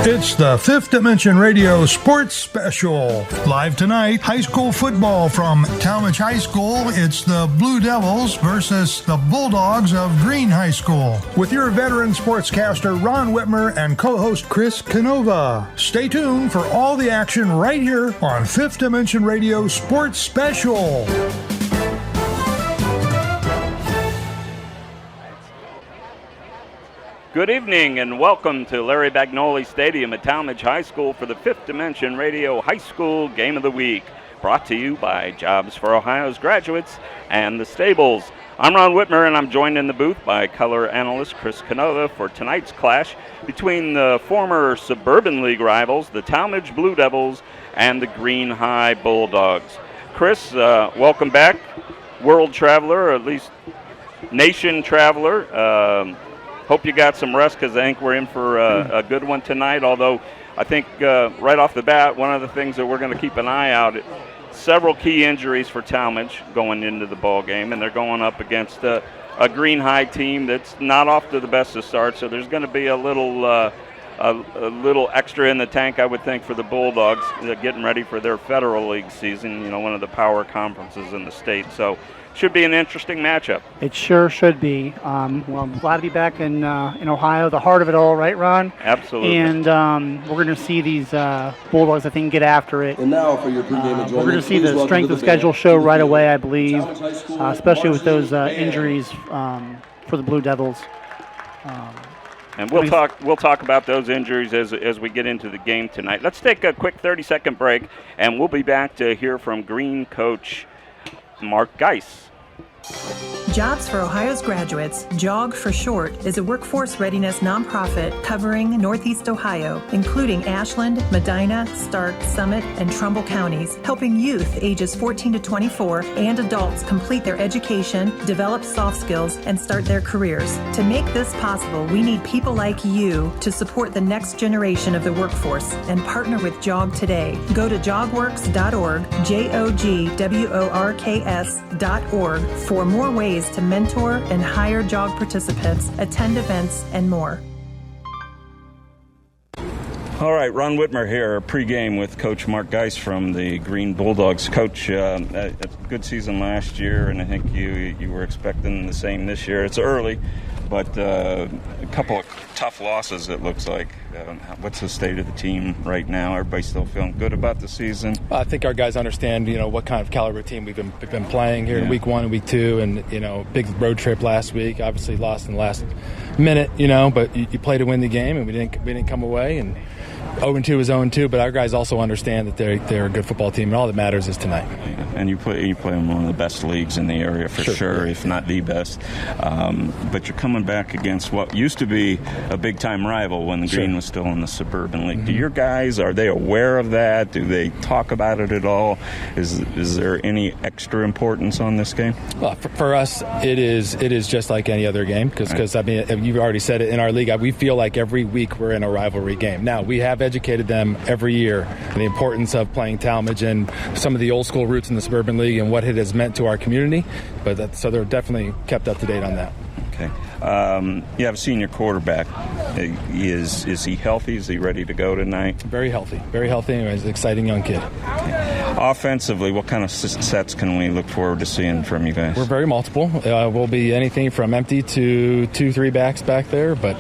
It's the Fifth Dimension Radio Sports Special. Live tonight, high school football from Tallmadge High School. It's the Blue Devils versus the Bulldogs of Green High School. With your veteran sportscaster Ron Whitmer and co-host Chris Canova. Stay tuned for all the action right here on Fifth Dimension Radio Sports Special. Good evening and welcome to Larry Bagnoli Stadium at Tallmadge High School for the Fifth Dimension Radio High School Game of the Week. Brought to you by Jobs for Ohio's Graduates and the Stables. I'm Ron Whitmer and I'm joined in the booth by color analyst Chris Canova for tonight's clash between the former Suburban League rivals, the Tallmadge Blue Devils, and the Green High Bulldogs. Chris, welcome back. World traveler, or at least nation traveler. Hope you got some rest because I think we're in for a good one tonight, although I think right off the bat, one of the things that we're going to keep an eye out, several key injuries for Tallmadge going into the ball game, and they're going up against a Green High team that's not off to the best of start, so there's going to be a little extra in the tank, I would think, for the Bulldogs getting ready for their Federal League season, you know, one of the power conferences in the state. So should be an interesting matchup. It sure should be. Well, I'm glad to be back in Ohio, the heart of it all, right, Ron? Absolutely. And we're going to see these Bulldogs, I think, get after it. And now for your pregame enjoyment, we're going to see the strength of schedule show right away, I believe, especially with those injuries for the Blue Devils. And we'll talk about those injuries as we get into the game tonight. Let's take a quick 30-second break, and we'll be back to hear from Green coach Mark Geis. Jobs for Ohio's Graduates, JOG for short, is a workforce readiness nonprofit covering Northeast Ohio, including Ashland, Medina, Stark, Summit, and Trumbull counties, helping youth ages 14 to 24 and adults complete their education, develop soft skills, and start their careers. To make this possible, we need people like you to support the next generation of the workforce and partner with JOG today. Go to jogworks.org, jogworks.org, for more ways to mentor and hire JOG participants, attend events, and more. All right, Ron Whitmer here, pregame with Coach Mark Geis from the Green Bulldogs. Coach, a good season last year, and I think you were expecting the same this year. It's early, but a couple of tough losses, it looks like. What's the state of the team right now? Everybody still feeling good about the season? I think our guys understand, what kind of caliber team we've been playing here in week 1 and week 2, and big road trip last week. Obviously lost in the last minute, but you play to win the game, and we didn't come away. And 0-2 is 0-2, but our guys also understand that they're a good football team, and all that matters is tonight. And you play in one of the best leagues in the area for sure, if not the best. But you're coming back against what used to be a big-time rival when the Green was still in the Suburban League. Mm-hmm. Do your guys, are they aware of that? Do they talk about it at all? Is there any extra importance on this game? Well, for us, it is just like any other game because I mean, you've already said it in our league. We feel like every week we're in a rivalry game. Now, we have educated them every year on the importance of playing Tallmadge and some of the old school roots in the Suburban League and what it has meant to our community. So they're definitely kept up to date on that. Okay. You have a senior quarterback. Is he healthy? Is he ready to go tonight? Very healthy. Very healthy. He's an exciting young kid. Okay. Offensively, what kind of sets can we look forward to seeing from you guys? We're very multiple. We'll be anything from empty to 2-3 backs back there, but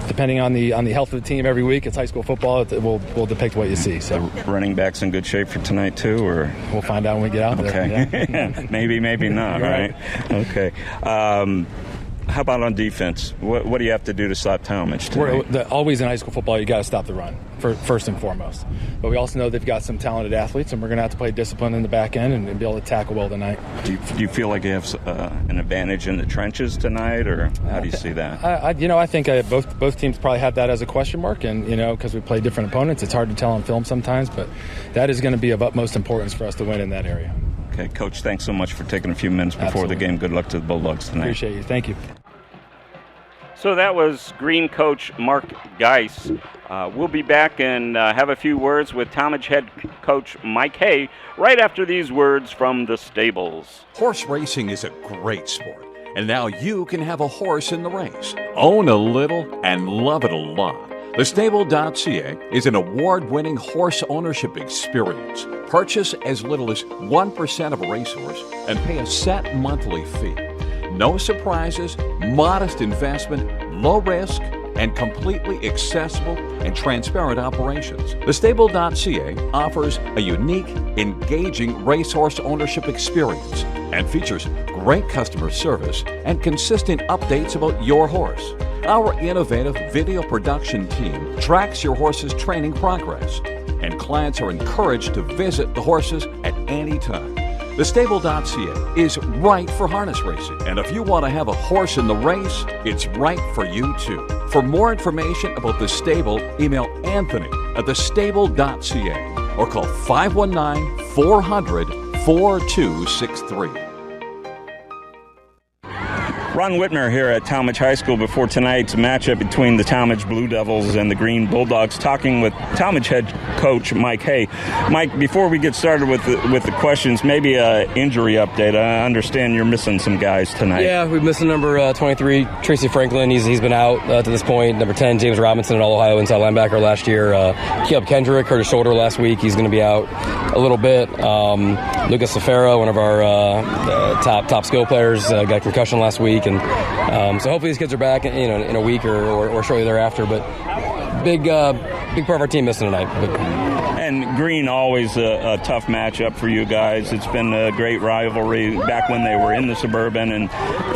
depending on the health of the team every week, it's high school football. It will depict what you see. So running backs in good shape for tonight too, or we'll find out when we get out there. Okay, yeah. maybe not. Right. Okay. How about on defense? What do you have to do to stop Tallmadge tonight? Always in high school football, you got to stop the run first and foremost. But we also know they've got some talented athletes, and we're going to have to play discipline in the back end and be able to tackle well tonight. Do you feel like you have an advantage in the trenches tonight, or how do you see that? I think both teams probably have that as a question mark, and because we play different opponents, it's hard to tell on film sometimes. But that is going to be of utmost importance for us to win in that area. Okay, Coach, thanks so much for taking a few minutes before the game. Good luck to the Bulldogs tonight. Appreciate you. Thank you. So that was Green coach Mark Geis. We'll be back and have a few words with Tallmadge head coach Mike Hay right after these words from the stables. Horse racing is a great sport, and now you can have a horse in the race. Own a little and love it a lot. Thestable.ca is an award-winning horse ownership experience. Purchase as little as 1% of a racehorse and pay a set monthly fee. No surprises, modest investment, low risk, and completely accessible and transparent operations. Thestable.ca offers a unique, engaging racehorse ownership experience and features great customer service and consistent updates about your horse. Our innovative video production team tracks your horse's training progress, and clients are encouraged to visit the horses at any time. Thestable.ca is right for harness racing, and if you want to have a horse in the race, it's right for you too. For more information about The Stable, email Anthony at thestable.ca or call 519-400-4263. Ron Whitmer here at Tallmadge High School before tonight's matchup between the Tallmadge Blue Devils and the Green Bulldogs, talking with Tallmadge head coach Mike Hay. Mike, before we get started with the questions, maybe an injury update. I understand you're missing some guys tonight. Yeah, we're missing number 23, Tracy Franklin. He's been out to this point. Number 10, James Robinson, an All-Ohio inside linebacker last year. Caleb Kendrick hurt his shoulder last week. He's going to be out a little bit. Lucas Safera, one of our top skill players, got concussion last week. And so hopefully these kids are back in a week or shortly thereafter. But big part of our team missing tonight. And Green, always a tough matchup for you guys. It's been a great rivalry back when they were in the Suburban, and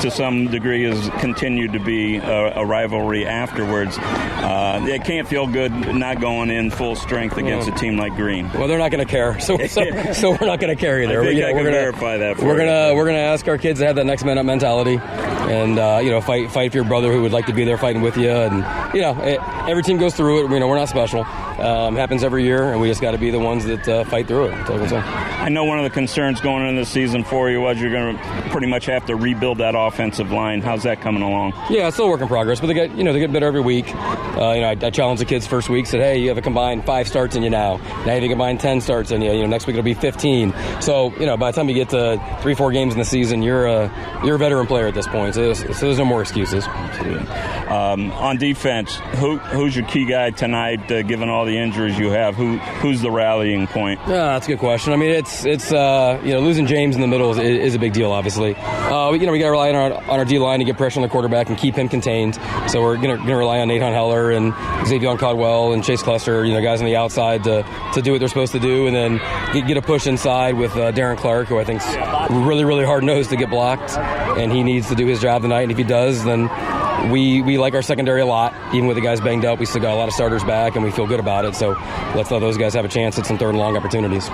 to some degree has continued to be a rivalry afterwards. It can't feel good not going in full strength against a team like Green. Well, they're not going to care, so we're not going to care either. I can verify that for We're going to ask our kids to have that next man up mentality, and fight for your brother who would like to be there fighting with you. And every team goes through it. We're not special. Happens every year, and we just got to be the ones that fight through it. I know one of the concerns going into the season for you was you're going to pretty much have to rebuild that offensive line. How's that coming along? Yeah, it's still a work in progress, but they get better every week. I challenged the kids first week, said, hey, you have a combined 5 starts in you now. Now you have a combined 10 starts in you. Next week it'll be 15. So by the time you get to 3-4 games in the season, you're a veteran player at this point. So there's no more excuses. Absolutely. On defense, who's your key guy tonight? Given all the injuries you have, who's the rallying point? Yeah, that's a good question. I mean, it's losing James in the middle is a big deal. Obviously, we got to rely on our D line to get pressure on the quarterback and keep him contained. So we're gonna rely on Nathan Heller and Xavier Caldwell and Chase Cluster, guys on the outside to do what they're supposed to do, and then get a push inside with Darren Clark, who I think's really, really hard nosed to get blocked, and he needs to do his job tonight. And if he does, then we like our secondary a lot. Even with the guys banged up, we still got a lot of starters back, and we feel good about it. So let's let those guys have a chance at some third and long opportunities.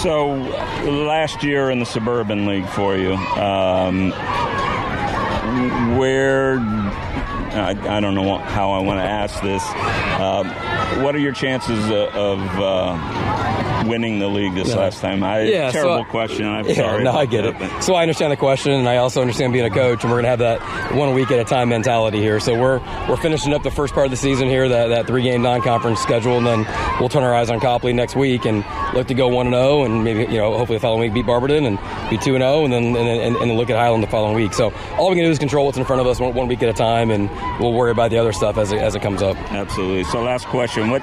So last year in the Suburban League for you, where I don't know how I want to ask this. What are your chances of winning the league this last time? Terrible question. I'm sorry. No, I get it. So I understand the question, and I also understand being a coach, and we're going to have that 1 week at a time mentality here. So we're finishing up the first part of the season here, that 3-game non-conference schedule, and then we'll turn our eyes on Copley next week and look to go 1-0, and maybe hopefully the following week beat Barberton and be 2-0, and then look at Highland the following week. So all we can do is control what's in front of us 1 week at a time, and we'll worry about the other stuff as it comes up. Absolutely. So last question: What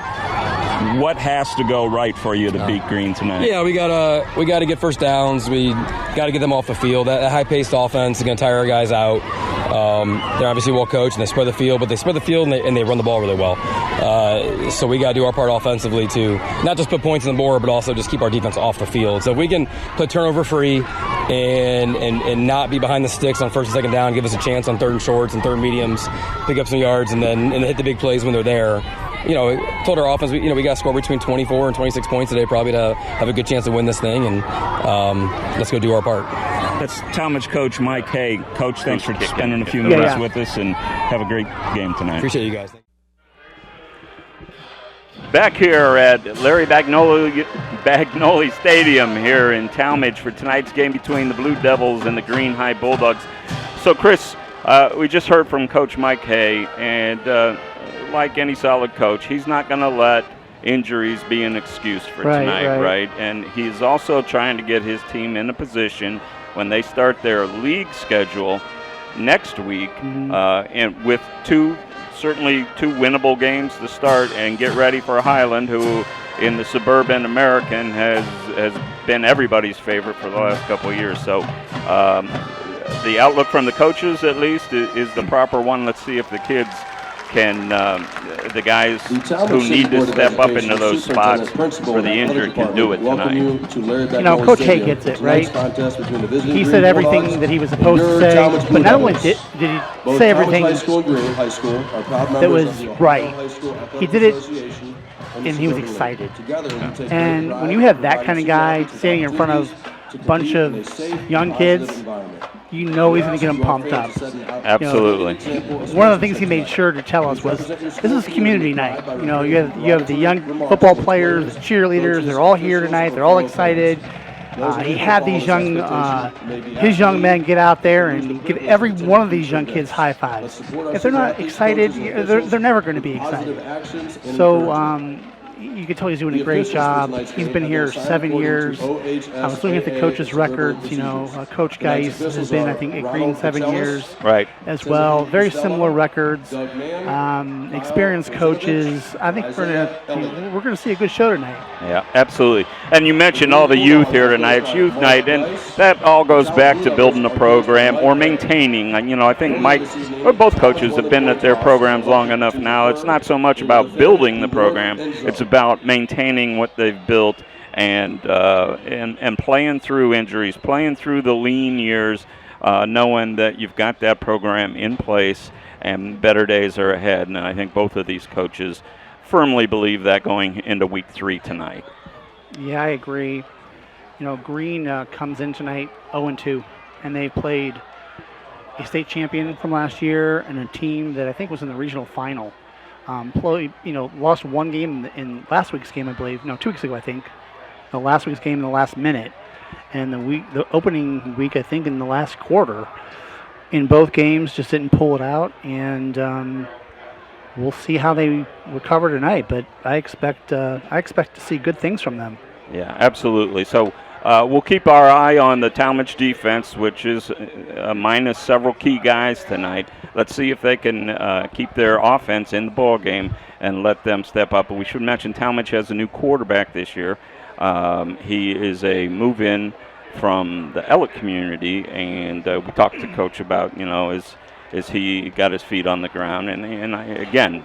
has to go right for you to beat Green tonight? Yeah, we gotta get first downs. We got to get them off the field. That high-paced offense is going to tire our guys out. They're obviously well coached and they spread the field, but they spread the field and they run the ball really well. So we got to do our part offensively to not just put points on the board, but also just keep our defense off the field. So if we can put turnover free and not be behind the sticks on first and second down, give us a chance on third and shorts and third and mediums, pick up some yards, and then hit the big plays when they're there. Told our offense, we got to score between 24 and 26 points today probably to have a good chance to win this thing, and let's go do our part. That's Tallmadge coach Mike Hay. Coach, thanks for spending a few minutes with us, and have a great game tonight. Appreciate you guys. Back here at Larry Bagnoli Stadium here in Tallmadge for tonight's game between the Blue Devils and the Green High Bulldogs. So, Chris, we just heard from Coach Mike Hay, and like any solid coach, he's not going to let injuries be an excuse for tonight, right? And he's also trying to get his team in a position when they start their league schedule next week, and with 2 certainly 2 winnable games to start and get ready for Highland, who in the Suburban American has been everybody's favorite for the last couple of years. So the outlook from the coaches, at least, is the proper one. Let's see if the kids can, the guys who need to step up into those spots for the injured can do it tonight. You know, Coach Hay gets it, right? He said everything that he was supposed to say, but not only did he say everything that was right, he did it and he was excited. And when you have that kind of guy standing in front of a bunch of young kids, you know he's going to get them pumped up. Absolutely. You know, one of the things he made sure to tell us was, this is community night. You know, you have the young football players, the cheerleaders, they're all here tonight, they're all excited. He had these his young men get out there and give every one of these young kids high fives. If they're not excited, they're never going to be excited. So you can tell he's doing a great job. He's been here 7 years. I was looking at the coaches' records. You know, Coach Geis has been, I think, at Green 7 years as well. Very similar records. Experienced coaches. I think we're gonna see a good show tonight. Yeah, absolutely. And you mentioned all the youth here tonight. It's youth night, and that all goes back to building a program or maintaining. You know, I think Mike or both coaches have been at their programs long enough now. It's not so much about building the program. It's about maintaining what they've built and playing through injuries, playing through the lean years, knowing that you've got that program in place and better days are ahead. And I think both of these coaches firmly believe that going into week 3 tonight. Yeah, I agree. You know, Green comes in tonight 0-2, and they played a state champion from last year and a team that I think was in the regional final. Lost one game in last week's game, I believe. No, 2 weeks ago, I think. The last week's game in the last minute, and the opening week, I think, in the last quarter. In both games, just didn't pull it out, and we'll see how they recover tonight. But I expect to see good things from them. Yeah, absolutely. So we'll keep our eye on the Tallmadge defense, which is minus several key guys tonight. Let's see if they can keep their offense in the ball game and let them step up. But we should mention Tallmadge has a new quarterback this year. He is a move-in from the Elliott community, and we talked to Coach about, is he got his feet on the ground. And again,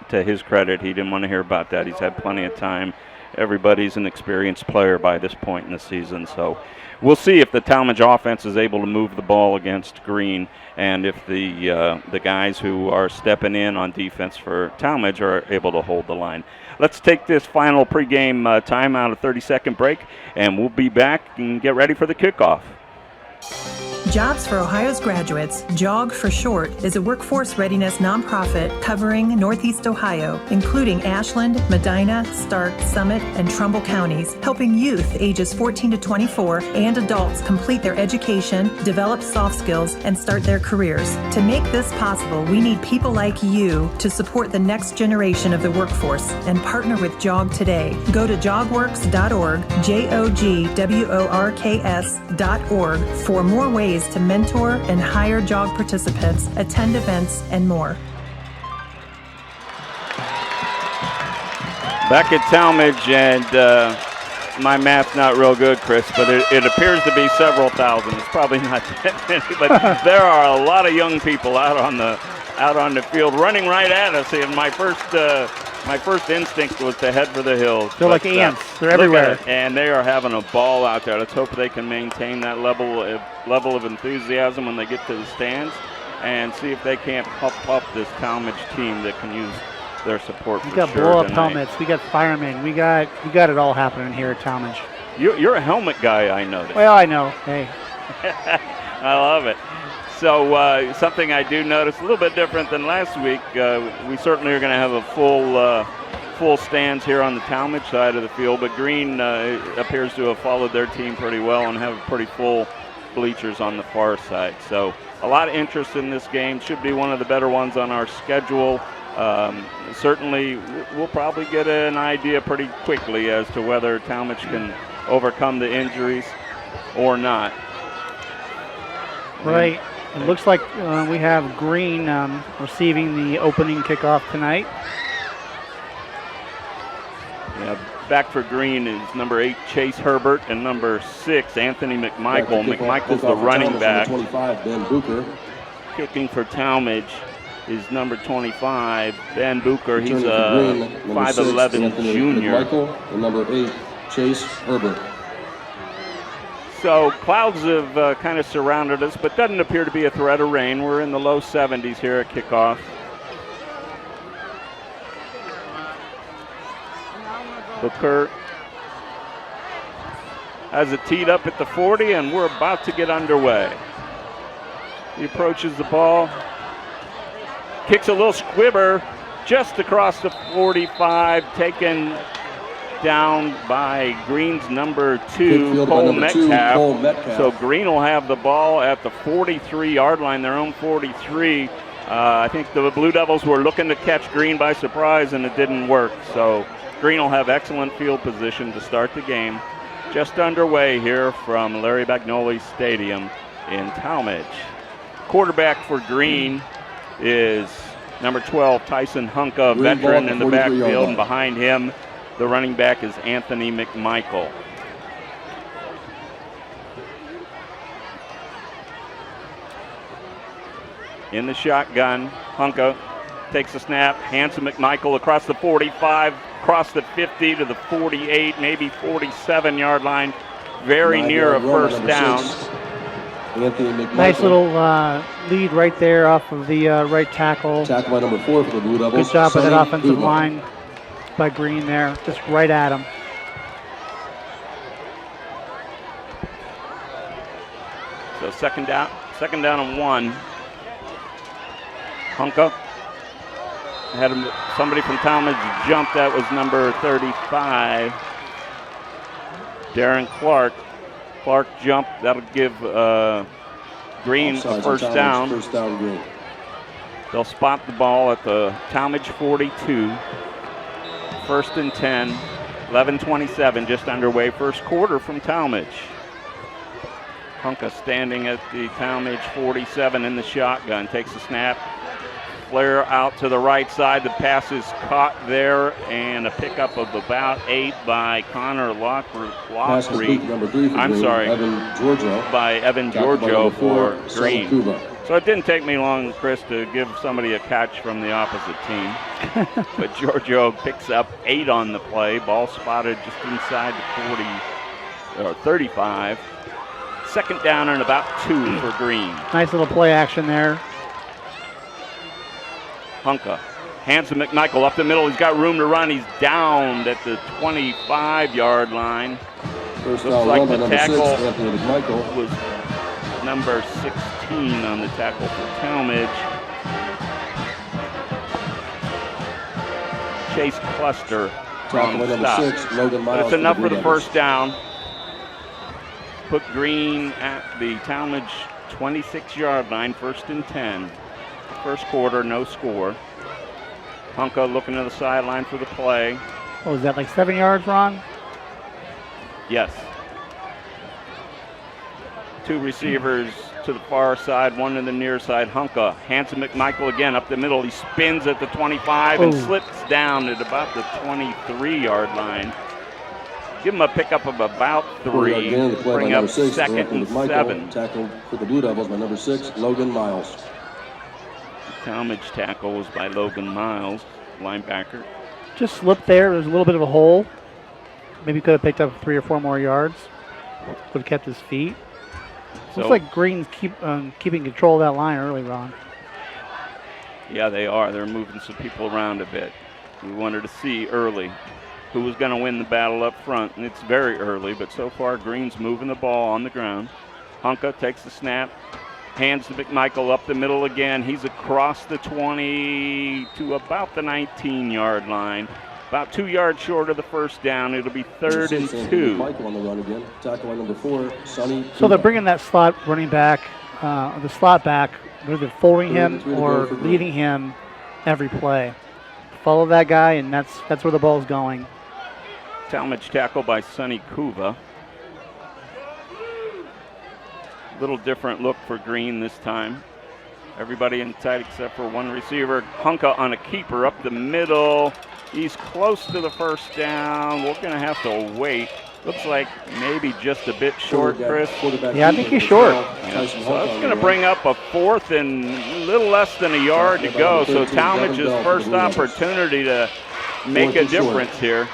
to his credit, he didn't want to hear about that. He's had plenty of time. Everybody's an experienced player by this point in the season. So we'll see if the Tallmadge offense is able to move the ball against Green, and if the guys who are stepping in on defense for Tallmadge are able to hold the line. Let's take this final pregame timeout, a 30-second break, and we'll be back and get ready for the kickoff. Jobs for Ohio's Graduates, JOG for short, is a workforce readiness nonprofit covering Northeast Ohio, including Ashland, Medina, Stark, Summit, and Trumbull counties, helping youth ages 14 to 24 and adults complete their education, develop soft skills, and start their careers. To make this possible, we need people like you to support the next generation of the workforce and partner with JOG today. Go to jogworks.org, JOGWORKS.org for more ways to mentor and hire JOG participants, attend events, and more. Back at Tallmadge, and my math's not real good, Chris, but it appears to be several thousand. It's probably not that many, but there are a lot of young people out on the field running right at us. And my first instinct was to head for the hills. They're like ants. They're everywhere. And they are having a ball out there. Let's hope they can maintain that level of enthusiasm when they get to the stands, and see if they can't pump up this Tallmadge team that can use their support. We got blow-up helmets. We got firemen. We got it all happening here at Tallmadge. You're a helmet guy, I noticed. Well, I know. Hey. I love it. So something I do notice a little bit different than last week. We certainly are going to have a full stands here on the Tallmadge side of the field, but Green appears to have followed their team pretty well and have pretty full bleachers on the far side. So a lot of interest in this game. Should be one of the better ones on our schedule. Certainly, we'll probably get an idea pretty quickly as to whether Tallmadge can overcome the injuries or not. Right. It looks like we have Green receiving the opening kickoff tonight. Yeah, back for Green is number 8, Chase Herbert, and number 6, Anthony McMichael. McMichael's the running back. 25, Ben Bucher. Kicking for Tallmadge is number 25, Ben Bucher. He's a 5'11 junior. McMichael, and number 8, Chase Herbert. So clouds have kind of surrounded us, but doesn't appear to be a threat of rain. We're in the low 70s here at kickoff. Booker has it teed up at the 40, and we're about to get underway. He approaches the ball, kicks a little squibber just across the 45, taken down by Green's number 2, Cole Metcalf. So Green will have the ball at the 43-yard line, their own 43. I think the Blue Devils were looking to catch Green by surprise, and it didn't work. So Green will have excellent field position to start the game. Just underway here from Larry Bagnoli Stadium in Tallmadge. Quarterback for Green is number 12, Tyson Hunka, veteran in the backfield, and behind him, the running back is Anthony McMichael. In the shotgun, Hunka takes a snap, hands to McMichael across the 45, across the 50 to the 48, maybe 47-yard line, very near a first down. Nice little lead right there off of the right tackle. Tackle by number 4 for the Blue Devils. Good job with that offensive line by Green there, just right at him. So second down and 1. Hunka had somebody from Tallmadge jump. That was number 35, Darren Clark. Clark jumped. That'll give Green a first down. First down, Green. They'll spot the ball at the Tallmadge 42. First and 10, 11:27, just underway. First quarter from Tallmadge. Hunka standing at the Tallmadge 47 in the shotgun. Takes a snap. Flare out to the right side. The pass is caught there, and a pickup of about 8 by Connor Lockery. By Evan Giorgio for Green. So it didn't take me long, Chris, to give somebody a catch from the opposite team. But Giorgio picks up 8 on the play. Ball spotted just inside the 40 or 35. Second down and about 2 for Green. Nice little play action there. Hunka hands to McMichael up the middle. He's got room to run. He's downed at the 25-yard line. First Looks like the tackle McMichael was number 16 on the tackle for Tallmadge. Chase Cluster on the stop. 6, Logan Miles. But it's enough for the first down. Put Green at the Tallmadge 26-yard line, first and 10. First quarter, no score. Hunka looking to the sideline for the play. Oh, is that like 7 yards, Ron? Yes. 2 receivers to the far side, 1 to the near side. Hunka hands to McMichael again up the middle. He spins at the 25 and slips down at about the 23-yard line. Give him a pickup of about 3. Bring up 2nd and 7. Tackle for the Blue Devils by number 6, Logan Miles. Tallmadge tackle was by Logan Miles, linebacker. Just slipped there. There's a little bit of a hole. Maybe could have picked up 3 or 4 more yards. Would have kept his feet. So, looks like Green's keeping control of that line early, Ron. Yeah, they are. They're moving some people around a bit. We wanted to see early who was going to win the battle up front, and it's very early, but so far Green's moving the ball on the ground. Hunka takes the snap. Hands to McMichael up the middle again. He's across the 20 to about the 19-yard line. About 2 yards short of the first down. It'll be 3rd and 2. McMichael on the run again. Tackle by number 4, Sonny. So they're bringing that slot running back, the slot back, either folding him or leading him every play. Follow that guy, and that's where the ball's going. Tallmadge tackle by Sonny Kuva. Little different look for Green this time. Everybody inside except for one receiver. Hunka on a keeper up the middle. He's close to the first down. We're going to have to wait. Looks like maybe just a bit short, Chris. Yeah, I think he's short. Yeah, so that's going to bring up a 4th and a little less than a yard to go. So Tallmadge's first opportunity to make a difference here.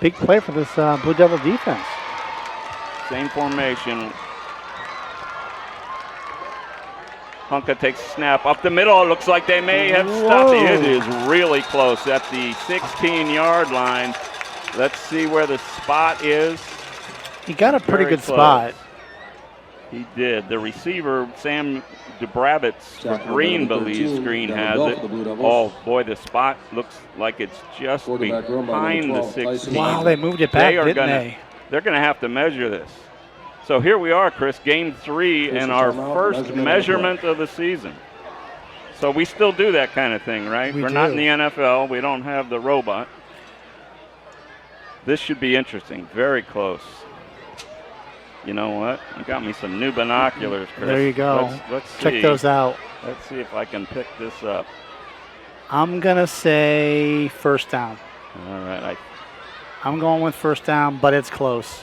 Big play for this Blue Devil defense. Same formation. Hunka takes a snap up the middle. It looks like they may have stopped it. It is really close at the 16-yard line. Let's see where the spot is. He got a pretty good close. spot. He did. The receiver, Sam Dubravitz for Green, believes Green has it. Oh, boy, the spot looks like it's just behind the 16. Wow, they moved it back, didn't they? They're going to have to measure this. So here we are, Chris, game 3 and our first measurement of the season. So we still do that kind of thing, right? We're not in the NFL. We don't have the robot. This should be interesting. Very close. You know what? You got me some new binoculars, Chris. There you go. Let's see. Check those out. Let's see if I can pick this up. I'm going to say first down. All right. I'm going with first down, but it's close.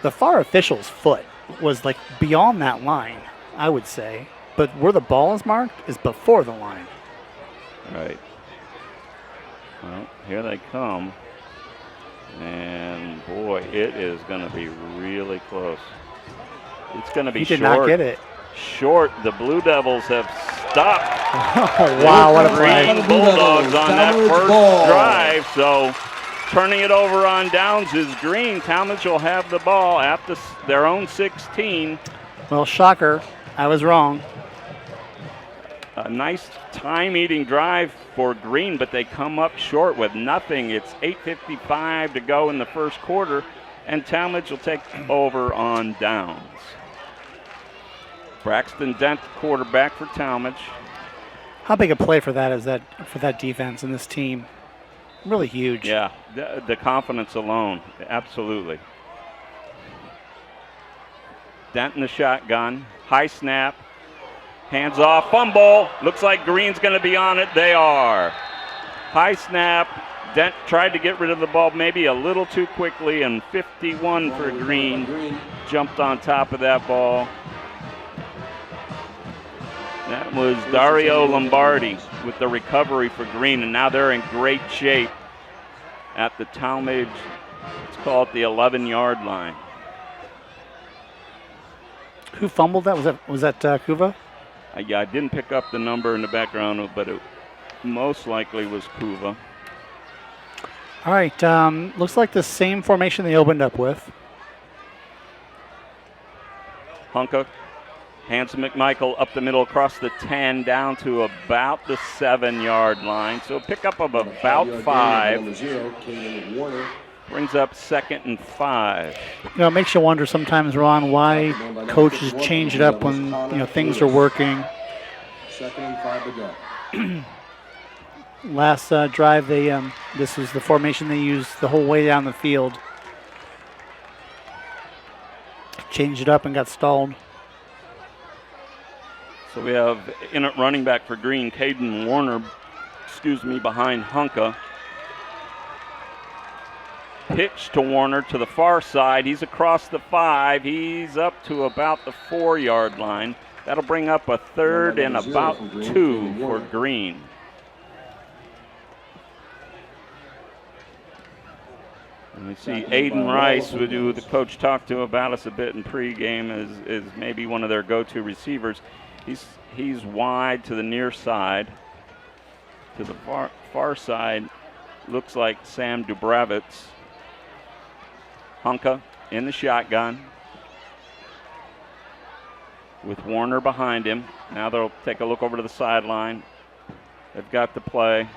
The far official's foot was like beyond that line, I would say. But where the ball is marked is before the line. Right. Well, here they come. And, boy, it is going to be really close. It's going to be short. He did not get it. Short. The Blue Devils have stopped. Oh, wow, what a play. Green Bulldogs on that first drive. So turning it over on downs is Green. Tallmadge will have the ball at their own 16. Well, shocker. I was wrong. A nice time-eating drive for Green, but they come up short with nothing. It's 8:55 to go in the first quarter, and Tallmadge will take over on downs. Braxton Dent, quarterback for Tallmadge. How big a play for that is that for that defense and this team? Really huge. Yeah, the confidence alone, absolutely. Dent in the shotgun, high snap. Hands off, fumble. Looks like Green's going to be on it. They are. High snap. Dent tried to get rid of the ball maybe a little too quickly, and 51 for Green. Jumped on top of that ball. That was Dario Lombardi with the recovery for Green, and now they're in great shape at the Tallmadge, let's call it the 11-yard line. Who fumbled that? Was that Kuva? Yeah, I didn't pick up the number in the background, but it most likely was Kuva. All right, looks like the same formation they opened up with. Hunka hands to McMichael up the middle across the 10 down to about the 7-yard line. So pickup of about 5. Brings up 2nd and 5. You know, it makes you wonder sometimes, Ron, why coaches change it up when things are working. 2nd and 5 to go. Last drive, this was the formation they used the whole way down the field. Changed it up and got stalled. So we have in at running back for Green, Caden Warner, behind Hunka. Pitch to Warner to the far side. He's across the 5. He's up to about the 4-yard line. That'll bring up a 3rd and about 2 for Green. And we see Aiden Rice, who the coach talked to about us a bit in pregame, is maybe one of their go-to receivers. He's wide to the near side. To the far side, looks like Sam Dubravitz. Hunka in the shotgun with Warner behind him. Now they'll take a look over to the sideline. They've got the play.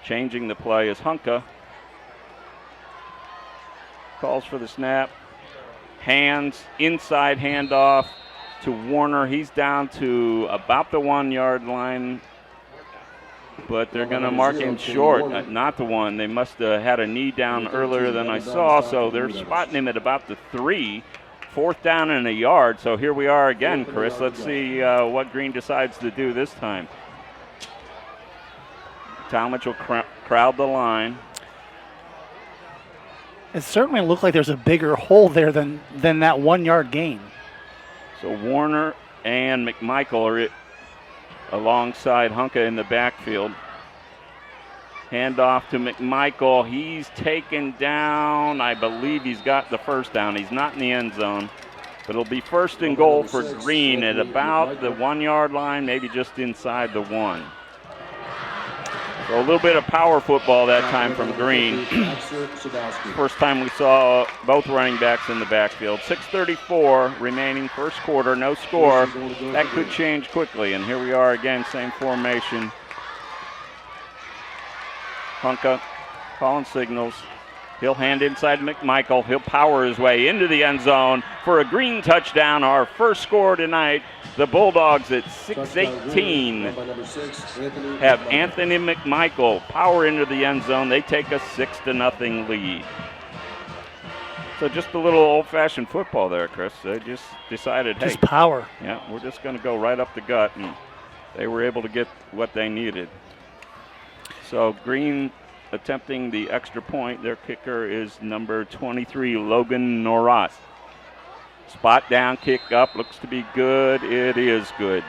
Changing the play is Hunka. Calls for the snap. Hands, inside handoff to Warner. He's down to about the 1-yard line. But they're going to mark him short, not the 1. They must have had a knee down earlier than I saw, so they're spotting him at about the 3. 4th down and a yard. So here we are again, Chris. Let's see what Green decides to do this time. Tallmadge will crowd the line. It certainly looked like there's a bigger hole there than that 1 yard gain. So Warner and McMichael are alongside Hunka in the backfield. Handoff to McMichael. He's taken down. I believe he's got the first down. He's not in the end zone. But it'll be 1st and goal for Green at about the 1 yard line, maybe just inside the 1. So a little bit of power football that time from Green. First time we saw both running backs in the backfield. 6:34 remaining first quarter, no score. That could change quickly, and here we are again, same formation. Hunka calling signals. He'll hand inside McMichael. He'll power his way into the end zone for a Green touchdown. Our first score tonight. The Bulldogs at 6:18 have Anthony McMichael power into the end zone. They take a 6-0 lead. So just a little old-fashioned football there, Chris. They just decided, hey, just power. Yeah, we're just going to go right up the gut, and they were able to get what they needed. So Green attempting the extra point. Their kicker is number 23, Logan Norat. Spot down, kick up, looks to be good. It is good.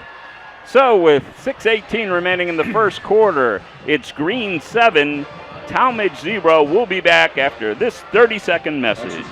So with 6:18 remaining in the first quarter, it's Green 7, Tallmadge 0. We'll be back after this 30-second message.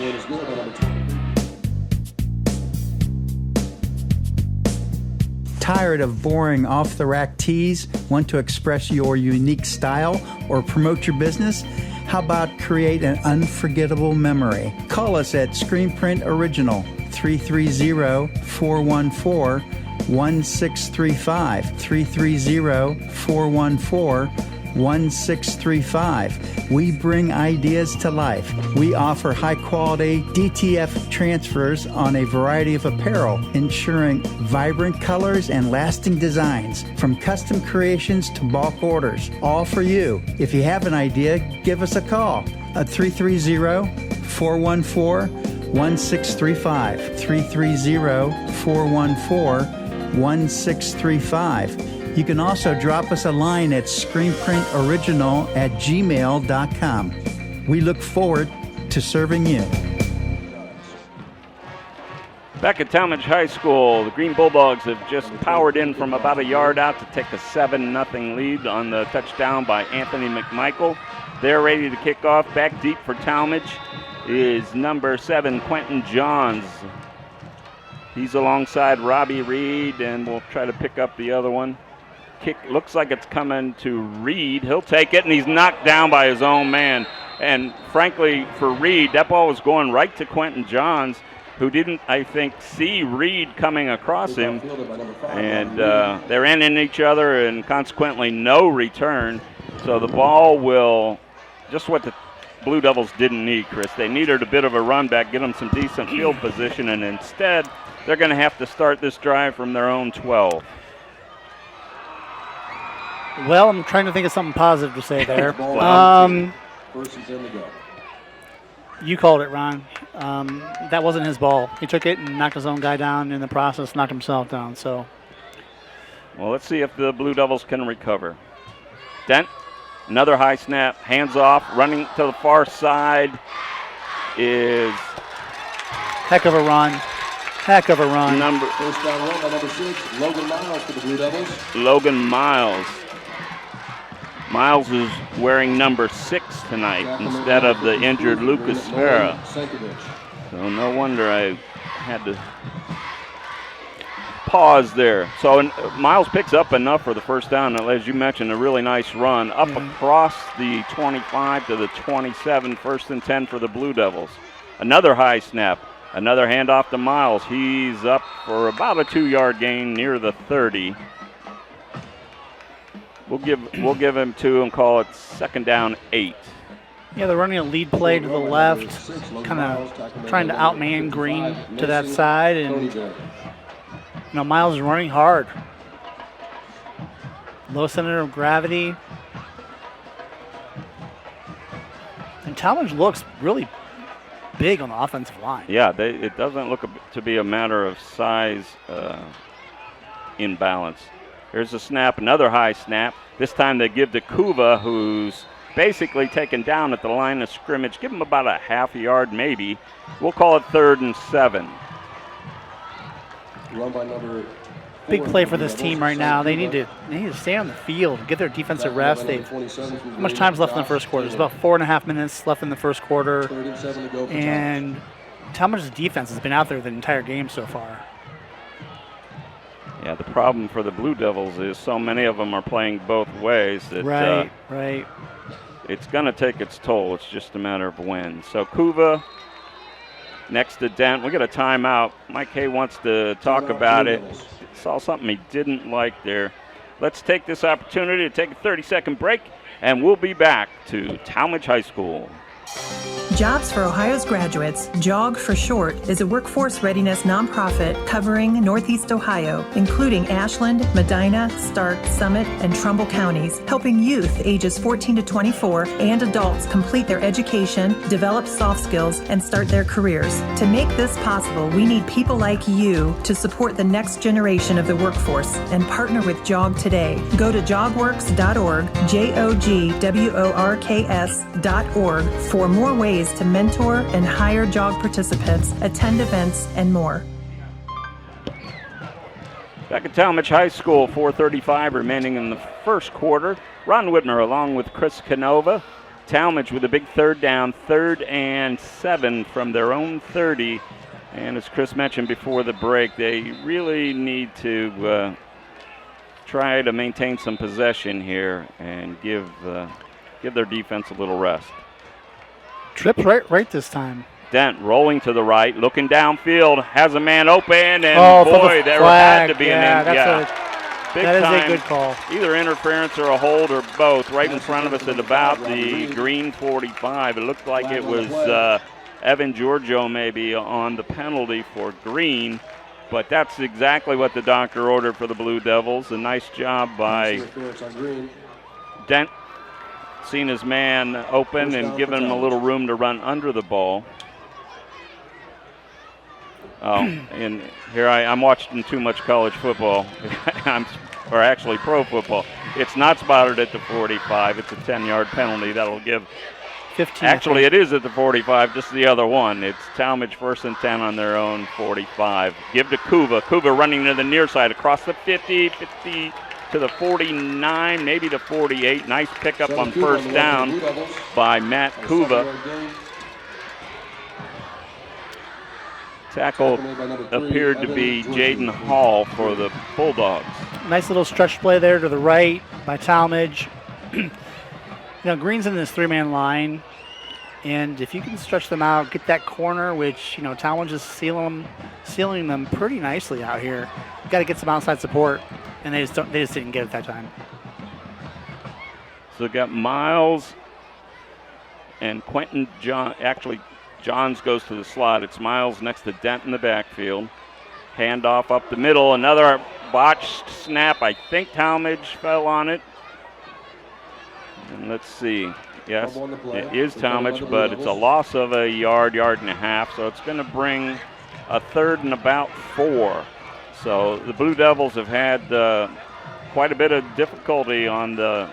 Tired of boring off-the-rack tees? Want to express your unique style or promote your business? How about create an unforgettable memory? Call us at Screen Print Original, 330-414-1635, 330-414-1635. We bring ideas to life. We offer high-quality DTF transfers on a variety of apparel, ensuring vibrant colors and lasting designs, from custom creations to bulk orders, all for you. If you have an idea, give us a call at 330-414-1635, 330-414-1635. You can also drop us a line at screenprintoriginal@gmail.com. We look forward to serving you. Back at Tallmadge High School, the Green Bulldogs have just powered in from about a yard out to take a 7-0 lead on the touchdown by Anthony McMichael. They're ready to kick off. Back deep for Tallmadge is number 7, Quentin Johns. He's alongside Robbie Reed, and we'll try to pick up the other one. Kick looks like it's coming to Reed. He'll take it, and he's knocked down by his own man. And frankly, for Reed, that ball was going right to Quentin Johns, who didn't, I think, see Reed coming across him. And they ran into each other, and consequently no return. So the ball will, just what the Blue Devils didn't need, Chris. They needed a bit of a run back, get them some decent field position, and instead they're going to have to start this drive from their own 12. Well, I'm trying to think of something positive to say there. You called it, Ron. That wasn't his ball. He took it and knocked his own guy down, in the process knocked himself down. So, well, let's see if the Blue Devils can recover. Dent, another high snap, hands off, running to the far side is... Heck of a run. Heck of a run. First down run by number 6, Logan Miles for the Blue Devils. Logan Miles. Miles is wearing number 6 tonight instead of the injured Lucas Vera. So no wonder I had to pause there. So Miles picks up enough for the first down. As you mentioned, a really nice run up across the 25 to the 27, 1st and 10 for the Blue Devils. Another high snap. Another handoff to Miles. He's up for about a 2-yard gain near the 30. We'll give him 2 and call it 2nd down 8. Yeah, they're running a lead play to the left, kind of trying to outman Green to that side, and Miles is running hard. Low center of gravity. And Tallmadge looks really big on the offensive line. Yeah, it doesn't look to be a matter of size imbalance. Here's a snap, another high snap. This time they give to Kuva, who's basically taken down at the line of scrimmage. Give him about a half a yard maybe. We'll call it 3rd and 7. Run by number Big play for this team right now. They need to stay on the field, get their defensive rest. How much time's left in the first quarter? There's about 4.5 minutes left in the first quarter. And Tallmadge's defense has been out there the entire game so far. Yeah, the problem for the Blue Devils is so many of them are playing both ways that Right. It's going to take its toll. It's just a matter of when. So Kuva next to Dent. We got a timeout. Mike Hay wants to talk about it. Saw something he didn't like there. Let's take this opportunity to take a 30-second break, and we'll be back to Tallmadge High School. Jobs for Ohio's Graduates, JOG for short, is a workforce readiness nonprofit covering Northeast Ohio, including Ashland, Medina, Stark, Summit, and Trumbull counties, helping youth ages 14 to 24 and adults complete their education, develop soft skills, and start their careers. To make this possible, we need people like you to support the next generation of the workforce and partner with JOG today. Go to jogworks.org, jogworks.org, for more ways to mentor and hire JOG participants, attend events, and more. Back at Tallmadge High School, 4:35 remaining in the first quarter. Ron Whitmer along with Chris Canova. Tallmadge with a big third down, 3rd and 7 from their own 30. And as Chris mentioned before the break, they really need to try to maintain some possession here and give their defense a little rest. Trips right this time. Dent rolling to the right, looking downfield, has a man open, and boy, there had to be big that time. is a good call. Either interference or a hold or both. Right in front of us at about the green 45. It looked like it was Evan Giorgio maybe on the penalty for green, but that's exactly what the doctor ordered for the Blue Devils. A nice job by Dent. Seen his man open and given him a little room to run under the ball. Oh, and here I'm watching too much college football, or actually pro football. It's not spotted at the 45. It's a 10-yard penalty that'll give 15. Actually, it is at the 45, just the other one. It's Tallmadge 1st and 10 on their own 45. Give to Kuva. Kuva running to the near side across the 50 to the 49, maybe the 48. Nice pickup on first down by Matt Kuva. Tackle appeared to be Jaden Hall for the Bulldogs. Nice little stretch play there to the right by Tallmadge. Green's in this 3-man line, and if you can stretch them out, get that corner, which Tallmadge is sealing them pretty nicely out here. You got to get some outside support. And they just didn't get it that time. So got Miles and Quentin John. Actually, Johns goes to the slot. It's Miles next to Dent in the backfield. Handoff up the middle. Another botched snap. I think Tallmadge fell on it. And let's see. Yes, it is Tallmadge, but it's a loss of a yard and a half. So it's going to bring a 3rd and about 4. So the Blue Devils have had quite a bit of difficulty on the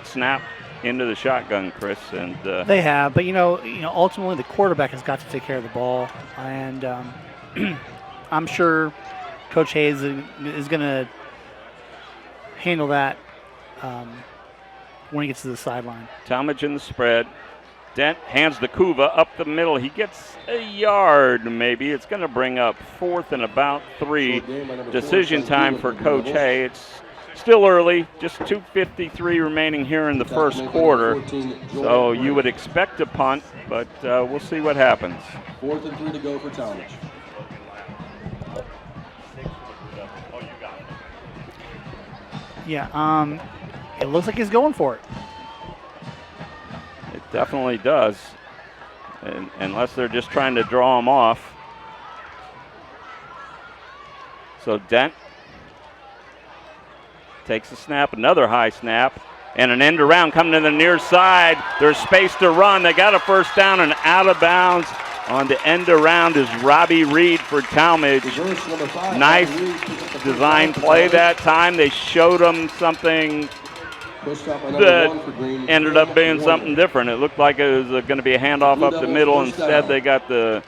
snap into the shotgun, Chris. And they have, but ultimately the quarterback has got to take care of the ball, and I'm sure Coach Hayes is going to handle that when he gets to the sideline. Tallmadge in the spread. Dent hands the Kuva up the middle. He gets a yard maybe. It's going to bring up 4th and about 3. Decision time for Coach Hay. It's still early, just 2:53 remaining here in the first quarter. So you would expect a punt, but we'll see what happens. 4th and 3 to go for Tallmadge. Yeah, it looks like he's going for it. It definitely does, unless they're just trying to draw him off. So Dent takes a snap, another high snap, and an end around coming to the near side. There's space to run. They got a first down and out of bounds On the end around is Robbie Reed for Tallmadge. Nice design play that time. They showed him something that ended up being something different. It looked like it was going to be a handoff up the middle. Instead, they got the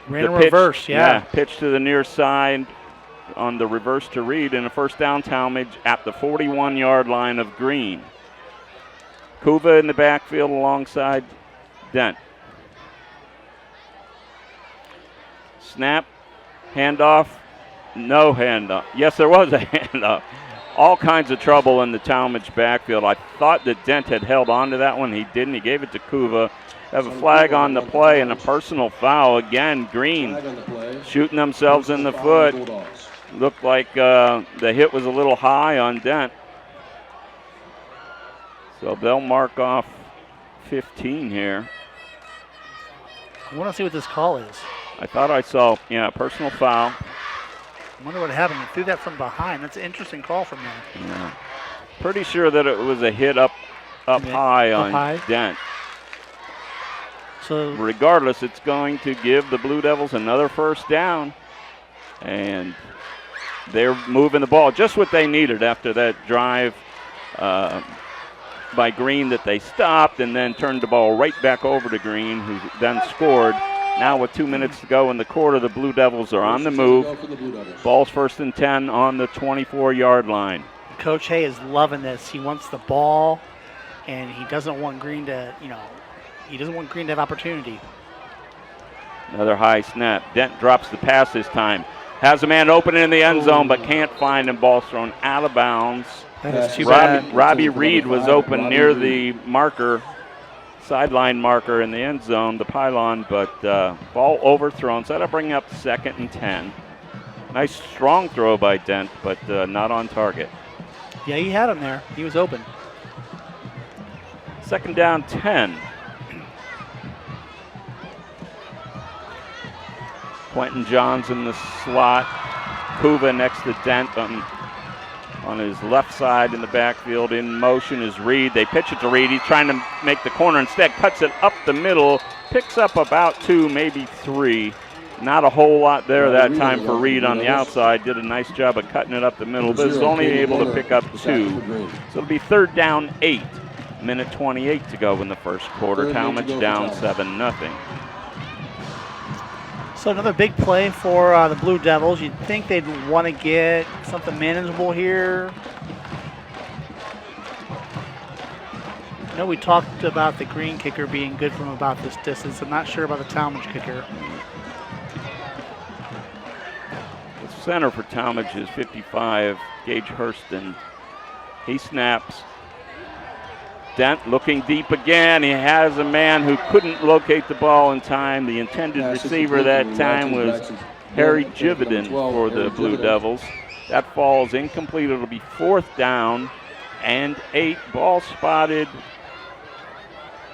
Ran a pitch, reverse, yeah. Pitch to the near side on the reverse to Reed, and a first down Tallmadge at the 41-yard line of Green. Kuva in the backfield alongside Dent. Snap, handoff, no handoff. Yes, there was a handoff. All kinds of trouble in the Tallmadge backfield. I thought that Dent had held on to that one. He didn't. He gave it to Kuva. Have a flag on the play and a personal foul. Again, Green shooting themselves in the foot. Looked like the hit was a little high on Dent. So they'll mark off 15 here. I want to see what this call is. I thought I saw, personal foul. I wonder what happened. He threw that from behind. That's an interesting call from there. Yeah. Pretty sure that it was a hit up high on Dent. So regardless, it's going to give the Blue Devils another first down. And they're moving the ball. Just what they needed after that drive by Green that they stopped and then turned the ball right back over to Green, who then scored. Now with 2 minutes to go in the quarter, the Blue Devils are on the move. Ball's 1st and 10 on the 24-yard line. Coach Hay is loving this. He wants the ball, and he doesn't want Green to, he doesn't want Green to have opportunity. Another high snap. Dent drops the pass this time. Has a man open in the end zone, but can't find him. Ball's thrown out of bounds. That is too bad. Robbie Reed was open near the marker, sideline marker in the end zone, the pylon, but ball overthrown. So that'll bring up 2nd and 10. Nice strong throw by Dent, but not on target. Yeah, he had him there. He was open. 2nd down, 10. Quentin Johns in the slot. Kuva next to Dent on his left side in the backfield. In motion is Reed. They pitch it to Reed. He's trying to make the corner. Instead, cuts it up the middle. Picks up about 2, maybe 3. Not a whole lot there that time for Reed on the outside. Did a nice job of cutting it up the middle, but is only able to pick up 2. So it'll be 3rd down, 8. Minute 28 to go in the first quarter. Tallmadge down 7-0. So another big play for the Blue Devils. You'd think they'd want to get something manageable here. I know we talked about the Green kicker being good from about this distance. I'm not sure about the Tallmadge kicker. The center for Tallmadge is 55, Gage Hurston. He snaps. Dent looking deep again. He has a man who couldn't locate the ball in time. The intended receiver that time was Harry Jividan for the Blue Devils. That falls incomplete. It'll be 4th down and 8. Ball spotted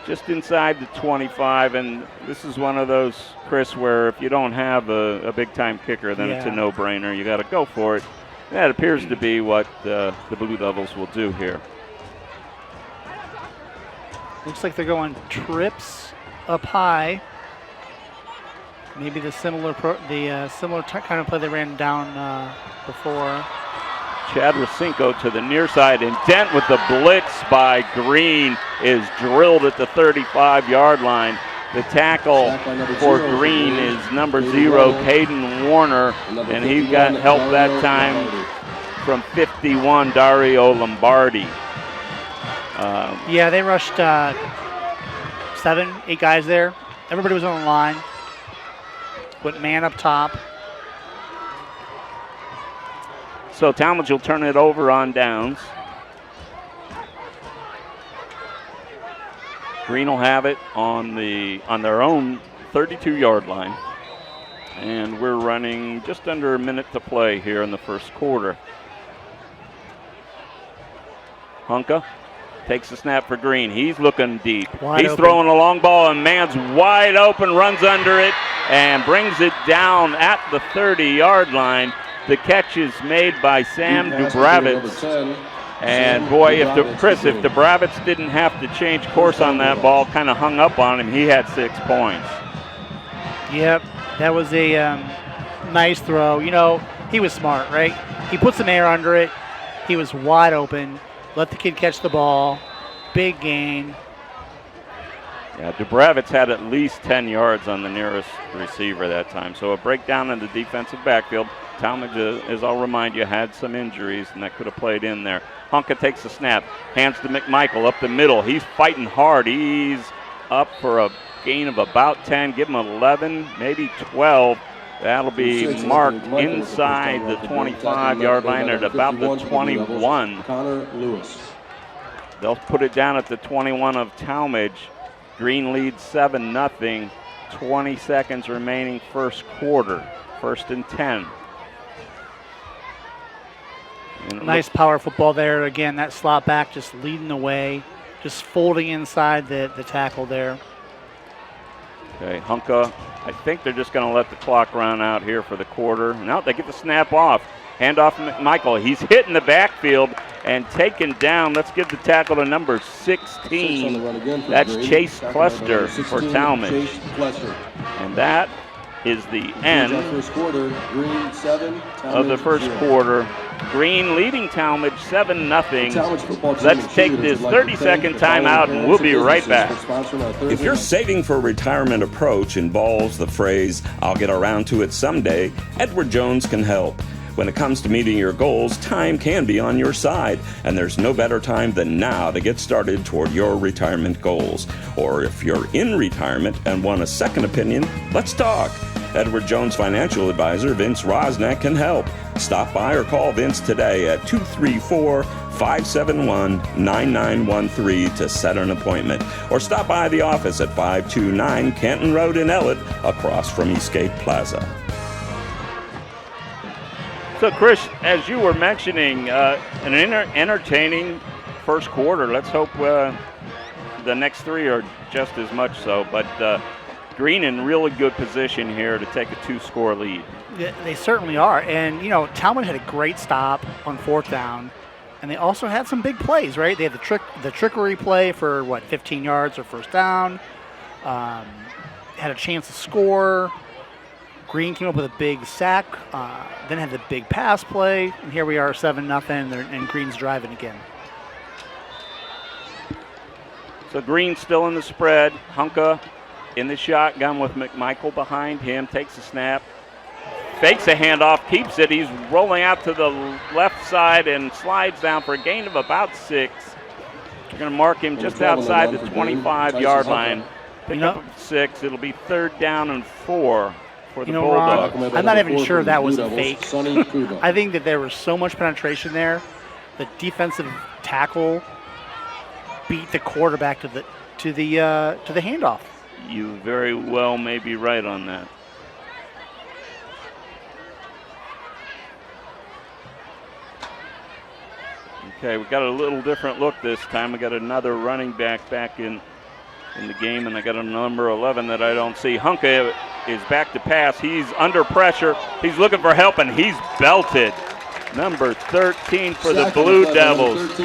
just inside the 25. And this is one of those, Chris, where if you don't have a big-time kicker, then it's a no-brainer. You got to go for it. That appears to be what the Blue Devils will do here. Looks like they're going trips up high. Maybe the similar kind of play they ran down before. Chad Racinko to the near side, and Dent with the blitz by Green is drilled at the 35-yard line. The tackle for Green is number 0, Caden Warner, and he got help that time from 51, Dario Lombardi. They rushed 7, 8 guys there. Everybody was on the line. Went man up top. So Tallmadge will turn it over on downs. Green will have it on their own 32-yard line. And we're running just under a minute to play here in the first quarter. Hunka takes the snap for Green. He's looking deep. He's throwing a long ball, and man's wide open, runs under it, and brings it down at the 30-yard line. The catch is made by Sam Dubravitz. And boy, if Dubravitz didn't have to change course on that ball, kind of hung up on him, he had 6 points. Yep, that was a nice throw. You know, he was smart, right? He put some air under it. He was wide open. Let the kid catch the ball. Big gain. Yeah, Dubravitz had at least 10 yards on the nearest receiver that time. So a breakdown in the defensive backfield. Tallmadge, as I'll remind you, had some injuries, and that could have played in there. Honka takes the snap, hands to McMichael up the middle. He's fighting hard. He's up for a gain of about 10. Give him 11, maybe 12. That'll be marked inside the 25-yard line at about the 21. They'll put it down at the 21 of Tallmadge. Green leads 7-0. 20 seconds remaining first quarter. 1st and 10. Nice power football there. Again, that slot back just leading the way, just folding inside the tackle there. Okay, Honka, I think they're just going to let the clock run out here for the quarter. Now they get the snap off. Hand off to McMichael. He's hit in the backfield and taken down. Let's give the tackle to number 16. That's Chase Cluster for Tallmadge. And that is the end of the first quarter. Green leading Tallmadge 7-0. Let's take this 30-second timeout, and we'll be right back. If your saving for retirement approach involves the phrase, "I'll get around to it someday," Edward Jones can help. When it comes to meeting your goals, time can be on your side, and there's no better time than now to get started toward your retirement goals. Or if you're in retirement and want a second opinion, let's talk. Edward Jones financial advisor Vince Rosnack can help. Stop by or call Vince today at 234-571-9913 to set an appointment. Or stop by the office at 529 Canton Road in Ellett, across from Eastgate Plaza. So, Chris, as you were mentioning, an entertaining first quarter. Let's hope the next three are just as much so. But Green in really good position here to take a 2-score lead. Yeah, they certainly are. And, you know, Tallmadge had a great stop on 4th down. And they also had some big plays, right? They had the trickery play for, 15 yards or 1st down. Had a chance to score. Green came up with a big sack, then had the big pass play, and here we are 7-0, and Green's driving again. So Green still in the spread. Honka in the shotgun with McMichael behind him, takes the snap, fakes a handoff, keeps it. He's rolling out to the left side and slides down for a gain of about 6. They're going to mark him just outside the 25-yard line. Pick up 6. It'll be 3rd down and 4. For the Bulldogs. Ron, I'm not even sure that was a fake. I think that there was so much penetration there. The defensive tackle beat the quarterback to the handoff. You very well may be right on that. Okay, we got a little different look this time. We got another running back in the game, and I got a number 11 that I don't see. Honka is back to pass. He's under pressure. He's looking for help, and he's belted. Number 13 for the Blue Devils,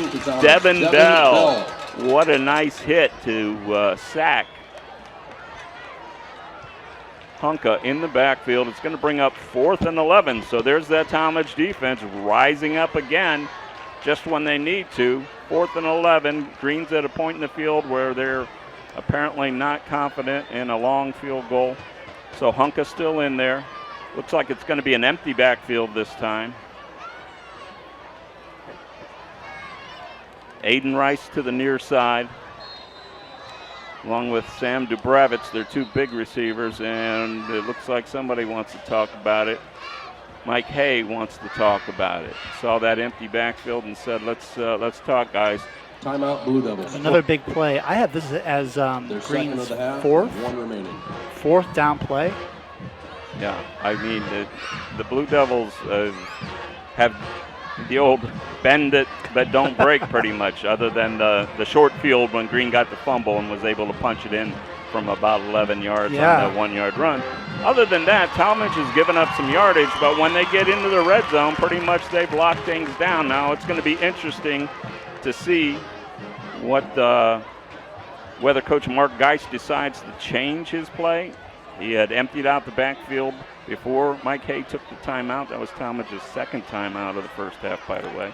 Devin Bell. What a nice hit to sack Honka in the backfield. It's going to bring up 4th and 11. So there's that Tallmadge defense rising up again just when they need to. 4th and 11. Green's at a point in the field where they're apparently not confident in a long field goal. So Honka's still in there. Looks like it's going to be an empty backfield this time. Aiden Rice to the near side, along with Sam Dubravitz. They're 2 big receivers, and it looks like somebody wants to talk about it. Mike Hay wants to talk about it. Saw that empty backfield and said, let's talk, guys. Timeout, Blue Devils. Another big play. I have this as Green's 4th down play. Yeah, I mean, the Blue Devils have the old bend it but don't break pretty much, other than the short field when Green got the fumble and was able to punch it in from about 11 yards on that 1-yard run. Other than that, Tallmadge has given up some yardage, but when they get into the red zone, pretty much they've locked things down. Now it's going to be interesting to see whether Coach Mark Geist decides to change his play. He had emptied out the backfield before Mike Hay took the timeout. That was Tallmadge's second timeout of the first half, by the way.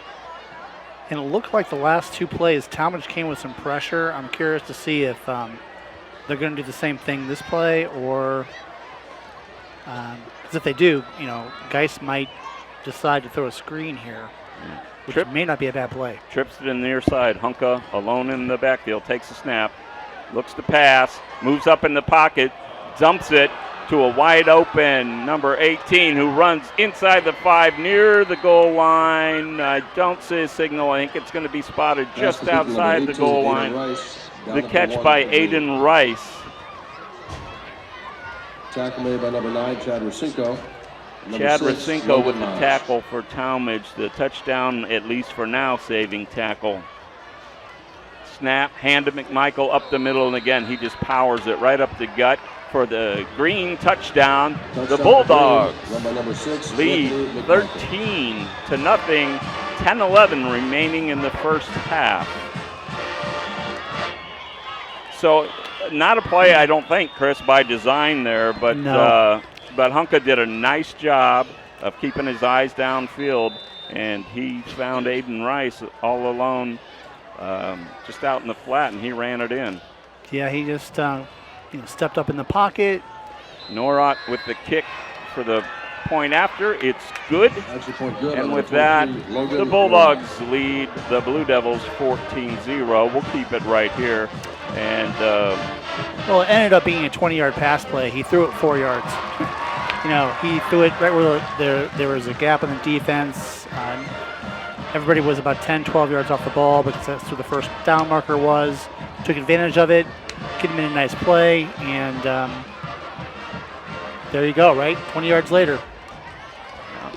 And it looked like the last two plays, Tallmadge came with some pressure. I'm curious to see if they're going to do the same thing this play, or because if they do, Geist might decide to throw a screen here, which may not be a bad play. Trips to the near side. Hunka alone in the backfield, takes a snap, looks to pass, moves up in the pocket, dumps it to a wide open number 18 who runs inside the 5 near the goal line. I don't see a signal. I think it's going to be spotted just outside the goal line. The catch by Aiden Rice. Tackle made by number 9, Chad Racinko. Chad Racinko with the tackle for Tallmadge. The touchdown, at least for now, saving tackle. Snap, hand to McMichael up the middle, and again, he just powers it right up the gut for the green touchdown. The Bulldogs lead 13-0, 10-11 remaining in the first half. So not a play, I don't think, Chris, by design there, but Hunka did a nice job of keeping his eyes downfield, and he found Aiden Rice all alone just out in the flat, and he ran it in. Yeah, he just stepped up in the pocket. Norot with the kick for the point after. It's good. And with that, the Bulldogs lead the Blue Devils 14-0. We'll keep it right here. And well, it ended up being a 20-yard pass play. He threw it 4 yards. He threw it right where there was a gap in the defense. Everybody was about 10, 12 yards off the ball because that's where the first down marker was. Took advantage of it. Get him in a nice play, and there you go, right? 20 yards later.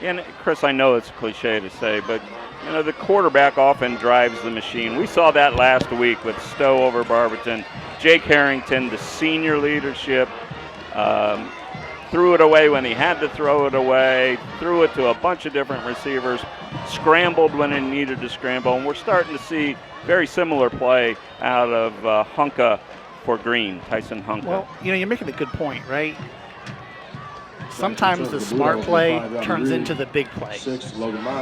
And Chris, I know it's a cliche to say, but the quarterback often drives the machine. We saw that last week with Stowe over Barberton. Jake Harrington, the senior leadership, threw it away when he had to throw it away, threw it to a bunch of different receivers, scrambled when he needed to scramble, and we're starting to see very similar play out of Hunka for Green, Tyson Hunka. Well, you're making a good point, right? Sometimes the smart play turns into the big play,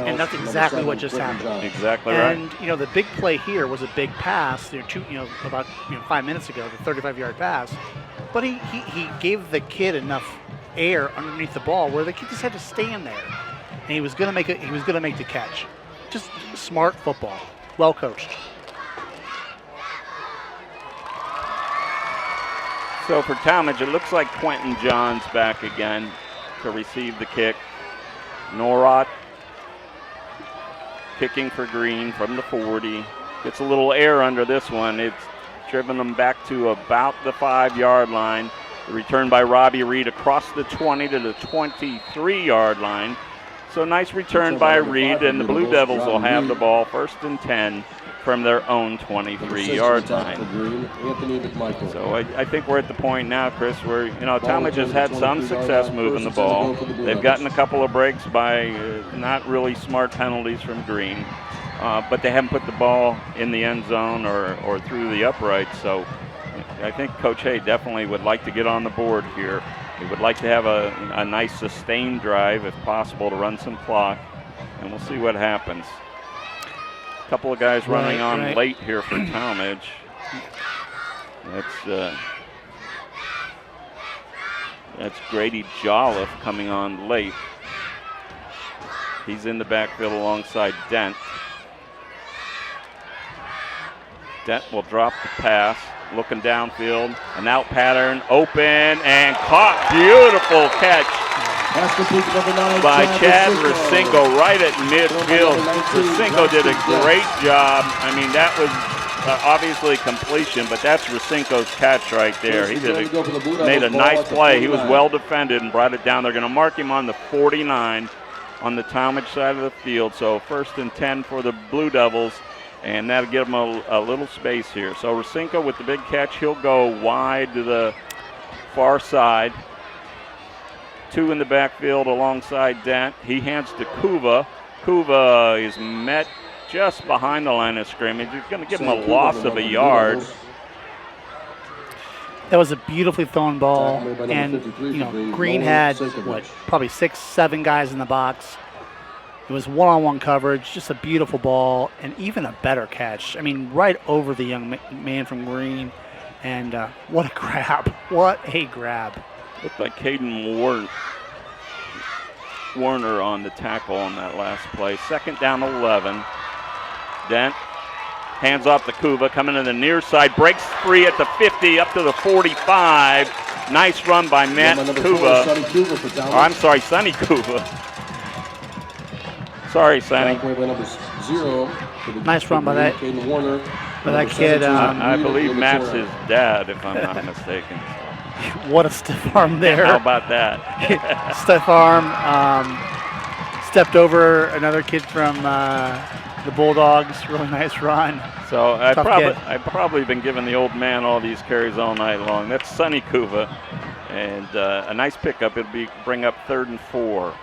and that's exactly what just happened. Exactly right. And the big play here was a big pass. About 5 minutes ago, the 35-yard pass, but he gave the kid enough air underneath the ball where the kid just had to stand there, and he was going to make it. He was going to make the catch. Just smart football, well coached. So for Tallmadge, it looks like Quentin John's back again to receive the kick. Norot kicking for Green from the 40. Gets a little air under this one. It's driven them back to about the 5-yard line. The return by Robbie Reed across the 20 to the 23-yard line. So nice return by Reed, and the Blue Devils will have the ball 1st and 10 from their own 23-yard line. So I think we're at the point now, Chris, where Tallmadge has had some success moving the ball. They've gotten a couple of breaks by not really smart penalties from Green, but they haven't put the ball in the end zone or through the uprights. So I think Coach Hay definitely would like to get on the board here. He would like to have a nice sustained drive, if possible, to run some clock, and we'll see what happens. A couple of guys running on late here for Tallmadge. That's Grady Jolliffe coming on late. He's in the backfield alongside Dent. Dent will drop the pass, looking downfield, an out pattern, open, and caught. Beautiful catch by Chad Racinko right at midfield. Racinko did a great job. I mean, that was obviously completion, but that's Racinko's catch right there. He made a nice play. He was well defended and brought it down. They're going to mark him on the 49 on the Tallmadge side of the field. So 1st and 10 for the Blue Devils, and that'll give them a little space here. So Racinko with the big catch. He'll go wide to the far side. 2 in the backfield alongside Dent. He hands to Kuva. Kuva is met just behind the line of scrimmage. He's going to give him a loss of a yard. That was a beautifully thrown ball, and Green had probably 6, 7 guys in the box. It was one-on-one coverage, just a beautiful ball, and even a better catch. I mean, right over the young man from Green, and what a grab! What a grab! Looked like Caden Warner on the tackle on that last play. 2nd down 11. Dent hands off to Kuva, coming to the near side, breaks free at the 50, up to the 45. Nice run by Matt Kuva. I'm sorry, Sonny Kuva. Sorry, Sonny. Nice run by that kid. I believe Matt's his dad, if I'm not mistaken. What a stiff arm there. How about that? Stiff arm. Stepped over another kid from the Bulldogs. Really nice run. So I've probably been giving the old man all these carries all night long. That's Sonny Kuva. And a nice pickup. It'll bring up 3rd and 4.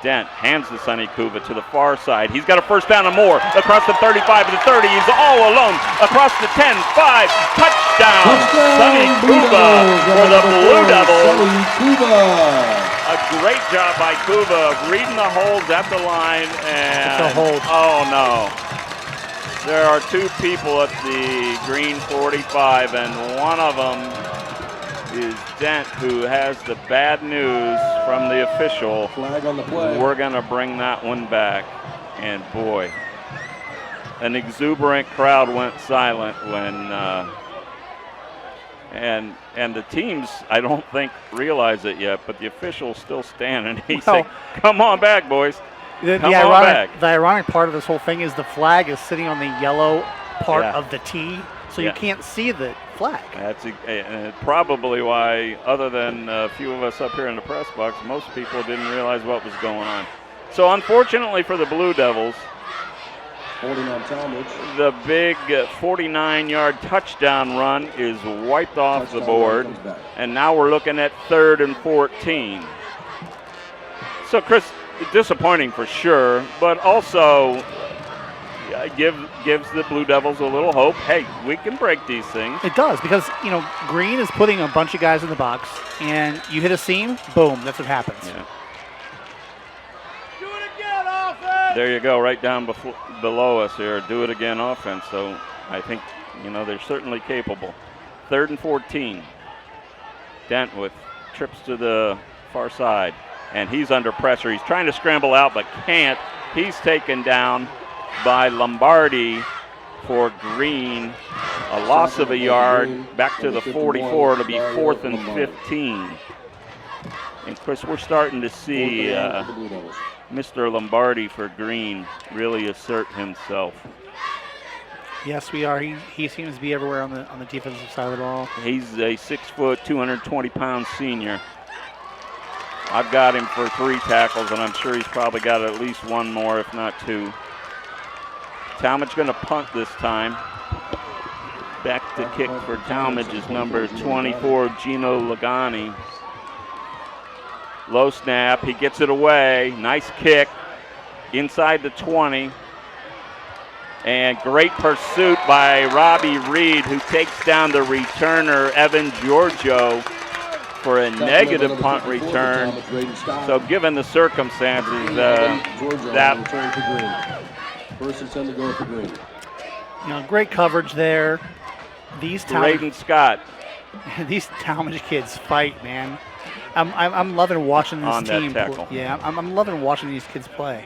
Dent hands to Sonny Kuva to the far side. He's got a first down and more. Across the 35 to the 30. He's all alone. Across the 10, 5. Touchdown. Sonny Kuva for the Blue Devils. A great job by Kuva reading the holds at the line. And it's a hold. Oh, no. There are 2 people at the green 45, and one of them is Dent, who has the bad news from the official. Flag on the play. We're going to bring that one back. And boy, an exuberant crowd went silent when and the teams, I don't think, realize it yet, but the official's still standing. He's saying, come on back, boys. The ironic part of this whole thing is the flag is sitting on the yellow part of the tee, so you can't see the flag. That's probably why, other than a few of us up here in the press box, most people didn't realize what was going on. So unfortunately for the Blue Devils, holding on Tallmadge, the big 49-yard touchdown run is wiped off the board, and now we're looking at 3rd and 14. So, Chris, disappointing for sure, but also gives the Blue Devils a little hope. Hey, we can break these things. It does, because Green is putting a bunch of guys in the box, and you hit a seam, boom, that's what happens. Yeah. There you go, right down below us here. Do it again offense. So I think, they're certainly capable. 3rd and 14. Dent with trips to the far side. And he's under pressure. He's trying to scramble out but can't. He's taken down by Lombardi for Green. A loss of a yard back to the 44. It'll be 4th and 15. And Chris, we're starting to see Mr. Lombardi for Green really assert himself. Yes, we are. He seems to be everywhere on the defensive side of the ball. He's a 6', 220-pound senior. I've got him for 3 tackles, and I'm sure he's probably got at least 1 more, if not 2. Tallmadge going to punt this time. Back to kick for Tallmadge is number 24, Gino Lagani. Low snap, he gets it away. Nice kick inside the 20. And great pursuit by Robbie Reed, who takes down the returner, Evan Giorgio, for a negative punt return. So given the circumstances, that First and 10 to go for Green. Great coverage there. Braden Scott. These Tallmadge kids fight, man. I'm loving watching this team. Yeah, I'm loving watching these kids play.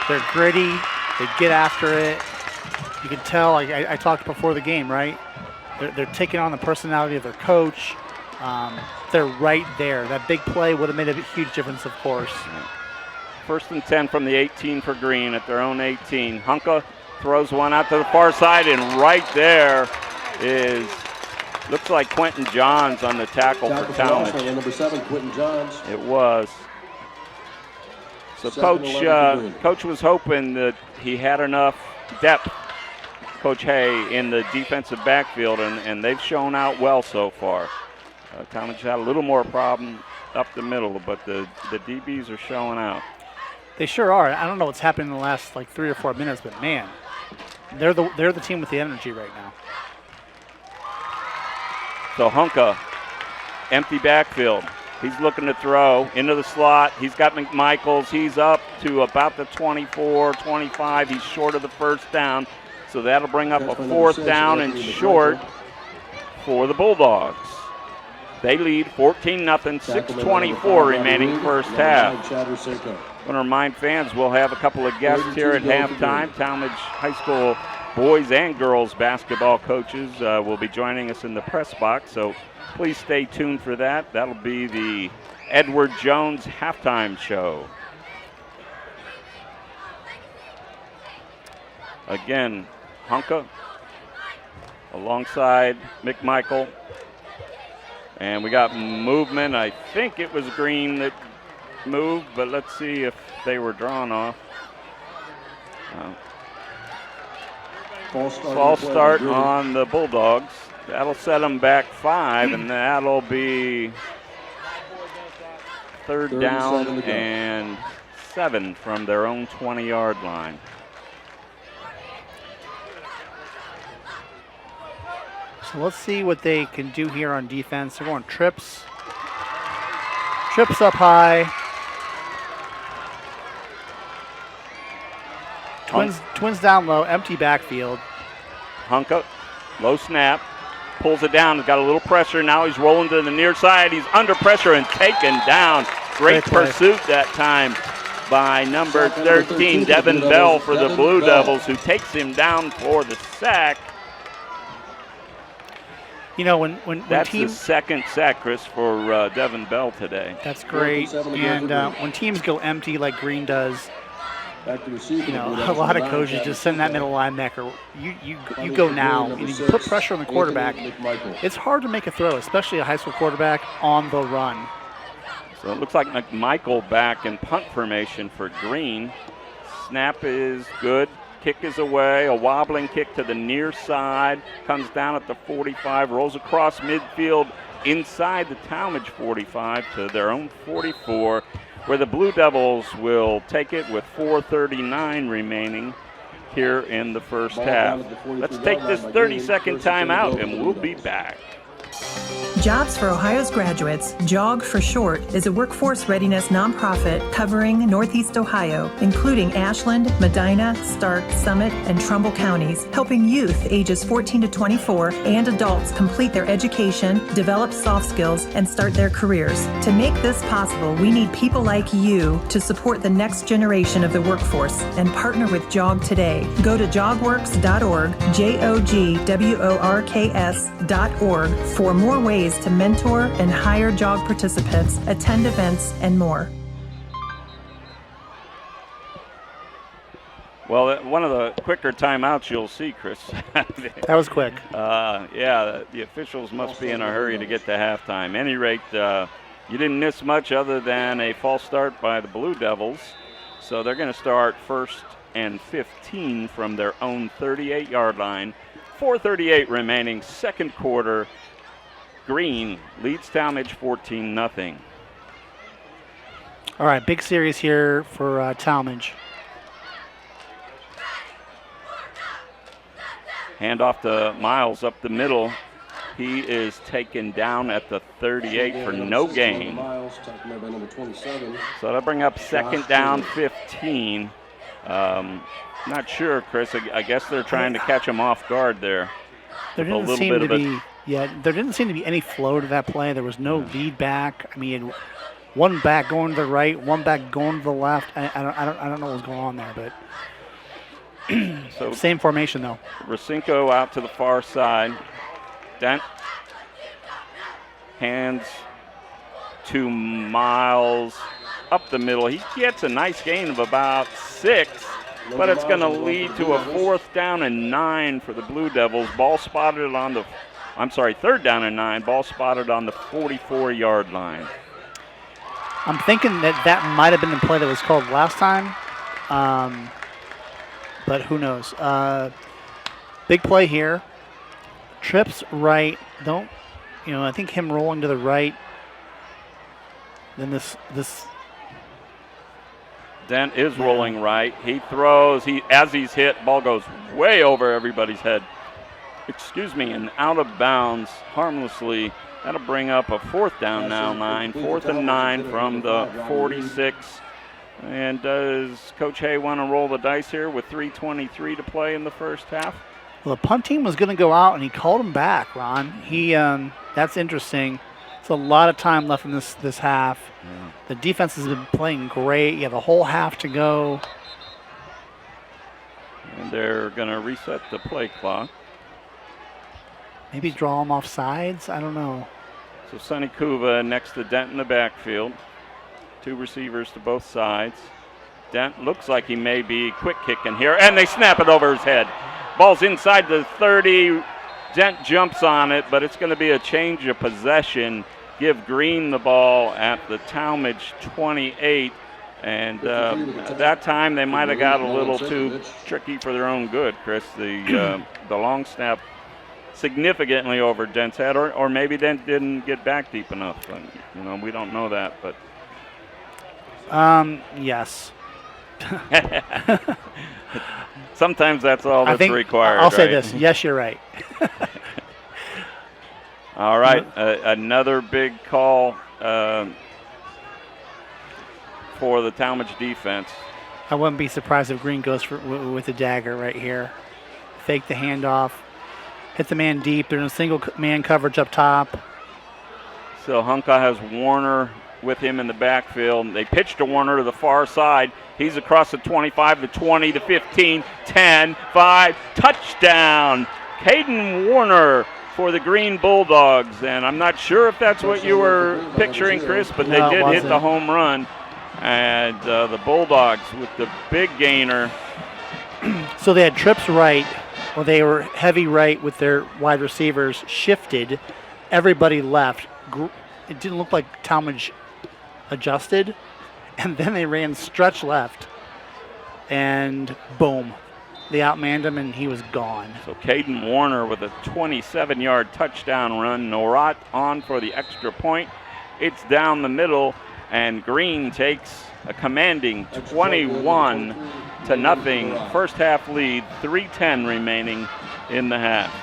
They're gritty. They get after it. You can tell. I talked before the game, right? They're taking on the personality of their coach. They're right there. That big play would have made a huge difference, of course. 1st and 10 from the 18 for Green at their own 18. Hunka throws one out to the far side, and right there is. Looks like Quentin Johns on the tackle for Tallmadge. Number 7, Quentin Johns. It was. So Coach was hoping that he had enough depth, Coach Hay, in the defensive backfield, and they've shown out well so far. Tallmadge had a little more problem up the middle, but the DBs are showing out. They sure are. I don't know what's happened in the last 3 or 4 minutes, but man, they're the team with the energy right now. So Hunka, empty backfield. He's looking to throw into the slot. He's got McMichaels. He's up to about the 24, 25. He's short of the first down. So that'll bring up a 4th down and short for the Bulldogs. They lead 14-0, 6:24 remaining first half. I want to remind fans we'll have a couple of guests here at halftime. Tallmadge High School boys and girls basketball coaches will be joining us in the press box. So please stay tuned for that. That'll be the Edward Jones halftime show. Again, Hunka alongside McMichael. And we got movement. I think it was Green that moved, but let's see if they were drawn off. False start on the Bulldogs. That'll set them back 5, and that'll be 3rd down and 7 from their own 20-yard line. So let's see what they can do here on defense. They're going trips. Trips up high. Twins down low, empty backfield. Hunka, low snap, pulls it down. He's got a little pressure. Now he's rolling to the near side. He's under pressure and taken down. Great pursuit that time by number 13, Devin Bell for the Blue Devils, who takes him down for the sack. You know, when that's teams, the second sack, Chris, for Devin Bell today. That's great. And when teams go empty like Green does, you know, a lot of coaches just send that middle linebacker. You go now. You put pressure on the quarterback. It's hard to make a throw, especially a high school quarterback on the run. So it looks like McMichael back in punt formation for Green. Snap is good. Kick is away. A wobbling kick to the near side. Comes down at the 45. Rolls across midfield inside the Tallmadge 45 to their own 44, where the Blue Devils will take it with 4:39 remaining here in the first half. Let's take this 30-second timeout, and we'll be back. Jobs for Ohio's Graduates, JOG for short, is a workforce readiness nonprofit covering Northeast Ohio, including Ashland, Medina, Stark, Summit, and Trumbull counties, helping youth ages 14 to 24 and adults complete their education, develop soft skills, and start their careers. To make this possible, we need people like you to support the next generation of the workforce and partner with JOG today. Go to jogworks.org, JOGWORKS.org for more ways to mentor and hire JOG participants, attend events, and more. Well, one of the quicker timeouts you'll see, Chris. That was quick. Yeah, the officials must be in a hurry to get to halftime. At any rate, you didn't miss much other than a false start by the Blue Devils. So they're going to start 1st and 15 from their own 38-yard line. 4:38 remaining, second quarter. Green leads Tallmadge 14-0. All right, big series here for Tallmadge. Hand off to Miles up the middle. He is taken down at the 38 for no gain. So that'll bring up 2nd down, 15. Not sure, Chris. I guess they're trying to catch him off guard there. There didn't seem to be any flow to that play. There was no lead back. I mean, one back going to the right, one back going to the left. I don't know what was going on there, but so same formation though. Racinko out to the far side. Dent hands to Miles up the middle. He gets a nice gain of about 6, but it's going to lead to a 4th down and 9 for the Blue Devils. Ball spotted on the 3rd down and 9. Ball spotted on the 44-yard line. I'm thinking that might have been the play that was called last time, but who knows. Big play here. Trips right. I think him rolling to the right. Then this. Dent is rolling right. He throws. As he's hit, ball goes way over everybody's head. and out of bounds harmlessly. That'll bring up a 4th down now, 9. 4th and 9 from the 46. And does Coach Hay want to roll the dice here with 3:23 to play in the first half? Well, the punt team was going to go out, and he called him back, Ron. That's interesting. It's a lot of time left in this half. Yeah. The defense has been playing great. You have a whole half to go. And they're going to reset the play clock. Maybe draw them off sides? I don't know. So Sonny Kuva next to Dent in the backfield. 2 receivers to both sides. Dent looks like he may be quick kicking here, and they snap it over his head. Ball's inside the 30. Dent jumps on it, but it's going to be a change of possession. Give Green the ball at the Tallmadge 28. And at that time, they might have got a little too tricky for their own good, Chris. The long snap significantly over Dent's head, or maybe Dent didn't get back deep enough. We don't know that, but. Yes. Sometimes that's all that's required. I'll say this. Yes, you're right. All right. Another big call for the Tallmadge defense. I wouldn't be surprised if Green goes with the dagger right here. Fake the handoff. Hit the man deep. They're in a single man coverage up top. So Hunka has Warner with him in the backfield. They pitch to Warner to the far side. He's across the 25, the 20, the 15, 10, 5. Touchdown. Caden Warner for the Green Bulldogs. And I'm not sure if that's what you were picturing, Chris, but they did hit the home run. And the Bulldogs with the big gainer. So they had trips right, or they were heavy right with their wide receivers, shifted. Everybody left. It didn't look like Tallmadge adjusted. And then they ran stretch left. And boom. They outmanned him, and he was gone. So Caden Warner with a 27-yard touchdown run. Norat on for the extra point. It's down the middle, and Green takes a commanding 21-0 first half lead. 3:10 remaining in the half.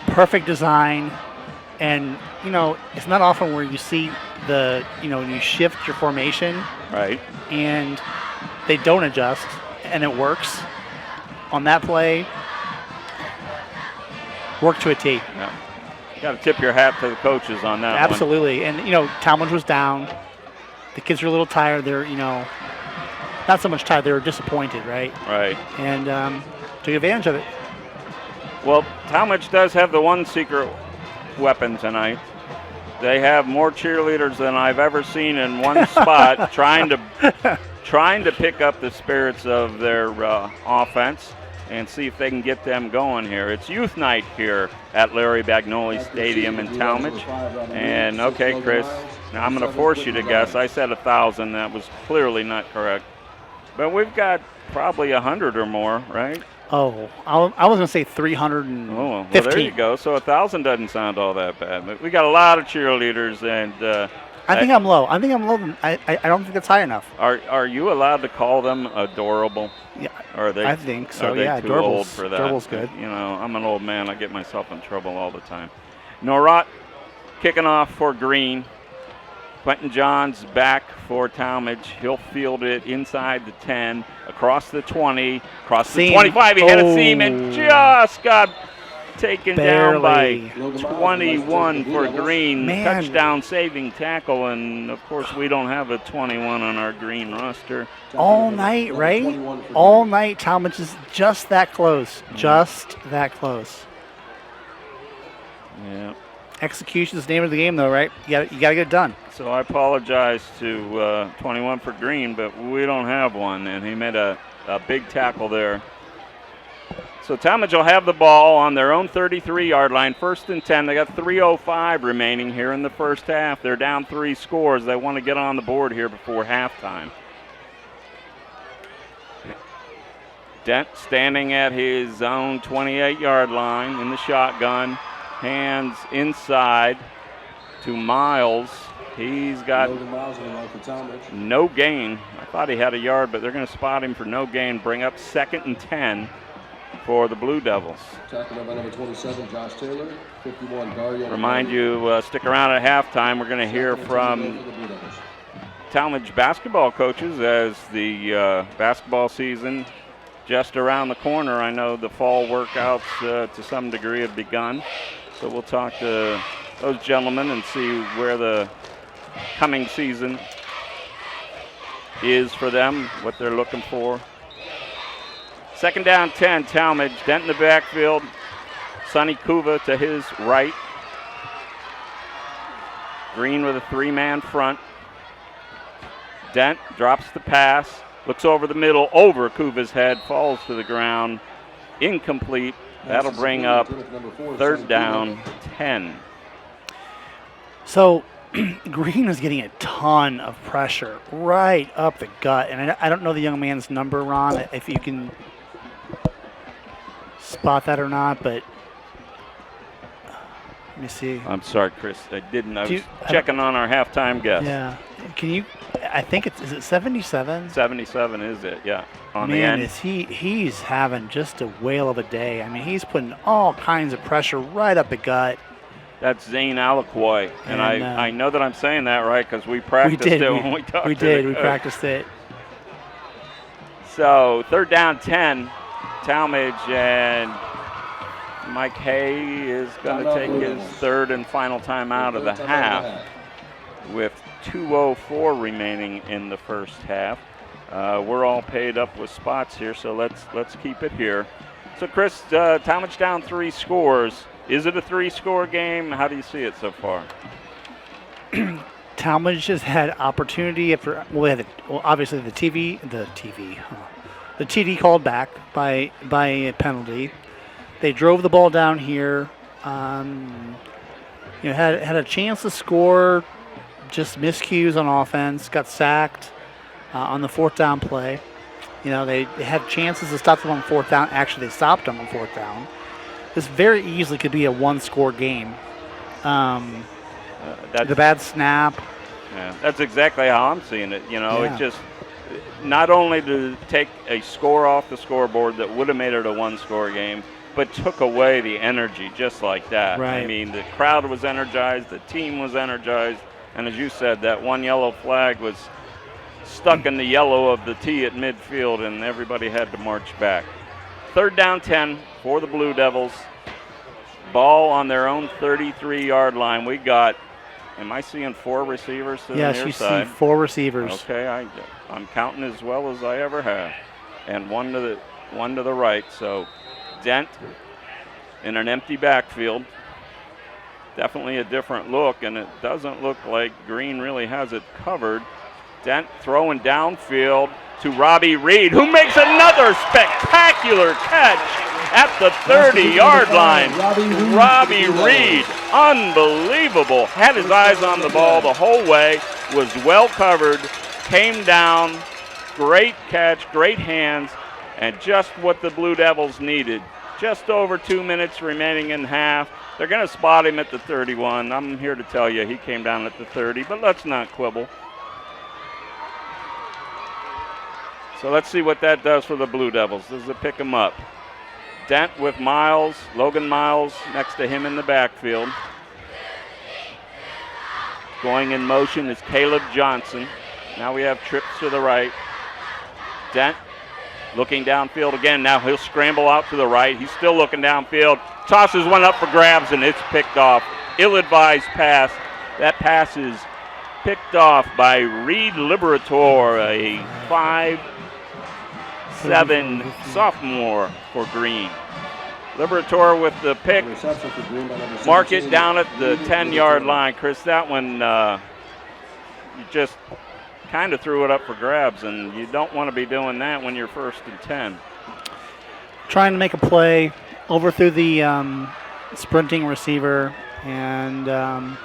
Perfect design. And, it's not often where you see you shift your formation. Right. And they don't adjust, and it works. On that play, work to a T. Yeah. You got to tip your hat to the coaches on that one. Absolutely. And, Tallmadge was down. The kids were a little tired. They're, not so much tired. They were disappointed, right? Right. And took advantage of it. Well, Tallmadge does have the one secret weapon tonight. They have more cheerleaders than I've ever seen in one spot trying to pick up the spirits of their offense and see if they can get them going here. It's youth night here at Larry Bagnoli Stadium in Tallmadge. And okay, Chris, now I'm going to force you to guess. I said 1,000. That was clearly not correct. But we've got probably 100 or more, right? Oh, I was going to say 315. Oh, well, there you go. So 1,000 doesn't sound all that bad. But we got a lot of cheerleaders, and I think I'm low. I don't think that's high enough. Are you allowed to call them adorable? Yeah, or are they? I think so. Are they yeah, too old for that? Adorable's good. I'm an old man. I get myself in trouble all the time. Norat kicking off for Green. Quentin Johns back for Tallmadge. He'll field it inside the 10, across the 20, across the 25. He had a seam and just got taken down by 21 for Green. Man. Touchdown saving tackle, and of course we don't have a 21 on our Green roster. All night, right? All night, Tallmadge is just that close. Just that close. Yeah. Execution is the name of the game, though, right? You got to get it done. So I apologize to 21 for Green, but we don't have one, and he made a big tackle there. So Tallmadge will have the ball on their own 33-yard line, 1st and 10. They got 3:05 remaining here in the first half. They're down 3 scores. They want to get on the board here before halftime. Dent standing at his own 28-yard line in the shotgun. Hands inside to Miles. He's got no gain. I thought he had a yard, but they're going to spot him for no gain. Bring up 2nd and 10. for the Blue Devils. Tackling by number 27, Josh Taylor. 51, Dario. Remind you, stick around at halftime. We're going to hear from Tallmadge basketball coaches as the basketball season just around the corner. I know the fall workouts to some degree have begun. So we'll talk to those gentlemen and see where the coming season is for them, what they're looking for. Second down 10, Tallmadge. Dent in the backfield. Sonny Kuva to his right. Green with a three-man front. Dent drops the pass, looks over the middle, over Kuva's head, falls to the ground. Incomplete. That'll bring up third down 10. So Green is getting a ton of pressure right up the gut. And I don't know the young man's number, Ron, if you can spot that or not, but let me see. I'm sorry, Chris. I didn't. I was checking on our halftime guest. Yeah. Can you, I think is it 77? 77 is it, yeah. On Man, the end. he's having just a whale of a day. I mean, he's putting all kinds of pressure right up the gut. That's Zane Alaquoy. And I know that I'm saying that right because we practiced it when we talked We did. We practiced it. So, third down 10. Tallmadge, and Mike Hay is going to take his third and final timeout of the half with 2:04 remaining in the first half. We're all paid up with spots here, so let's keep it here. So, Chris, Tallmadge down 3 scores. Is it a 3-score game? How do you see it so far? Tallmadge has had opportunity after obviously the TD called back by a penalty. They drove the ball down here. Had a chance to score, just miscues on offense. Got sacked on the 4th down play. They had chances to stop them on 4th down. Actually, they stopped them on 4th down. This very easily could be a 1-score game. The bad snap. Yeah, that's exactly how I'm seeing it. It just not only to take a score off the scoreboard that would have made it a 1-score game, but took away the energy just like that. Right. I mean, the crowd was energized, the team was energized, and as you said, that one yellow flag was stuck in the yellow of the tee at midfield, and everybody had to march back. Third down 10 for the Blue Devils. Ball on their own 33-yard line. We got, am I seeing 4 receivers to the near side? Yes, you see 4 receivers. Okay, I'm counting as well as I ever have. And one to the right. So Dent in an empty backfield. Definitely a different look, and it doesn't look like Green really has it covered. Dent throwing downfield to Robbie Reed, who makes another spectacular catch at the 30-yard line. Robbie Reed, unbelievable. Had his eyes on the ball the whole way, was well covered, came down, great catch, great hands, and just what the Blue Devils needed. Just over 2 minutes remaining in half. They're going to spot him at the 31. I'm here to tell you he came down at the 30, but let's not quibble. So let's see what that does for the Blue Devils. Does it pick him up? Dent with Miles, Logan Miles next to him in the backfield. Going in motion is Caleb Johnson. Now we have trips to the right. Dent looking downfield again. Now he'll scramble out to the right. He's still looking downfield. Tosses one up for grabs, and it's picked off. Ill-advised pass. That pass is picked off by Reed Liberator, a 5'7" sophomore for Green. Liberator with the pick. Mark it down at the 10-yard line. Chris, that one, you just kind of threw it up for grabs, and you don't want to be doing that when you're 1st and 10. Trying to make a play, overthrew the sprinting receiver, and I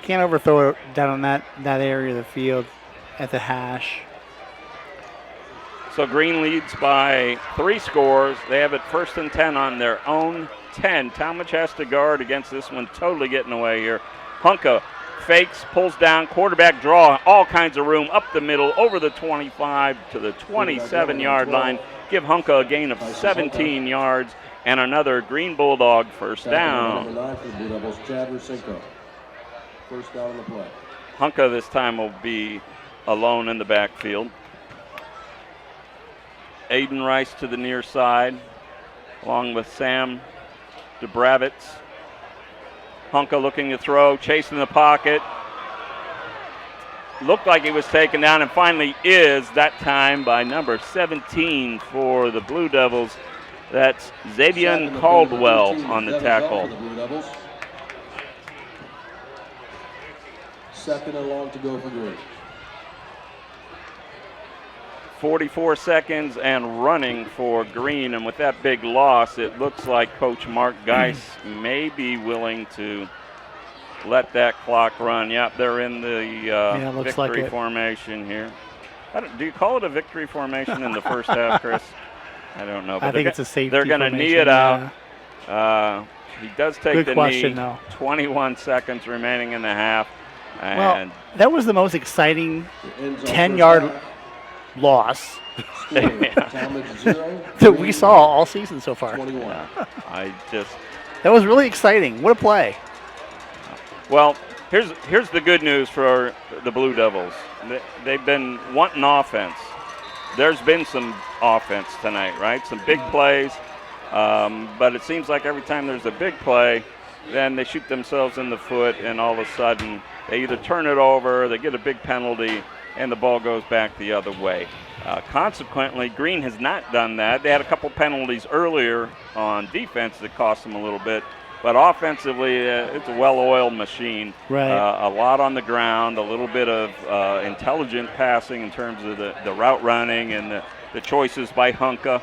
can't overthrow it down on that area of the field at the hash. So Green leads by 3 scores. They have it 1st and 10 on their own 10. Tallmadge has to guard against this one totally getting away here. Hunka fakes, pulls down, quarterback draw, all kinds of room, up the middle, over the 25 to the 27-yard line. Give Hunka a gain of 17 yards and another Green Bulldog first down. Number 9 for the Blue Devils, Chad Rusinko. First down on the play. Hunka this time will be alone in the backfield. Aiden Rice to the near side, along with Sam Dubravitz. Hunka looking to throw, chasing the pocket. Looked like he was taken down and finally is, that time by number 17 for the Blue Devils. That's Xavier Caldwell on the tackle. Second and long to go for Green. 44 seconds and running for Green, and with that big loss, it looks like Coach Mark Geis may be willing to let that clock run. Yep, they're in the victory formation here. Do you call it a victory formation in the first half, Chris? I don't know. But I think it's a safety They're going to knee it out. He does take Good the question, knee. though. 21 seconds remaining in the half. And that was the most exciting 10-yard loss that we saw all season so far. That was really exciting. What a play. Well, here's the good news for the Blue Devils. They've been wanting offense. There's been some offense tonight, right? Some big plays, but it seems like every time there's a big play, then they shoot themselves in the foot, and all of a sudden they either turn it over, they get a big penalty, and the ball goes back the other way. Consequently, Green has not done that. They had a couple penalties earlier on defense that cost them a little bit, but offensively, it's a well-oiled machine. Right. A lot on the ground, a little bit of intelligent passing in terms of the route running and the choices by Hunka.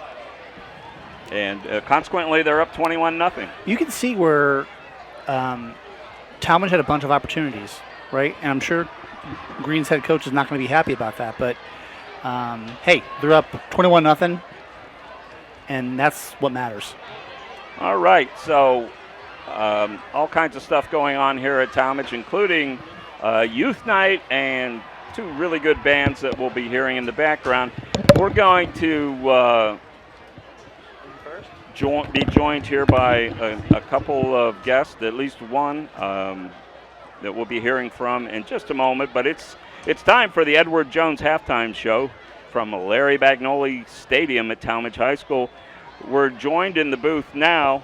And consequently, they're up 21-0. You can see where Tallmadge had a bunch of opportunities, right? And I'm sure Green's head coach is not going to be happy about that. But, hey, they're up 21-0, and that's what matters. All right, so all kinds of stuff going on here at Tallmadge, including youth night and two really good bands that we'll be hearing in the background. We're going to be joined here by a couple of guests, at least one that we'll be hearing from in just a moment. But it's time for the Edward Jones halftime show from Larry Bagnoli Stadium at Tallmadge High School. We're joined in the booth now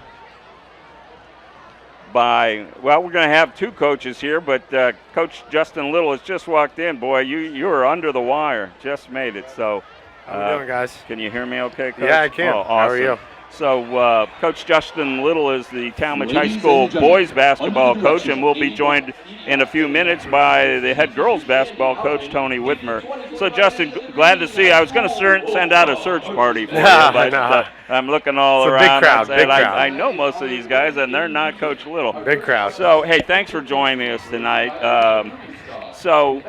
by, well, we're going to have two coaches here, but Coach Justin Little has just walked in. Boy, you are under the wire. Just made it. So, how you doing, guys? Can you hear me okay, Coach? Yeah, I can. Oh, awesome. How are you? So, Coach Justin Little is the Tallmadge High School boys basketball coach, and we'll be joined in a few minutes by the head girls basketball coach, Tony Whitmer. So, Justin, glad to see you. I was going to send out a search party for you, but I'm looking all around. Big crowd, big crowd. I know most of these guys, and they're not Coach Little. Big crowd. So, hey, thanks for joining us tonight. So,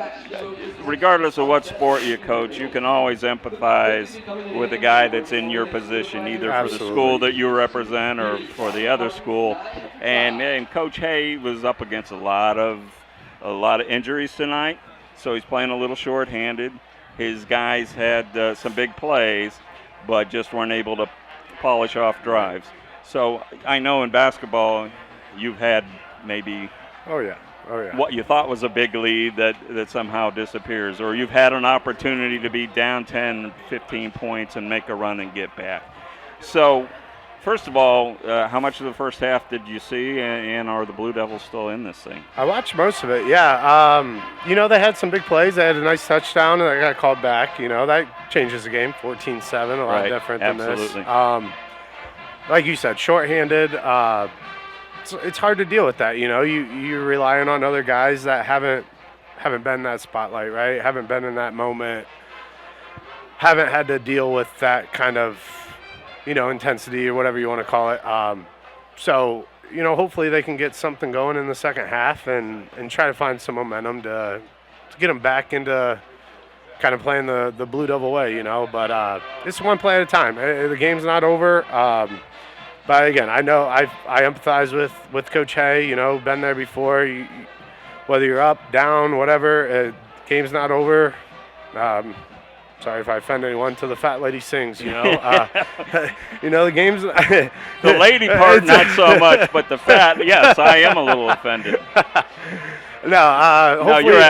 regardless of what sport you coach, you can always empathize with a guy that's in your position, either Absolutely. for the school that you represent or for the other school. And Coach Hay was up against a lot of injuries tonight, so he's playing a little short-handed. His guys had some big plays, but just weren't able to polish off drives. So I know in basketball you've had maybe what you thought was a big lead that somehow disappears, or you've had an opportunity to be down 10, 15 points and make a run and get back. So, first of all, how much of the first half did you see, and are the Blue Devils still in this thing? I watched most of it, yeah. They had some big plays. They had a nice touchdown, and I got called back. That changes the game, 14-7, a lot different than absolutely. this. Like you said, shorthanded. It's hard to deal with that, You're relying on other guys that haven't been in that spotlight, right? Haven't been in that moment. Haven't had to deal with that kind of, intensity or whatever you want to call it. So, hopefully they can get something going in the second half and try to find some momentum to get them back into kind of playing the Blue Devil way, But it's one play at a time. The game's not over. But again, I know I empathize with Coach Hay. Been there before. whether you're up, down, whatever, game's not over. Sorry if I offend anyone till the fat lady sings, you know. The game's... the lady part, not so much, but the fat, yes, I am a little offended.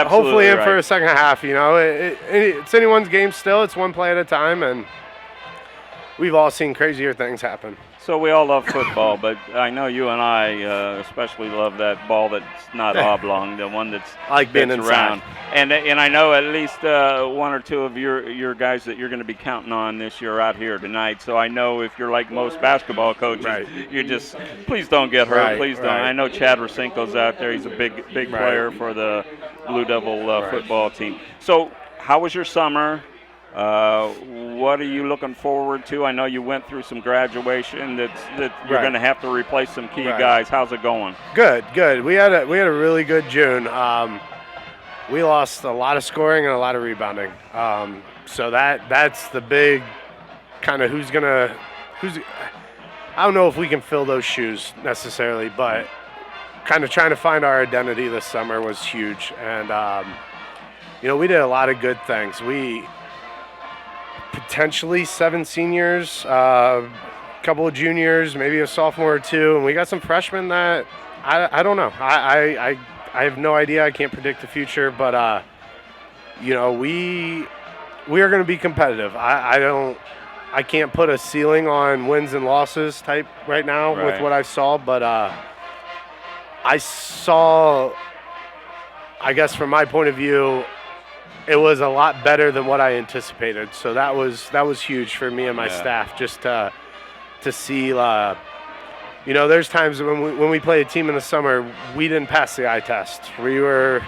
Hopefully in right. for a second half, you know. It's anyone's game still. It's one play at a time, and we've all seen crazier things happen. So we all love football, but I know you and I especially love that ball that's not oblong, the one that's, I like being that's inside. round. And I know at least one or two of your guys that you're going to be counting on this year out here tonight. So I know if you're like most basketball coaches, Right. you just, please don't get hurt, Right, please don't. right. I know Chad Racinko's out there. He's a big player for the Blue Devil football team. So how was your summer? What are you looking forward to? I know you went through some graduation that you're going to have to replace some key guys. How's it going? Good. We had a really good June. We lost a lot of scoring and a lot of rebounding. So that's the big kind of who's I don't know if we can fill those shoes necessarily, but kind of trying to find our identity this summer was huge. And we did a lot of good things. We potentially 7 seniors, a couple of juniors, maybe a sophomore or 2, and we got some freshmen that I don't know. I have no idea. I can't predict the future, but we are going to be competitive. I can't put a ceiling on wins and losses type right now with what I saw, but I saw, I guess from my point of view, it was a lot better than what I anticipated. So that was huge for me and my staff, just to see. There's times when we play a team in the summer, we didn't pass the eye test. We were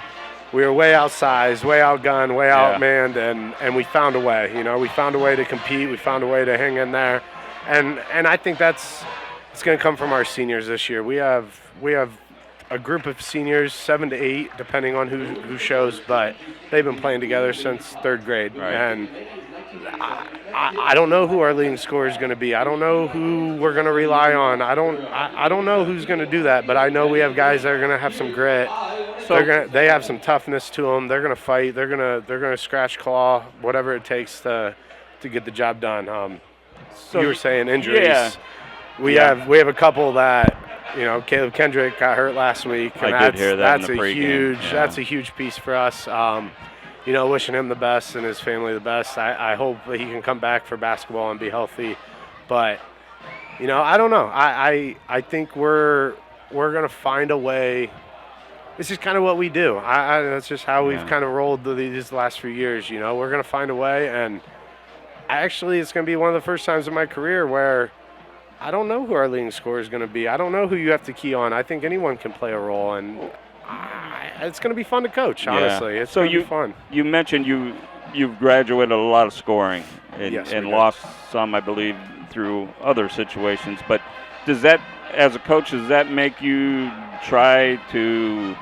way outsized, way outgunned, way outmanned, and we found a way. We found a way to compete. We found a way to hang in there, and I think it's going to come from our seniors this year. We have a group of seniors, 7 to 8, depending on who shows, but they've been playing together since 3rd grade. Right. And I don't know who our leading scorer is going to be. I don't know who we're going to rely on. I don't know who's going to do that, but I know we have guys that are going to have some grit. They have some toughness to them. They're going to fight. They're going to scratch, claw, whatever it takes to get the job done. You were saying injuries. Yeah. We have a couple that. Caleb Kendrick got hurt last week. And I did hear that that's in the pregame. Huge. Yeah. That's a huge piece for us. Wishing him the best and his family the best. I hope that he can come back for basketball and be healthy. But, I don't know. I think we're going to find a way. This is kind of what we do. That's just how we've kind of rolled these last few years. We're going to find a way. And actually, it's going to be one of the first times in my career where I don't know who our leading scorer is going to be. I don't know who you have to key on. I think anyone can play a role, and it's going to be fun to coach, honestly. It's going to be fun. You mentioned you've graduated a lot of scoring and lost some, I believe, through other situations. But does that, as a coach, does that make you try to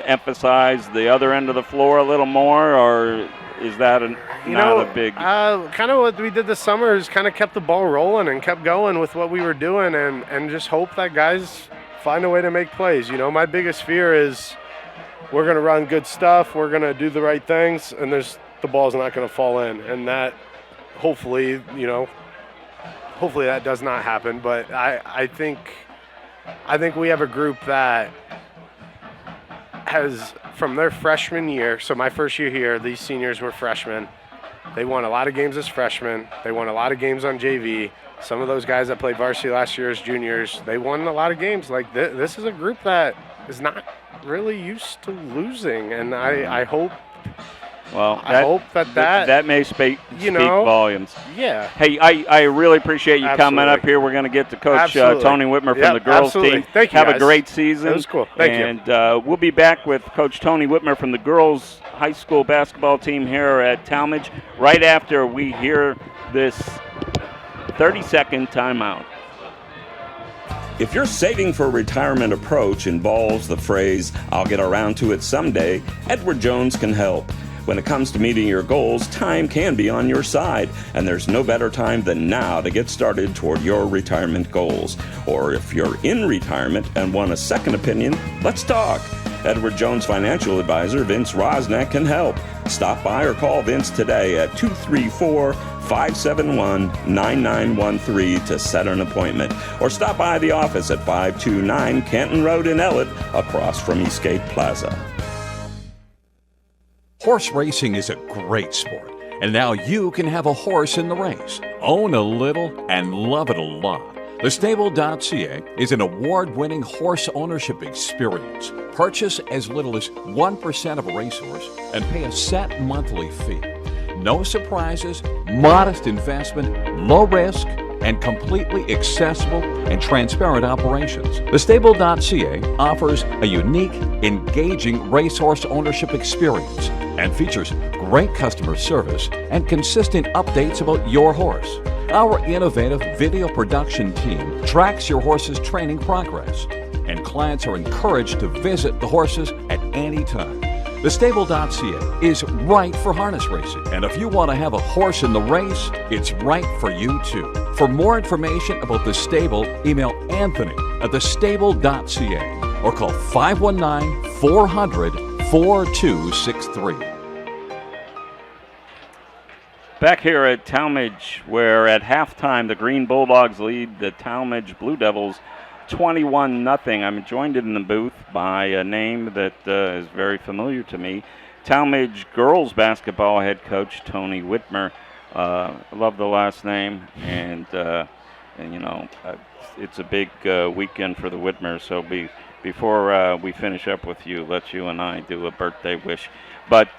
emphasize the other end of the floor a little more, or is that not a big... kind of what we did this summer is kind of kept the ball rolling and kept going with what we were doing and just hope that guys find a way to make plays. My biggest fear is we're going to run good stuff, we're going to do the right things, and the ball's not going to fall in. And that hopefully that does not happen. But I think we have a group that has, from their freshman year, so my first year here, these seniors were freshmen. They won a lot of games as freshmen. They won a lot of games on JV. Some of those guys that played varsity last year as juniors, they won a lot of games. Like this is a group that is not really used to losing, and I hope. Well, I hope that may speak volumes. Yeah. Hey, I really appreciate you coming up here. We're going to get to Coach Tony Whitmer from the girls team. Thank you, Have guys. a great season. That was cool. Thank you. And we'll be back with Coach Tony Whitmer from the girls high school basketball team here at Tallmadge right after we hear this 30-second timeout. If your saving for retirement approach involves the phrase, "I'll get around to it someday," Edward Jones can help. When it comes to meeting your goals, time can be on your side, and there's no better time than now to get started toward your retirement goals. Or if you're in retirement and want a second opinion, let's talk. Edward Jones Financial Advisor Vince Rosnack can help. Stop by or call Vince today at 234-571-9913 to set an appointment. Or stop by the office at 529 Canton Road in Ellett, across from Eastgate Plaza. Horse racing is a great sport, and now you can have a horse in the race. Own a little and love it a lot. TheStable.ca is an award-winning horse ownership experience. Purchase as little as 1% of a racehorse and pay a set monthly fee. No surprises, modest investment, low risk, and completely accessible and transparent operations. TheStable.ca offers a unique, engaging racehorse ownership experience and features great customer service and consistent updates about your horse. Our innovative video production team tracks your horse's training progress, and clients are encouraged to visit the horses at any time. TheStable.ca is right for harness racing, and if you want to have a horse in the race, it's right for you too. For more information about The Stable, email Anthony at thestable.ca or call 519-400-4263. Back here at Tallmadge, where at halftime the Green Bulldogs lead the Tallmadge Blue Devils 21-0. I'm joined in the booth by a name that is very familiar to me, Tallmadge girls basketball head coach Tony Whitmer. I love the last name, and you know, it's a big weekend for the Whitmers. So before we finish up with you, let you and I do a birthday wish. But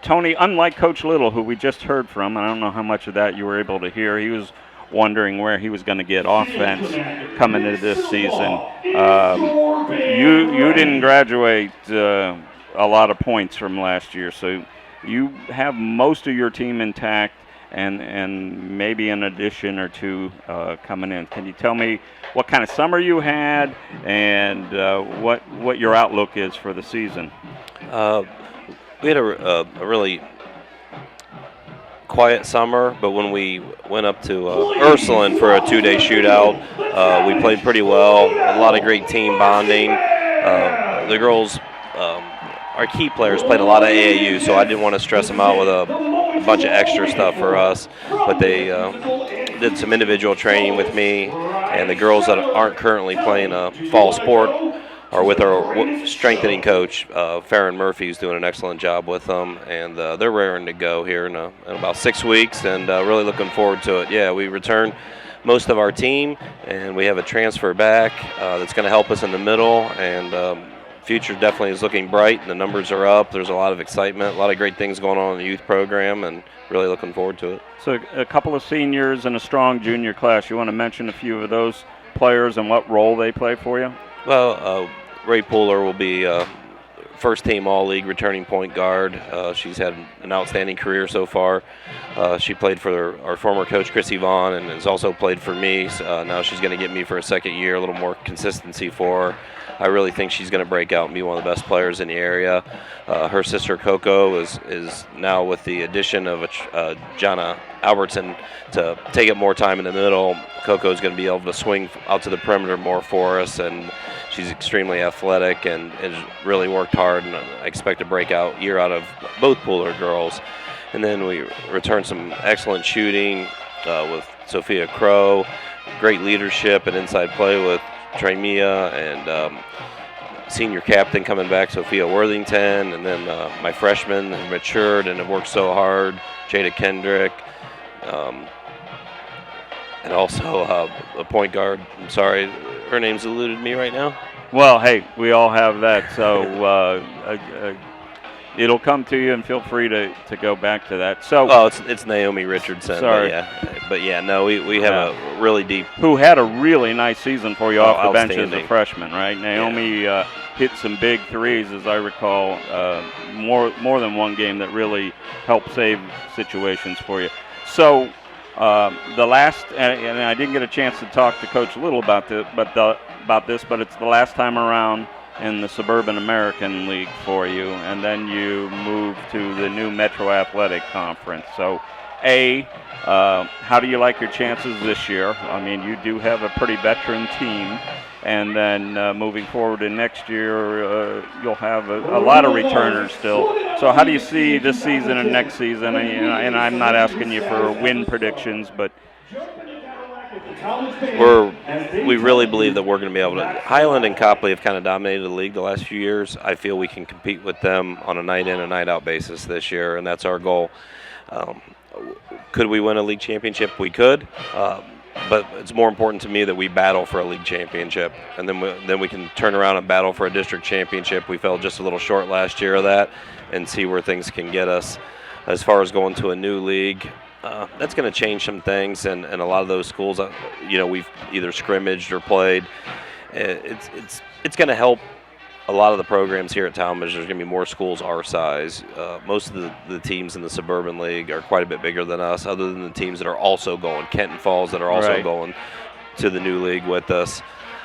Tony, unlike Coach Little, who we just heard from, and I don't know how much of that you were able to hear, he was wondering where he was going to get offense coming into this season. You didn't graduate a lot of points from last year, so you have most of your team intact and maybe an addition or two coming in. Can you tell me what kind of summer you had and what your outlook is for the season? We had a really quiet summer, but when we went up to Ursuline for a 2-day shootout, we played pretty well. A lot of great team bonding. The girls, our key players, played a lot of AAU, so I didn't want to stress them out with a bunch of extra stuff for us. But they did some individual training with me, and the girls that aren't currently playing a fall sport are with our strengthening coach, Farron Murphy, who's doing an excellent job with them, and they're raring to go here in about 6 weeks, and really looking forward to it. Yeah, we returned most of our team, and we have a transfer back that's going to help us in the middle, and future definitely is looking bright, and the numbers are up. There's a lot of excitement, a lot of great things going on in the youth program, and really looking forward to it. So a couple of seniors and a strong junior class. You want to mention a few of those players and what role they play for you? Well, Ray Pooler will be first team All-League returning point guard. She's had an outstanding career so far. She played for our former coach, Chrissy Vaughn, and has also played for me. Now she's going to get me for a second year, a little more consistency for her. I really think she's going to break out and be one of the best players in the area. Her sister, Coco, is now with the addition of Jonna Albertson to take up more time in the middle. Coco is going to be able to swing out to the perimeter more for us, and she's extremely athletic and has really worked hard, and I expect a breakout year out of both Pooler girls. And then we return some excellent shooting with Sophia Crow, great leadership and inside play with Trey Mia, and senior captain coming back, Sophia Worthington, and then my freshmen who matured and have worked so hard, Jada Kendrick, and also a point guard. I'm sorry, her name's eluded me right now. Well, hey, we all have that, so it'll come to you, and feel free to go back to that. So, it's Naomi Richardson. Sorry. But no, we have a really deep. Who had a really nice season for you off the bench as a freshman, right? Naomi hit some big threes, as I recall, more than one game that really helped save situations for you. So, the last, and I didn't get a chance to talk to Coach Little about this, but it's the last time around in the Suburban American League for you, and then you move to the new Metro Athletic Conference. So, how do you like your chances this year? I mean, you do have a pretty veteran team, And then moving forward in next year, you'll have a lot of returners still. So how do you see this season and next season? And I'm not asking you for win predictions, but we really believe that we're going to be able to. Highland and Copley have kind of dominated the league the last few years. I feel we can compete with them on a night in and night out basis this year, and that's our goal. Could we win a league championship? We could. But it's more important to me that we battle for a league championship, and then we can turn around and battle for a district championship. We fell just a little short last year of that, and see where things can get us. As far as going to a new league, that's going to change some things, and a lot of those schools, we've either scrimmaged or played. It's going to help a lot of the programs here at Tallmadge. There's going to be more schools our size. Most of the teams in the Suburban League are quite a bit bigger than us, other than the teams that are also going, Kenton Falls, that are also going to the new league with us.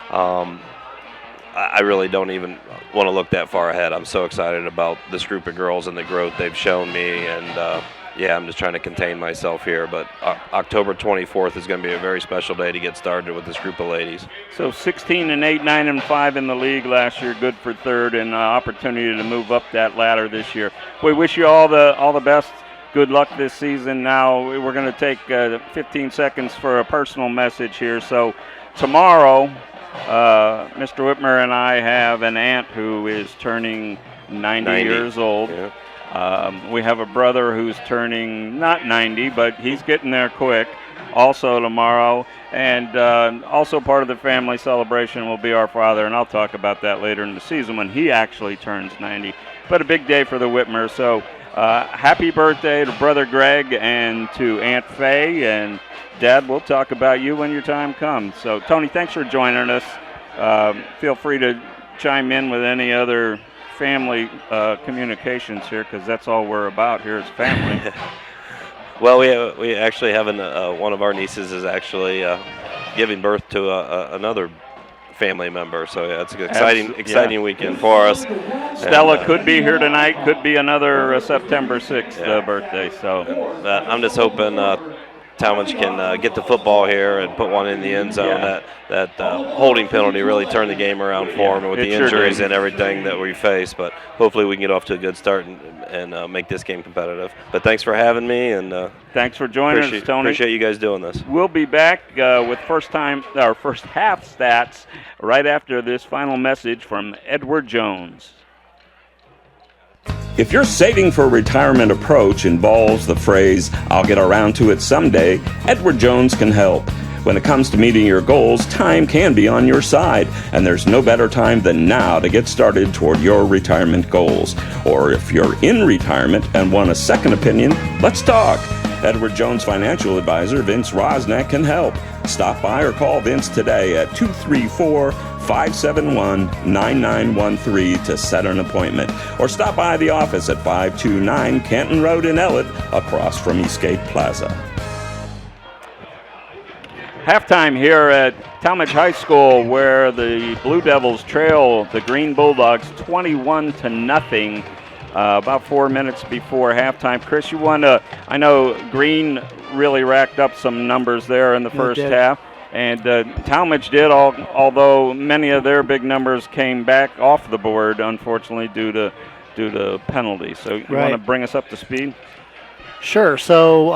I really don't even want to look that far ahead. I'm so excited about this group of girls and the growth they've shown me, and I'm just trying to contain myself here, but October 24th is going to be a very special day to get started with this group of ladies. So 16-8, 9-5 in the league last year, good for third, and opportunity to move up that ladder this year. We wish you all the best. Good luck this season. Now we're going to take 15 seconds for a personal message here. So tomorrow, Mr. Whitmer and I have an aunt who is turning 90 years old. Yeah. We have a brother who's turning not 90, but he's getting there quick, also tomorrow. And also part of the family celebration will be our father, and I'll talk about that later in the season when he actually turns 90. But a big day for the Whitmer. So happy birthday to Brother Greg and to Aunt Faye. And Dad, we'll talk about you when your time comes. So, Tony, thanks for joining us. Feel free to chime in with any other family communications here, because that's all we're about here is family. Well, we actually have one of our nieces is actually giving birth to another family member, so yeah, it's an exciting weekend for us. Stella could be here tonight, could be another September 6th birthday. So I'm just hoping Tallmadge can get the football here and put one in the end zone. That holding penalty really turned the game around for him with the injuries and everything that we face. But hopefully we can get off to a good start and make this game competitive. But thanks for having me, and thanks for joining us, Tony. Appreciate you guys doing this. We'll be back with first half stats right after this final message from Edward Jones. If your saving for retirement approach involves the phrase, "I'll get around to it someday," Edward Jones can help. When it comes to meeting your goals, time can be on your side, and there's no better time than now to get started toward your retirement goals. Or if you're in retirement and want a second opinion, let's talk. Edward Jones financial advisor Vince Rosnack can help. Stop by or call Vince today at 234-571-9913 to set an appointment. Or stop by the office at 529 Canton Road in Ellett, across from Eastgate Plaza. Halftime here at Tallmadge High School, where the Blue Devils trail the Green Bulldogs 21-0. About 4 minutes before halftime. Chris, you want to, I know Green really racked up some numbers there in the first half, and Tallmadge did, although many of their big numbers came back off the board, unfortunately, due to penalties. So you want to bring us up to speed? Sure. So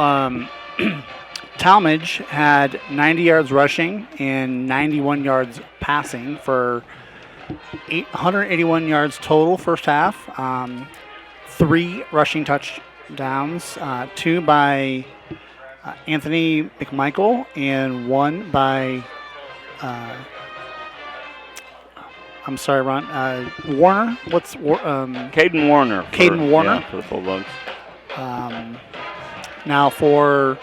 Tallmadge had 90 yards rushing and 91 yards passing for 181 yards total first half. 3 rushing touchdowns, 2 by Anthony McMichael and 1 by, I'm sorry, Ron, Warner. Caden Warner. Caden Warner. Yeah, for the Bulldogs. Now for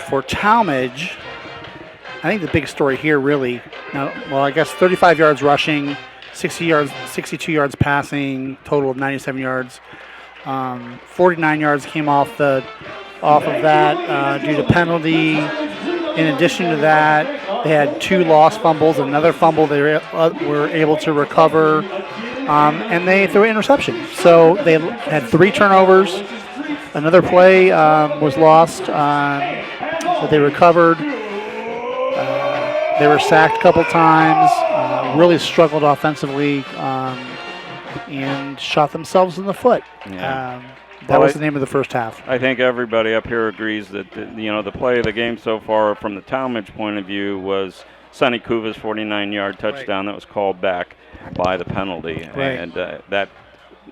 Tallmadge, I think the big story here really, I guess 35 yards rushing, 62 yards passing, total of 97 yards. 49 yards came off of that due to penalty. In addition to that, they had 2 lost fumbles, another fumble they were able to recover, and they threw an interception. So they had 3 turnovers. Another play was lost, but they recovered. They were sacked a couple times, really struggled offensively, and shot themselves in the foot. Yeah. That was the name of the first half. I think everybody up here agrees that the play of the game so far from the Tallmadge point of view was Sonny Kuva's 49-yard touchdown that was called back by the penalty, and that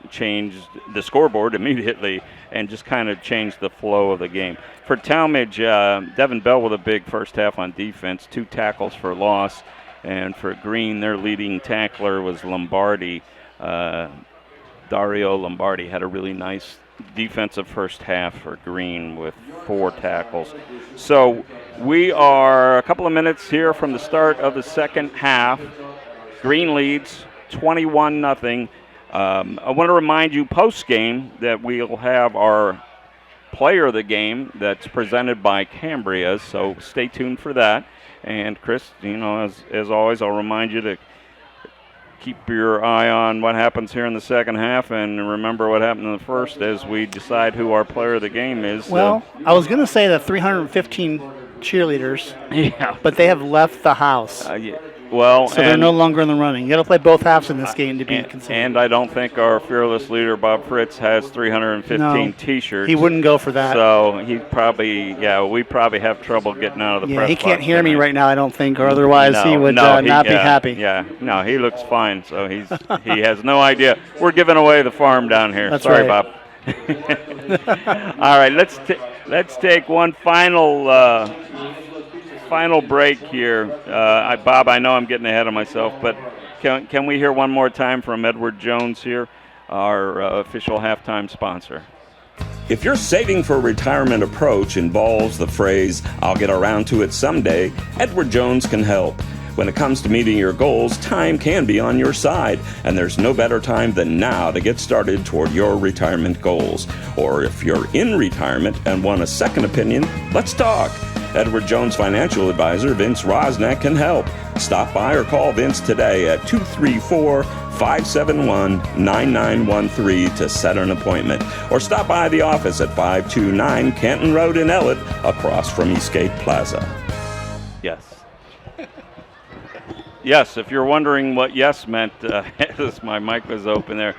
changed the scoreboard immediately and just kind of changed the flow of the game. For Tallmadge, Devin Bell with a big first half on defense, 2 tackles for loss, and for Green, their leading tackler was Lombardi. Dario Lombardi had a really nice defensive first half for Green with 4 tackles. So we are a couple of minutes here from the start of the second half. Green leads 21-0. I want to remind you post-game that we'll have our player of the game that's presented by Cambria, so stay tuned for that. And Chris, as always, I'll remind you to keep your eye on what happens here in the second half and remember what happened in the first as we decide who our player of the game is. Well, I was going to say the 315 cheerleaders, but they have left the house. Well, so they're no longer in the running. You got to play both halves in this game to be considered. And I don't think our fearless leader Bob Fritz has 315 T-shirts. He wouldn't go for that. So he probably, we probably have trouble getting out of the press he can't box hear tonight. me right now, I don't think, or otherwise he would not be happy. Yeah, no, he looks fine. So he has no idea. We're giving away the farm down here. That's Sorry, right. Bob. All right, let's take one final break here. Bob, I know I'm getting ahead of myself, but can we hear one more time from Edward Jones here, our official halftime sponsor? If your saving for retirement approach involves the phrase, "I'll get around to it someday," Edward Jones can help. When it comes to meeting your goals, time can be on your side, and there's no better time than now to get started toward your retirement goals. Or if you're in retirement and want a second opinion, let's talk. Edward Jones financial advisor Vince Rosnack can help. Stop by or call Vince today at 234-571-9913 to set an appointment. Or stop by the office at 529 Canton Road in Ellett, across from Eastgate Plaza. Yes. Yes, if you're wondering what yes meant, as my mic was open there,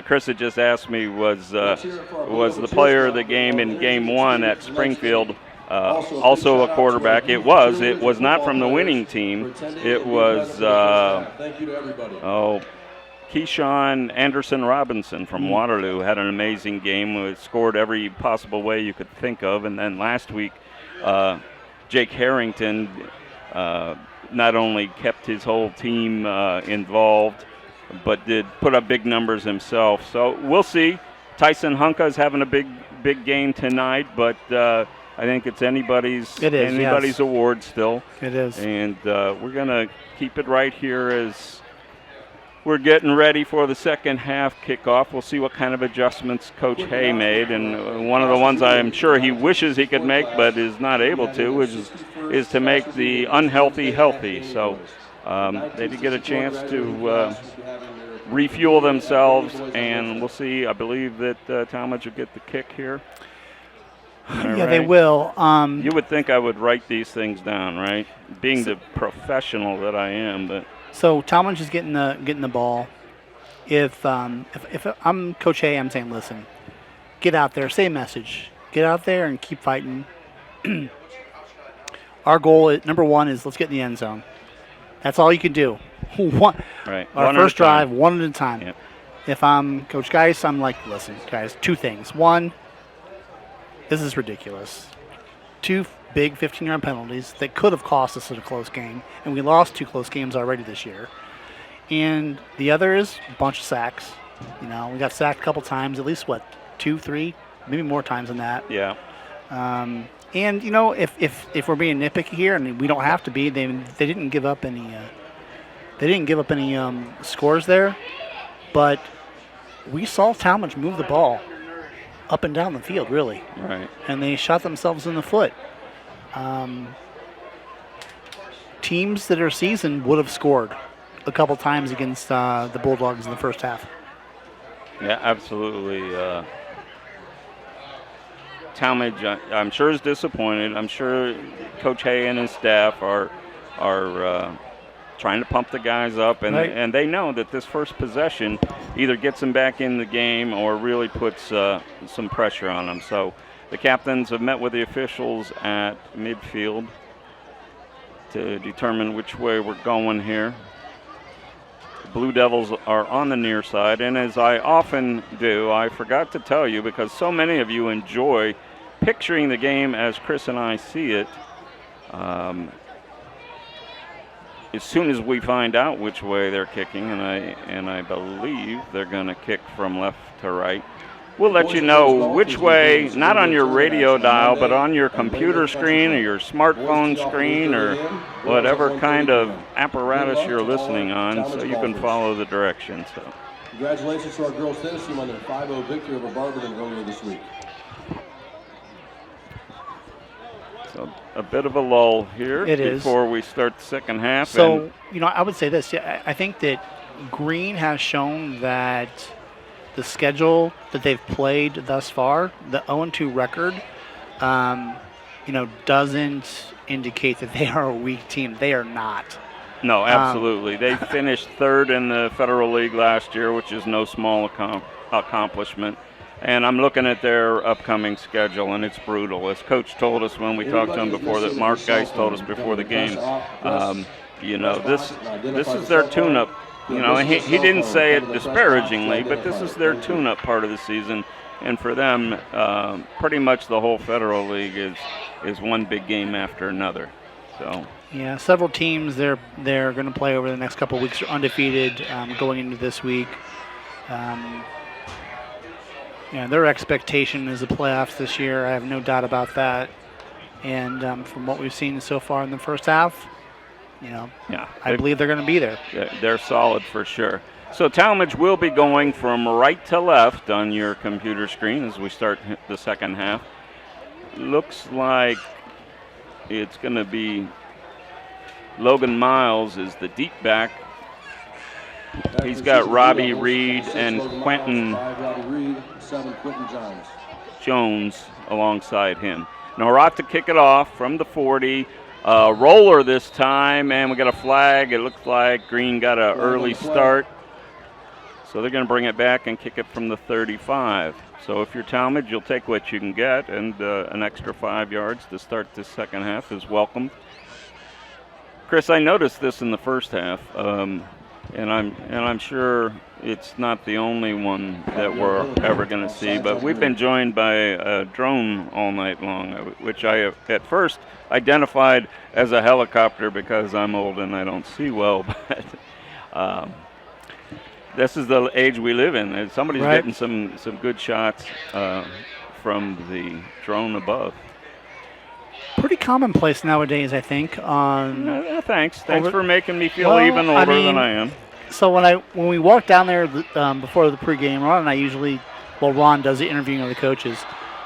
Chris had just asked me was the player of the game in Game 1 at Springfield also a quarterback. It was not from the winning team. It was Keyshawn Anderson Robinson from Waterloo had an amazing game. Scored every possible way you could think of. And then last week, Jake Harrington not only kept his whole team involved, but did put up big numbers himself. So we'll see. Tyson Hunka is having a big game tonight, but I think it's anybody's award still. It is. And we're going to keep it right here as we're getting ready for the second half kickoff. We'll see what kind of adjustments Coach Hay made. And one of the ones I'm sure he wishes he could make but is not able to is to make the unhealthy healthy. So they did get a chance to refuel themselves, and we'll see. I believe that Tallmadge will get the kick here. Yeah, they will. You would think I would write these things down, right? Being the professional that I am, but so Tallmadge is getting the ball. If I'm Coach Hay, I'm saying, listen, get out there, say a message, get out there and keep fighting. Our goal, number one, is let's get in the end zone. That's all you can do. Right. Our first drive, one at a time. Yep. If I'm Coach Geis, I'm like, listen, guys, 2 things. One, this is ridiculous. 2 big 15-yard penalties that could have cost us a close game, and we lost 2 close games already this year. And the other is a bunch of sacks. We got sacked a couple times, at least 2, 3, maybe more times than that. Yeah. And if we're being nitpicky here, and we don't have to be, they didn't give up any. They didn't give up any scores there, but we saw Tallmadge move the ball up and down the field, really. Right. And they shot themselves in the foot. Teams that are seasoned would have scored a couple times against the Bulldogs in the first half. Yeah, absolutely. Tallmadge, I'm sure, is disappointed. I'm sure Coach Hay and his staff are are trying to pump the guys up, and Right. and they know that this first possession either gets them back in the game or really puts some pressure on them. So the captains have met with the officials at midfield to determine which way we're going here. The Blue Devils are on the near side, and as I often do, I forgot to tell you, because so many of you enjoy picturing the game as Chris and I see it. As soon as we find out which way they're kicking, and I believe they're going to kick from left to right, we'll let you know which way, not on your radio dial, but on your computer screen or your smartphone screen or whatever kind of apparatus you're listening on, so you can follow the directions. So. Congratulations to our girls tennis team on their 5-0 victory over Barberton earlier this week. So a bit of a lull here before we start the second half. So, I would say this. Yeah, I think that Green has shown that the schedule that they've played thus far, the 0-2 record, doesn't indicate that they are a weak team. They are not. No, absolutely. They finished third in the Federal League last year, which is no small accomplishment. And I'm looking at their upcoming schedule, and it's brutal. As Coach told us when we talked to him before, that Mark Geist told us before the game, this is their tune-up. He didn't say it disparagingly, but this is their tune-up part of the season. And for them, pretty much the whole Federal League is one big game after another. So. Yeah, several teams they're going to play over the next couple of weeks are undefeated going into this week. Their expectation is the playoffs this year. I have no doubt about that. And from what we've seen so far in the first half, I believe they're going to be there. They're solid for sure. So Tallmadge will be going from right to left on your computer screen as we start the second half. Looks like it's going to be Logan Miles is the deep back. He's got Robbie Reed and Quentin Jones alongside him. Norot to kick it off from the 40. Roller this time, and we got a flag. It looks like Green got an early start. So they're going to bring it back and kick it from the 35. So if you're Tallmadge, you'll take what you can get, and an extra 5 yards to start this second half is welcomed. Chris, I noticed this in the first half. And I'm sure it's not the only one that we're ever going to see, but we've been joined by a drone all night long, which I at first identified as a helicopter because I'm old and I don't see well, but this is the age we live in. And somebody's getting some good shots from the drone above. Pretty commonplace nowadays, I think. Thanks for making me feel even older than I am. So when we walk down there before the pregame, Ron and I Ron does the interviewing of the coaches.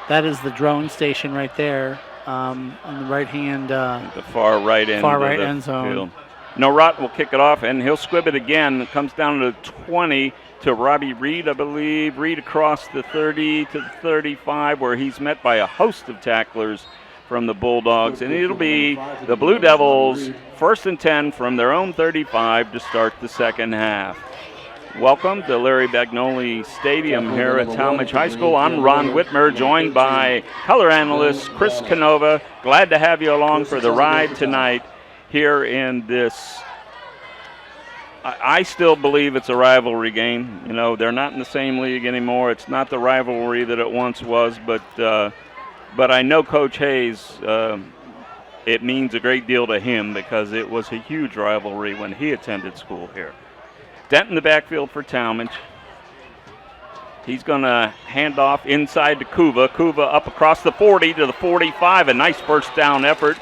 That is the drone station right there on the right hand. The far right end. End zone. Field. Norot will kick it off, and he'll squib it again. It comes down to 20 to Robbie Reed, I believe. Reed across the 30 to the 35, where he's met by a host of tacklers from the Bulldogs, and it'll be the Blue Devils 1st and 10 from their own 35 to start the second half. Welcome to Larry Bagnoli Stadium here at Tallmadge High School. I'm Ron Whitmer, joined by color analyst Chris Canova. Glad to have you along for the ride tonight here in this. I still believe it's a rivalry game. They're not in the same league anymore. It's not the rivalry that it once was, but I know Coach Hayes, it means a great deal to him because it was a huge rivalry when he attended school here. Dent in the backfield for Tallmadge. He's going to hand off inside to Kuva. Kuva up across the 40 to the 45. A nice first down effort.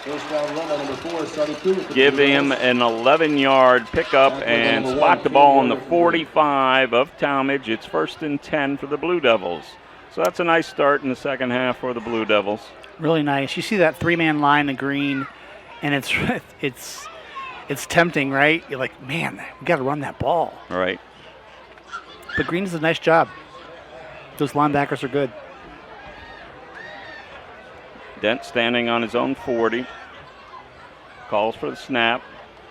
Give him an 11-yard pickup and spot the ball on the 45 of Tallmadge. It's 1st and 10 for the Blue Devils. So that's a nice start in the second half for the Blue Devils. Really nice. You see that three-man line, the Green, and it's tempting, right? You're like, man, we got to run that ball. Right. But Green does a nice job. Those linebackers are good. Dent standing on his own 40. Calls for the snap.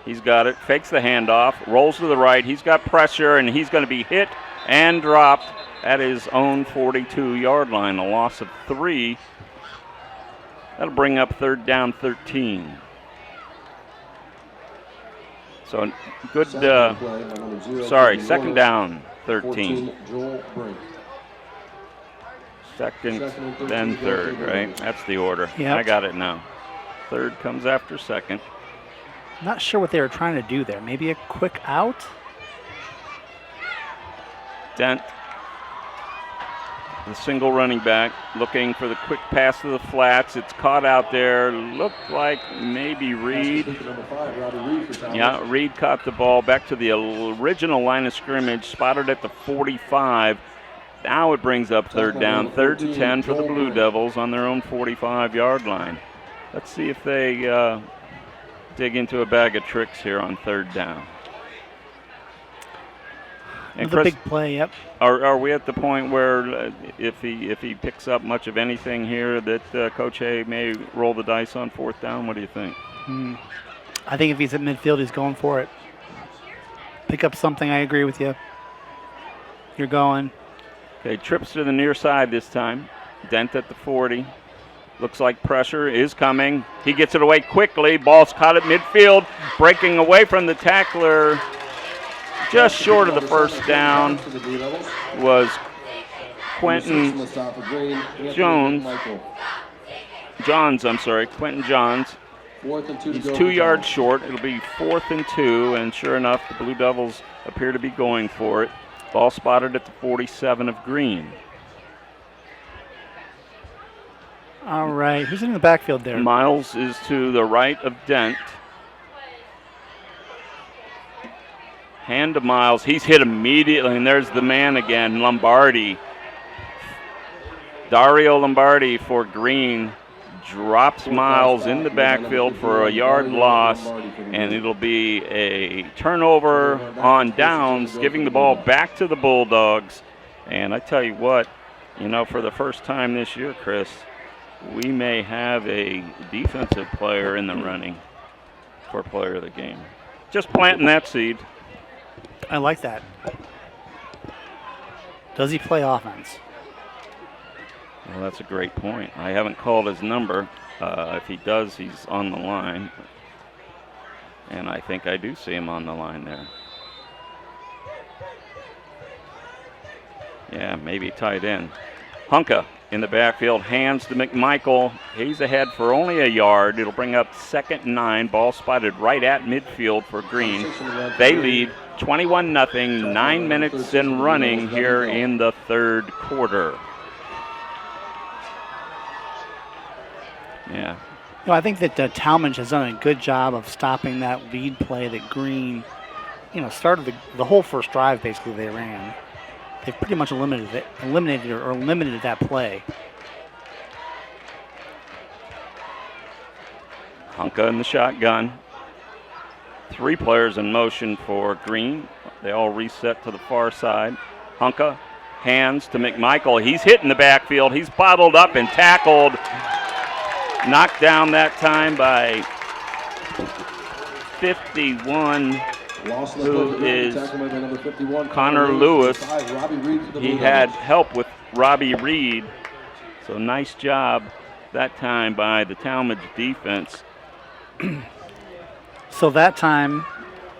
He's got it, fakes the handoff, rolls to the right. He's got pressure, and he's going to be hit and dropped at his own 42-yard line, a loss of 3. That'll bring up 3rd down 13. So good, second down 13. Second, then third, right? That's the order. Yep. I got it now. Third comes after second. Not sure what they were trying to do there. Maybe a quick out? Dent, the single running back, looking for the quick pass to the flats. It's caught out there. Looked like maybe Reed. Yeah, Reed caught the ball back to the original line of scrimmage, spotted at the 45. Now it brings up 3rd down, 3rd and 10 for the Blue Devils on their own 45-yard line. Let's see if they dig into a bag of tricks here on 3rd down. And Chris, big play, yep. Are we at the point where if he picks up much of anything here that Coach Hay may roll the dice on 4th down? What do you think? I think if he's at midfield, he's going for it. Pick up something, I agree with you. You're going. Okay, trips to the near side this time. Dent at the 40. Looks like pressure is coming. He gets it away quickly. Ball's caught at midfield. Breaking away from the tackler. Just short of the 1st down was Quentin Quentin Johns. He's 2 yards short. It'll be 4th and 2, and sure enough, the Blue Devils appear to be going for it. Ball spotted at the 47 of Green. All right, who's in the backfield there? Miles is to the right of Dent. Hand to Miles. He's hit immediately, and there's the man again, Lombardi. Dario Lombardi for Green drops Miles in the backfield for a yard loss, and it'll be a turnover on downs, giving the ball back to the Bulldogs. And I tell you what, for the first time this year, Chris, we may have a defensive player in the running for player of the game. Just planting that seed. I like that. Does he play offense? Well, that's a great point. I haven't called his number. If he does, he's on the line. And I think I do see him on the line there. Yeah, maybe tight end. Hunka in the backfield, hands to McMichael. He's ahead for only a yard. It'll bring up 2nd and 9. Ball spotted right at midfield for Green. They lead 21-0, 9 minutes in running here in the 3rd quarter. Yeah. I think that Tallmadge has done a good job of stopping that lead play that Green, started the whole first drive basically they ran. They've pretty much eliminated that play. Hunka in the shotgun. 3 players in motion for Green. They all reset to the far side. Hunka, hands to McMichael. He's hit in the backfield. He's bottled up and tackled. Knocked down that time by 51, who is Connor Lewis. He had help with Robbie Reed. So nice job that time by the Tallmadge defense. So that time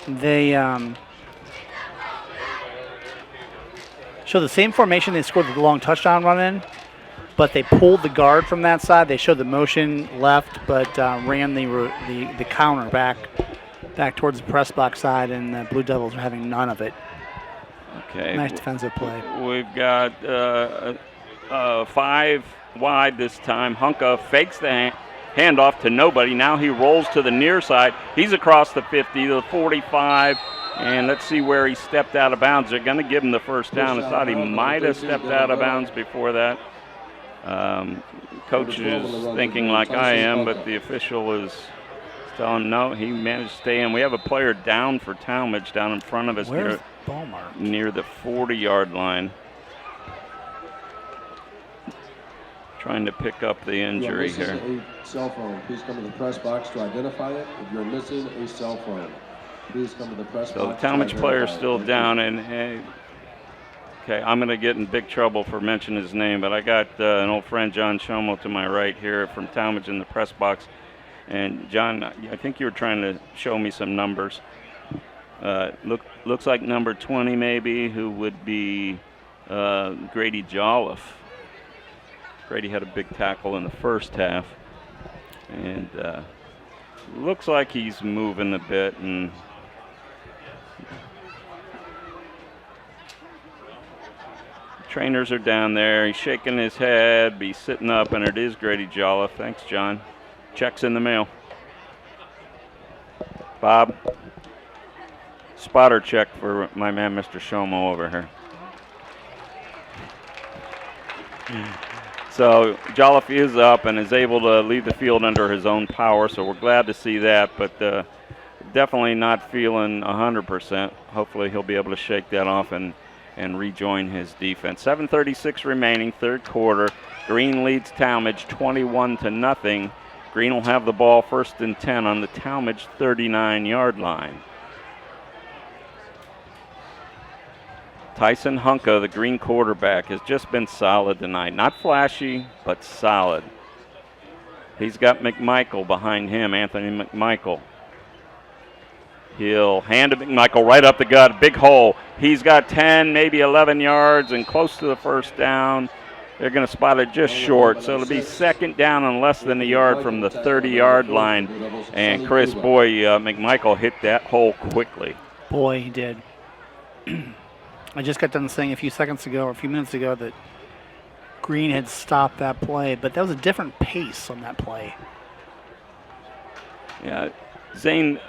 they showed the same formation they scored the long touchdown run in, but they pulled the guard from that side. They showed the motion left, but ran the counter back towards the press box side, and the Blue Devils are having none of it. Okay. Nice defensive play. We've got 5 wide this time. Hunka fakes the handoff to nobody. Now he rolls to the near side. He's across the 50, the 45, and let's see where he stepped out of bounds. They're going to give him the 1st down. I thought he might have stepped out of bounds before that. Coach is thinking like I am, but the official is telling him no. He managed to stay in. We have a player down for Tallmadge down in front of us near the 40-yard line. Trying to pick up the injury if you're here. a cell phone, please come to the press box to identify it if you're missing a cell phone. Please come to the press So the box. Tallmadge player is still down, and okay, I'm going to get in big trouble for mentioning his name, but I got an old friend, John Schomo, to my right here from Tallmadge in the press box. And John, I think you were trying to show me some numbers. Looks like number 20 maybe, who would be Grady Jolliffe. Grady had a big tackle in the first half, and looks like he's moving a bit. And trainers are down there. He's shaking his head, but he's sitting up, and it is Grady Jolliffe. Thanks, John. Check's in the mail. Bob, spotter check for my man, Mr. Shomo, over here. So Jolliffe is up and is able to leave the field under his own power, so we're glad to see that, but definitely not feeling 100%. Hopefully he'll be able to shake that off and rejoin his defense. 7:36 remaining, third quarter. Green leads Tallmadge 21-0. Green will have the ball 1st and 10 on the Tallmadge 39-yard line. Tyson Hunka, the Green quarterback, has just been solid tonight. Not flashy, but solid. He's got McMichael behind him, Anthony McMichael. He'll hand to McMichael right up the gut, big hole. He's got 10, maybe 11 yards and close to the first down. They're going to spot it just short, so it'll be 2nd down and less than a yard from the 30-yard line. And Chris, boy, McMichael hit that hole quickly. Boy, he did. I just got done saying a few minutes ago that Green had stopped that play, but that was a different pace on that play. Yeah, Zane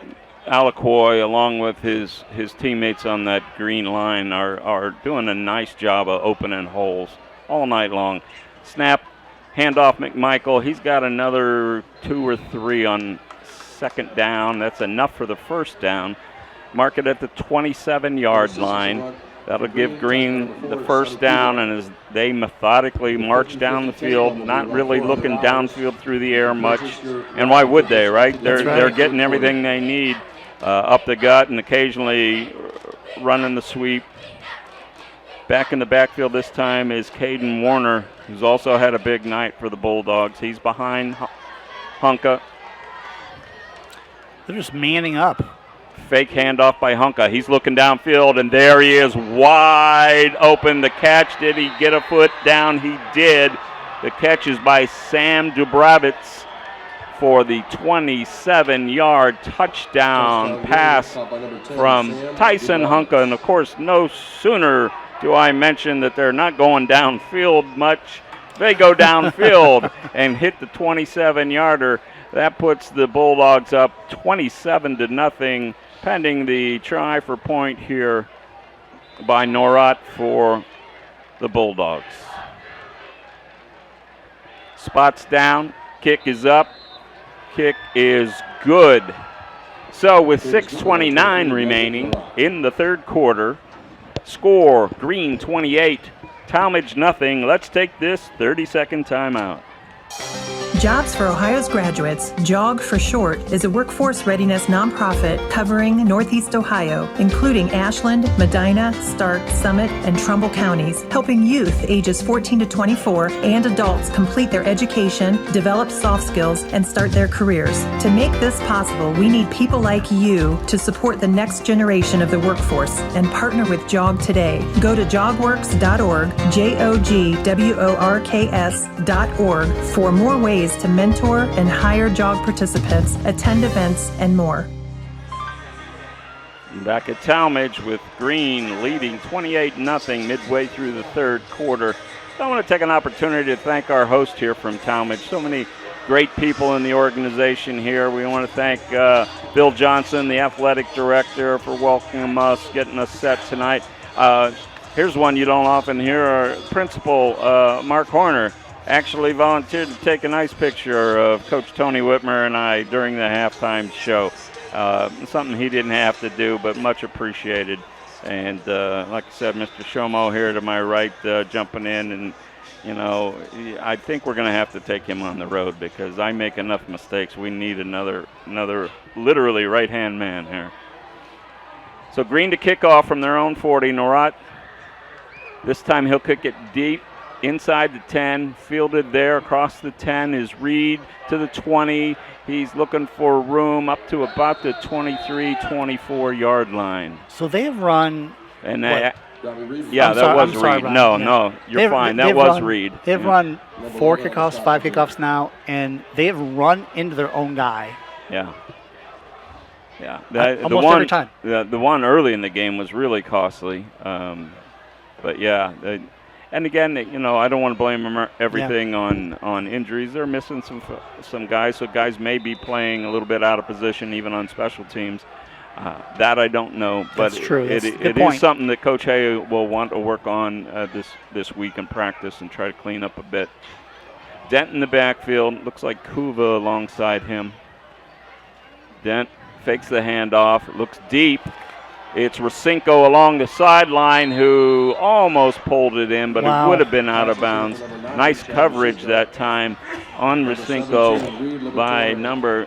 Alacoy, along with his teammates on that Green line, are doing a nice job of opening holes all night long. Snap, handoff McMichael. He's got another 2 or 3 on 2nd down. That's enough for the 1st down. Mark it at the 27-yard line. That'll give Green the 1st down, and as they methodically march down the field, not really looking downfield through the air much. And why would they, right? They're getting everything they need up the gut and occasionally running the sweep. Back in the backfield this time is Caden Warner, who's also had a big night for the Bulldogs. He's behind Hunka. They're just manning up. Fake handoff by Hunka. He's looking downfield, and there he is, wide open. The catch, did he get a foot down? He did. The catch is by Sam Dubravitz for the 27-yard touchdown pass from Tyson Hunka. And, of course, no sooner do I mention that they're not going downfield much. They go downfield and hit the 27-yarder. That puts the Bulldogs up 27-0, pending the try for point here by Norat for the Bulldogs. Spots down, kick is up, kick is good. So with 6:29 remaining in the third quarter, score Green 28, Tallmadge nothing. Let's take this 30-second timeout. Jobs for Ohio's Graduates, JOG for short, is a workforce readiness nonprofit covering Northeast Ohio, including Ashland, Medina, Stark, Summit, and Trumbull counties, helping youth ages 14 to 24 and adults complete their education, develop soft skills, and start their careers. To make this possible, we need people like you to support the next generation of the workforce and partner with JOG today. Go to jogworks.org, JOGWORKS.org for more ways to mentor and hire JOG participants, attend events, and more. Back at Tallmadge with Green leading 28-0 midway through the third quarter. I want to take an opportunity to thank our host here from Tallmadge. So many great people in the organization here. We want to thank Bill Johnson, the athletic director, for welcoming us, getting us set tonight. Here's one you don't often hear. Our principal, Mark Horner, actually volunteered to take a nice picture of Coach Tony Whitmer and I during the halftime show. Something he didn't have to do, but much appreciated. And like I said, Mr. Shomo here to my right jumping in. And, you know, I think we're going to have to take him on the road because I make enough mistakes. We need another literally right-hand man here. So Green to kick off from their own 40. Norat, this time he'll kick it deep inside the 10. Fielded there across the 10 is Reed to the 20. He's looking for room up to about the 23, 24-yard line. So they have run. And what? Yeah, that was Reed. No, you're fine. That was Reed. They've run 4 kickoffs, 5 kickoffs now, and they have run into their own guy. Yeah. Almost every time. The one early in the game was really costly. But yeah, and again, I don't want to blame everything on injuries. They're missing some guys, so guys may be playing a little bit out of position, even on special teams. That I don't know, but that's true. It is something that Coach Hay will want to work on this week in practice and try to clean up a bit. Dent in the backfield. Looks like Kuva alongside him. Dent fakes the handoff. It looks deep. It's Racinko along the sideline who almost pulled it in, but it would have been out of bounds. Nice coverage that time on Racinko by number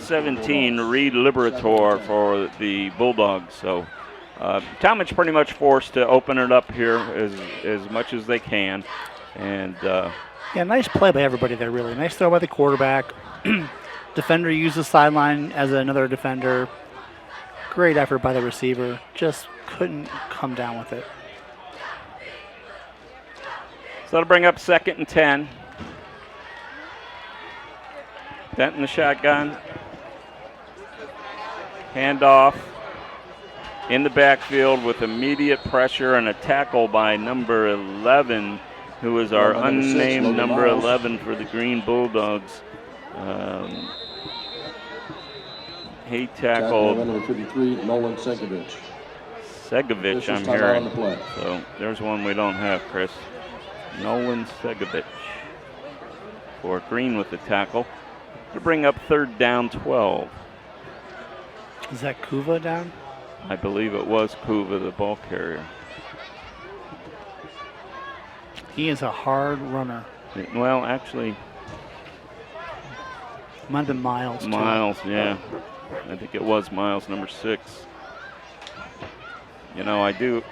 17, Reed Liberator for the Bulldogs. So Tallmadge pretty much forced to open it up here as much as they can. And nice play by everybody there, really. Nice throw by the quarterback. Defender used the sideline as another defender. Great effort by the receiver. Just couldn't come down with it. So that'll bring up 2nd and 10. Dent in the shotgun. Handoff in the backfield with immediate pressure and a tackle by number 11, who is our unnamed number 11 for the Green Bulldogs. He tackled number 53, Nolan Segovich. Segovich, I'm hearing. So there's one we don't have, Chris. Nolan Segovich for Green with the tackle. To bring up 3rd down 12. Is that Kuva down? I believe it was Kuva, the ball carrier. He is a hard runner. Well, actually, might have been Miles. Miles, yeah. I think it was Miles, number 6. I do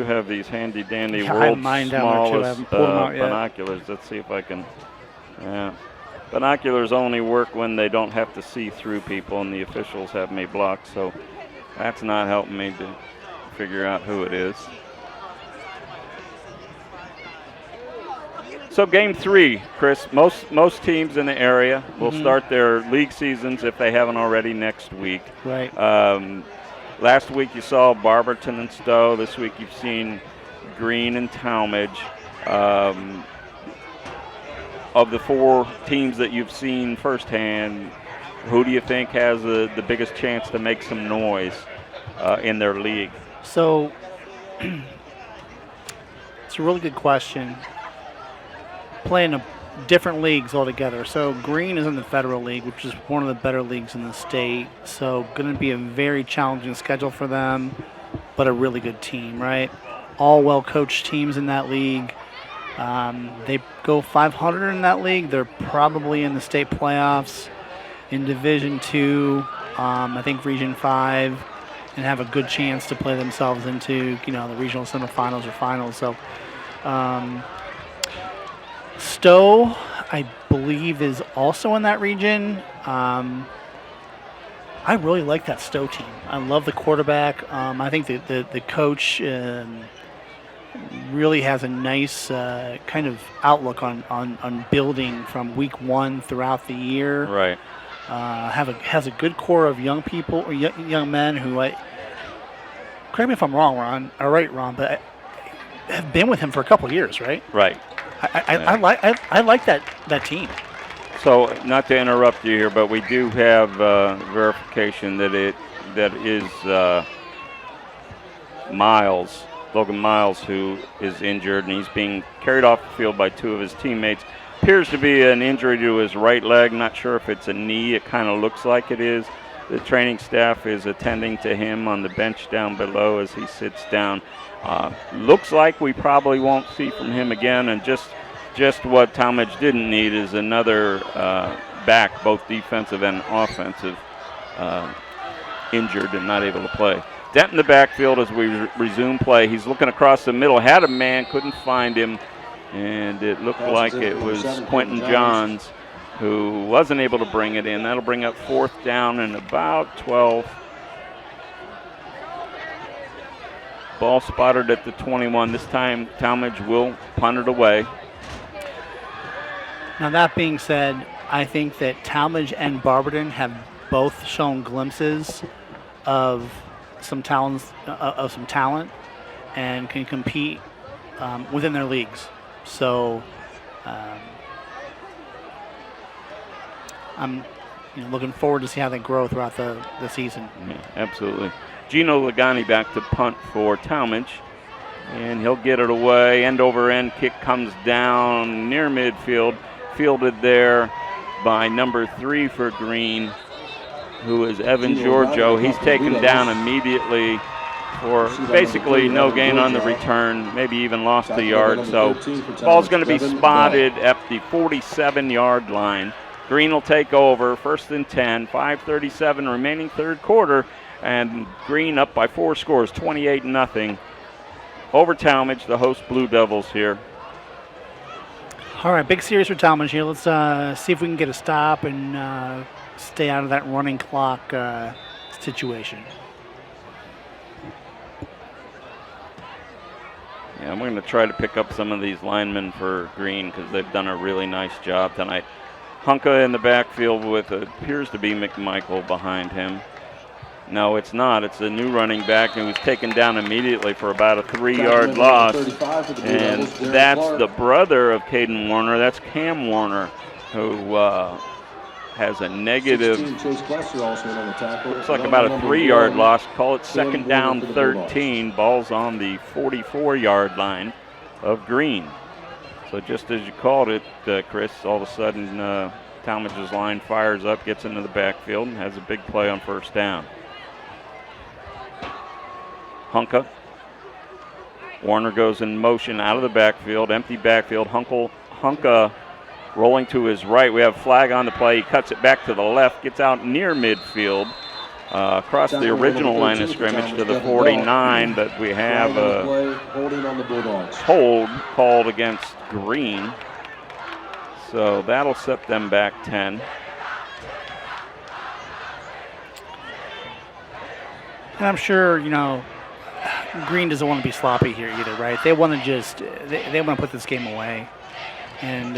have these handy dandy world's smallest binoculars. Let's see if I can. Yeah. Binoculars only work when they don't have to see through people, and the officials have me blocked, so that's not helping me to figure out who it is. So game 3, Chris, most teams in the area will start their league seasons, if they haven't already, next week. Right. Last week you saw Barberton and Stowe. This week you've seen Green and Tallmadge. Of the 4 teams that you've seen firsthand, who do you think has the biggest chance to make some noise in their league? So it's a really good question. Playing different leagues altogether. So Green is in the Federal League, which is one of the better leagues in the state. So going to be a very challenging schedule for them, but a really good team, right? All well-coached teams in that league. They go 500 in that league. They're probably in the state playoffs in Division II, I think Region 5, and have a good chance to play themselves into, the regional semifinals or finals. So Stowe, I believe, is also in that region. I really like that Stowe team. I love the quarterback. I think the coach really has a nice kind of outlook on building from week 1 throughout the year. Right. Has a good core of young people or young men who, correct me if I'm wrong, Ron, but have been with him for a couple of years, right? Right. I like that team. So, not to interrupt you here, but we do have verification that is Logan Miles, who is injured, and he's being carried off the field by 2 of his teammates. Appears to be an injury to his right leg. Not sure if it's a knee. It kind of looks like it is. The training staff is attending to him on the bench down below as he sits down. Looks like we probably won't see from him again, and just what Tallmadge didn't need is another back, both defensive and offensive, injured and not able to play. Dent in the backfield as we resume play. He's looking across the middle, had a man, couldn't find him, and it looked like it was Quentin Johns who wasn't able to bring it in. That'll bring up 4th down and about 12. Ball spotted at the 21. This time Tallmadge will punt it away. Now that being said, I think that Tallmadge and Barberton have both shown glimpses of some talent, and can compete within their leagues. So I'm looking forward to see how they grow throughout the season. Yeah, absolutely. Gino Lagani back to punt for Tallmadge, and he'll get it away. End over end kick comes down near midfield, fielded there by number 3 for Green, who is Evan Giorgio. He's taken down immediately for basically no gain on the return, maybe even lost a yard. So ball's going to be spotted at the 47-yard line. Green will take over, 1st and 10, 5:37 remaining third quarter, and Green up by 4 scores, 28-0 over Tallmadge, the host Blue Devils here. All right, big series for Tallmadge here. Let's see if we can get a stop and stay out of that running clock situation. Yeah, I'm going to try to pick up some of these linemen for Green because they've done a really nice job tonight. Hunka in the backfield with appears to be McMichael behind him. No, it's not. It's a new running back who was taken down immediately for about a 3-yard loss. And that's the brother of Caden Warner. That's Cam Warner, who has a negative, looks like about a 3-yard loss. Call it 2nd down 13. Ball's on the 44-yard line of Green. So just as you called it, Chris, all of a sudden Tallmadge's line fires up, gets into the backfield, and has a big play on 1st down. Hunka. Warner goes in motion out of the backfield, empty backfield. Hunka rolling to his right. We have flag on the play. He cuts it back to the left, gets out near midfield, across the original line of scrimmage to the 49, but we have a hold called against Green. So that'll set them back 10. And I'm sure, Green doesn't want to be sloppy here either, right? They want to they want to put this game away and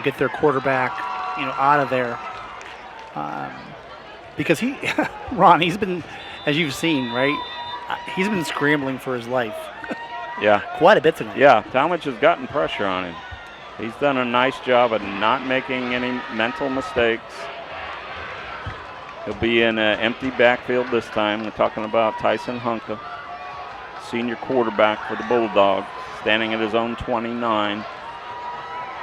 get their quarterback, out of there. Because Ron, he's been, as you've seen, right? He's been scrambling for his life. Yeah. Quite a bit tonight. Yeah, Tallmadge has gotten pressure on him. He's done a nice job of not making any mental mistakes. He'll be in an empty backfield this time. We're talking about Tyson Hunka, senior quarterback for the Bulldogs, standing at his own 29.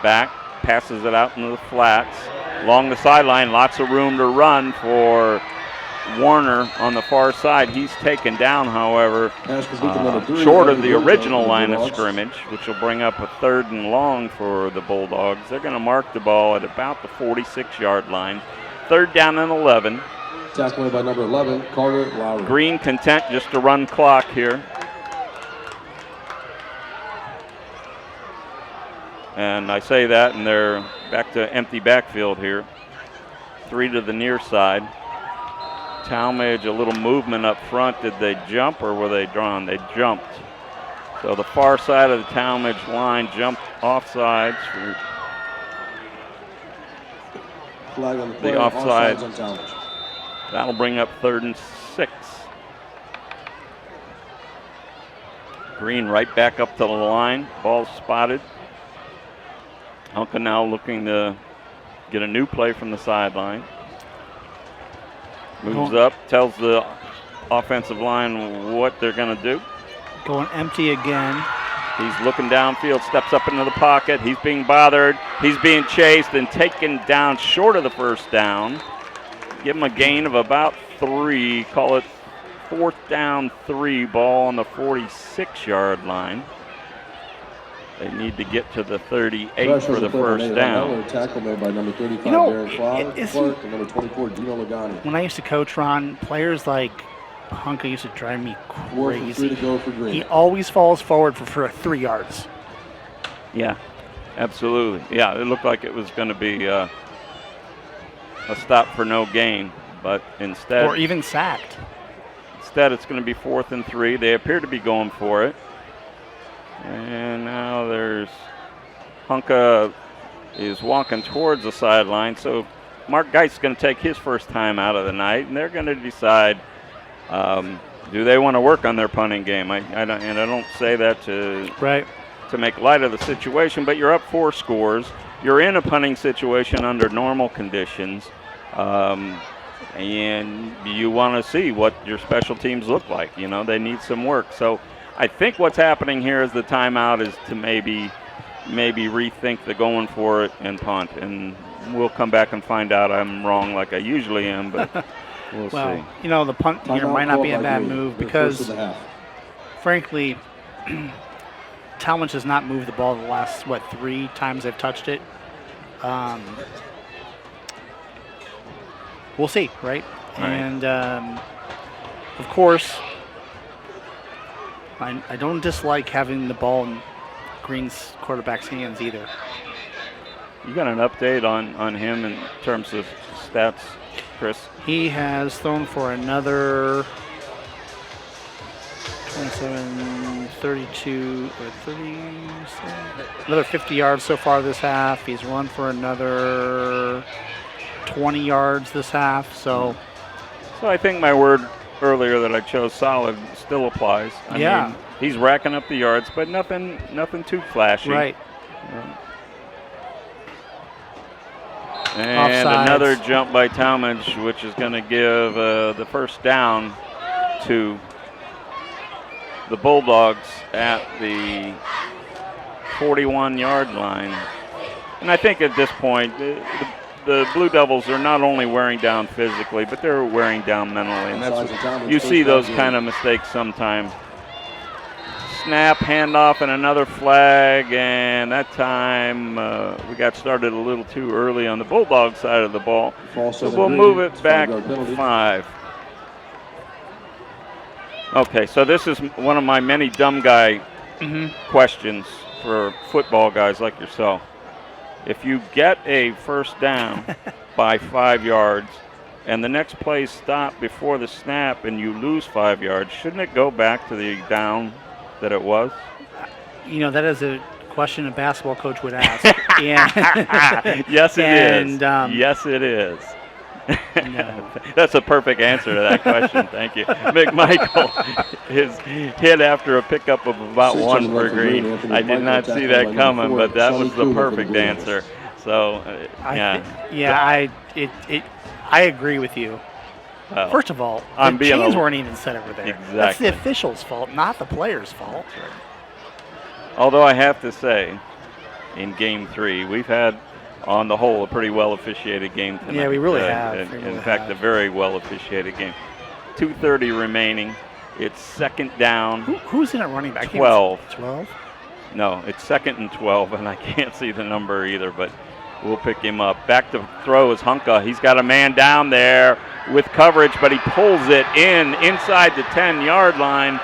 Back, passes it out into the flats. Along the sideline, lots of room to run for Warner on the far side. He's taken down, however, short of the original line of scrimmage, which will bring up a 3rd and long for the Bulldogs. They're going to mark the ball at about the 46-yard line. 3rd down and 11. Tackled by number 11, Carter Lowry. Green content just to run clock here. And I say that, and they're back to empty backfield here. 3 to the near side. Tallmadge, a little movement up front. Did they jump or were they drawn? They jumped. So the far side of the Tallmadge line jumped offsides. Flag on the play, offside. offsides on Tallmadge. That'll bring up 3rd and 6. Green right back up to the line. Ball spotted. Hunka now looking to get a new play from the sideline. Moves up, tells the offensive line what they're going to do. Going empty again. He's looking downfield, steps up into the pocket. He's being bothered. He's being chased and taken down short of the 1st down. Give him a gain of about 3. Call it 4th down 3. Ball on the 46-yard line. They need to get to the 38 for the 1st down. Tackle made by number 35, Darren Clark, and number 24, Gino Lagani. When I used to coach, Ron, players like Hunka used to drive me 4 for 3 crazy. to go for Green. He always falls forward for 3 yards. Yeah, absolutely. Yeah, it looked like it was going to be a stop for no gain, but instead, Or even sacked. Instead, it's going to be 4th and 3. They appear to be going for it. And now there's Hunka is walking towards the sideline. So Mark Geist's going to take his first time out of the night, and they're going to decide do they want to work on their punting game. I don't say that to make light of the situation, but you're up 4 scores. You're in a punting situation under normal conditions. And you want to see what your special teams look like. You know, they need some work. So I think what's happening here is the timeout is to maybe rethink the going for it and punt. And we'll come back and find out I'm wrong like I usually am, but we'll see. You know, the punt here might not be a bad move because, frankly, Tallmadge has not moved the ball the last, 3 times they've touched it. We'll see, right? And, of course, I don't dislike having the ball in Green's quarterback's hands either. You got an update on him in terms of stats, Chris? He has thrown for another 27, 32, or 37, another 50 yards so far this half. He's run for another 20 yards this half. So I think my word earlier that I chose solid still applies. I mean, he's racking up the yards, but nothing too flashy. Right. And Offsides. Another jump by Tallmadge, which is going to give the first down to the Bulldogs at the 41-yard line. And I think at this point, the Blue Devils are not only wearing down physically, but they're wearing down mentally. And that's you see those kind of mistakes sometimes. Snap, handoff, and another flag, and that time we got started a little too early on the Bulldog side of the ball. So we'll move it back 5. Okay, so this is one of my many dumb guy questions for football guys like yourself. If you get a first down by 5 yards and the next play stopped before the snap and you lose 5 yards, shouldn't it go back to the down that it was? You know, that is a question a basketball coach would ask. Yes, it is. Yes, it is. No. That's a perfect answer to that question. Thank you. McMichael is hit after a pickup of about 1 for Green. I did not see that coming, but that was the perfect answer. So, I agree with you. Well, First of all, the chains weren't even set over there. Exactly. That's the official's fault, not the player's fault. Although I have to say, in Game 3, we've had, on the whole, a pretty well-officiated game tonight. Yeah, we really have. In fact, a very well-officiated game. 2:30 remaining. It's second down. Who's in at running back? 12. 12? No, it's 2nd and 12, and I can't see the number either, but we'll pick him up. Back to throw is Hunka. He's got a man down there with coverage, but he pulls it inside the 10-yard line,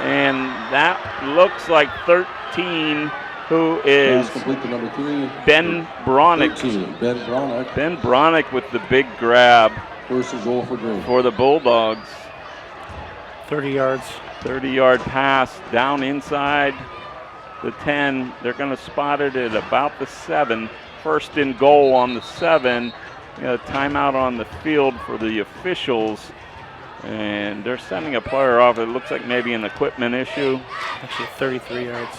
and that looks like 13, who is number 3, Ben Bronick. 13, Ben Bronick. Ben Bronick with the big grab First and goal for Green. for the Bulldogs. 30 yards. 30-yard pass down inside the 10. They're going to spot it at about the 7. First and goal on the 7. A timeout on the field for the officials. And they're sending a player off. It looks like maybe an equipment issue. Actually, 33 yards.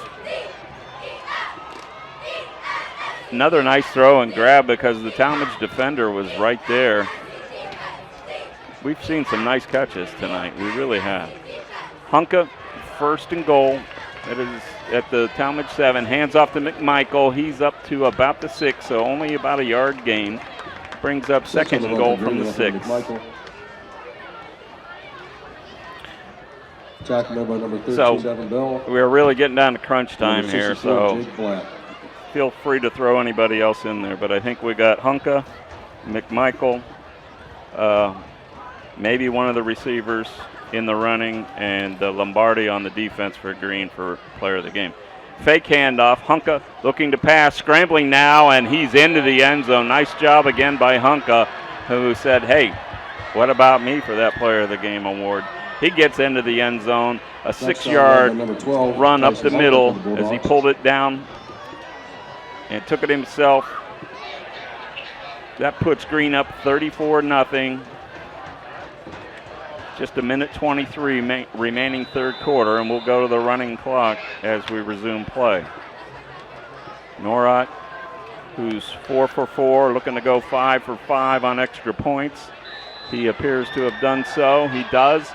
Another nice throw and grab because the Tallmadge defender was right there. We've seen some nice catches tonight. We really have. Hunka, first and goal. It is at the Tallmadge 7. Hands off to McMichael. He's up to about the 6, so only about a yard gain. Brings up second and goal from the 6. So we're really getting down to crunch time here, so feel free to throw anybody else in there. But I think we got Hunka, McMichael, maybe one of the receivers in the running, and Lombardi on the defense for Green for player of the game. Fake handoff. Hunka looking to pass, scrambling now, and he's into the end zone. Nice job again by Hunka, who said, hey, what about me for that player of the game award? He gets into the end zone, a 6-yard run up the middle as he pulled it down and took it himself. That puts Green up 34-0. Just a minute 23 remaining third quarter, and we'll go to the running clock as we resume play. Norat, who's 4 for 4, looking to go 5 for 5 on extra points. He appears to have done so. He does.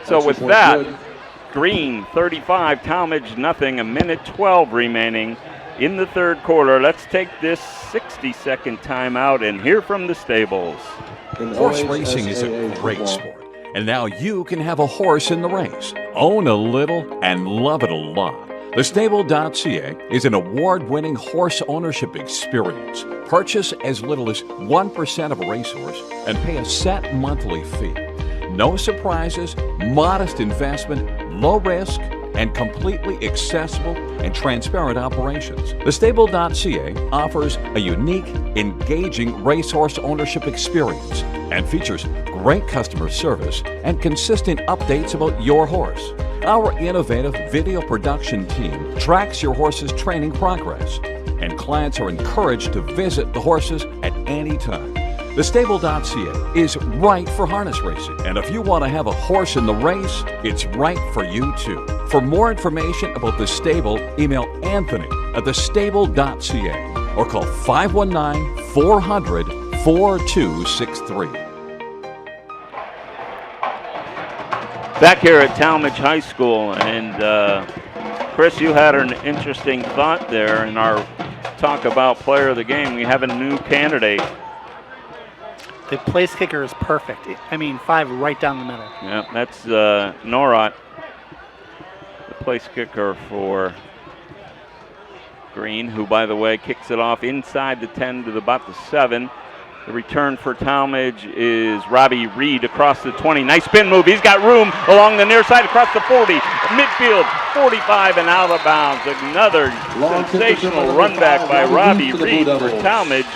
So with that, Green 35, Tallmadge nothing, a minute 12 remaining in the third quarter. Let's take this 60-second timeout and hear from the stables. Horse racing is a great sport. And now you can have a horse in the race, own a little, and love it a lot. Thestable.ca is an award-winning horse ownership experience. Purchase as little as 1% of a racehorse and pay a set monthly fee. No surprises, modest investment, low risk, and completely accessible and transparent operations. Thestable.ca offers a unique, engaging racehorse ownership experience and features great customer service and consistent updates about your horse. Our innovative video production team tracks your horse's training progress, and clients are encouraged to visit the horses at any time. Thestable.ca is right for harness racing, and if you want to have a horse in the race, it's right for you too. For more information about The Stable, email Anthony at thestable.ca or call 519-400-4263. Back here at Tallmadge High School, and Chris, you had an interesting thought there in our talk about player of the game. We have a new candidate. The place kicker is perfect. I mean, 5 right down the middle. Yeah, that's Norat, the place kicker for Green, who, by the way, kicks it off inside the 10 to about the 7. The return for Tallmadge is Robbie Reed across the 20. Nice spin move. He's got room along the near side across the 40. Midfield, 45 and out of bounds. Another sensational run back by Robbie Reed for Tallmadge.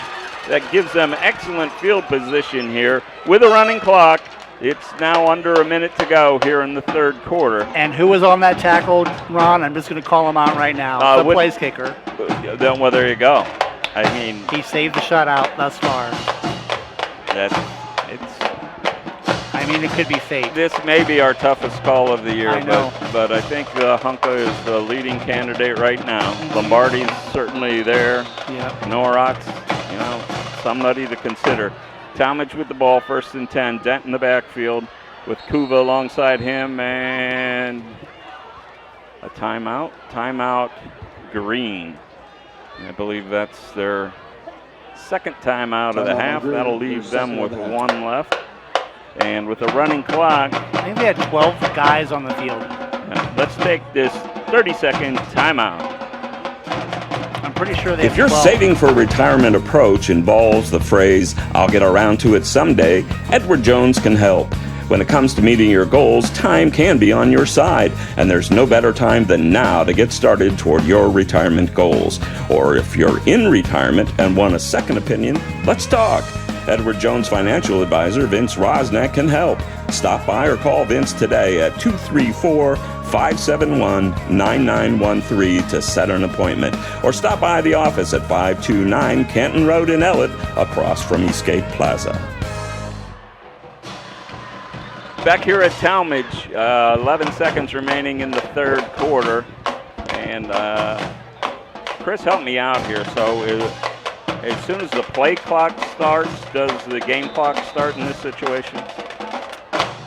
That gives them excellent field position here. With a running clock, it's now under a minute to go here in the third quarter. And who was on that tackle, Ron? I'm just going to call him out right now. The place kicker. Well, there you go. I mean, he saved the shutout thus far. I mean, it could be fate. This may be our toughest call of the year, I know. but I think Hunka is the leading candidate right now. Lombardi's certainly there. Yeah. Norat's, somebody to consider. Tallmadge with the ball, 1st and 10. Dent in the backfield with Kuva alongside him, and a timeout. Timeout, Green. I believe that's their second timeout of the half. That'll leave them with 1 left. And with a running clock, I think they had 12 guys on the field. Let's take this 30-second timeout. I'm pretty sure they If your 12. saving for retirement approach involves the phrase, I'll get around to it someday, Edward Jones can help. When it comes to meeting your goals, time can be on your side, and there's no better time than now to get started toward your retirement goals. Or if you're in retirement and want a second opinion, let's talk. Edward Jones financial advisor Vince Rosnack can help. Stop by or call Vince today at 234-571-9913 to set an appointment. Or stop by the office at 529 Canton Road in Ellett, across from Eastgate Plaza. Back here at Tallmadge, 11 seconds remaining in the third quarter. And Chris, help me out here. So as soon as the play clock starts, does the game clock start in this situation?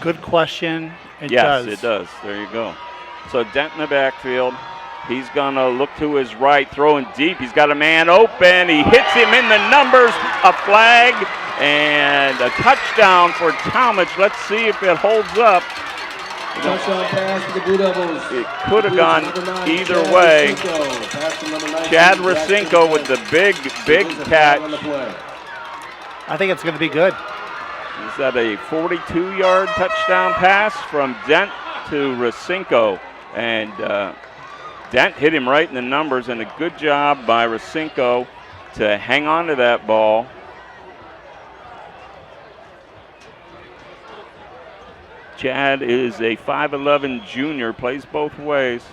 Good question. Yes, it does. There you go. So Dent in the backfield. He's going to look to his right, throwing deep. He's got a man open. He hits him in the numbers. A flag and a touchdown for Tallmadge. Let's see if it holds up. Touchdown pass to the Blue Devils. It could have gone either way. Chad Racinko with the big catch. I think it's going to be good. Is that a 42-yard touchdown pass from Dent to Racinko? And Dent hit him right in the numbers, and a good job by Racinko to hang on to that ball. Chad is a 5'11 junior, plays both ways.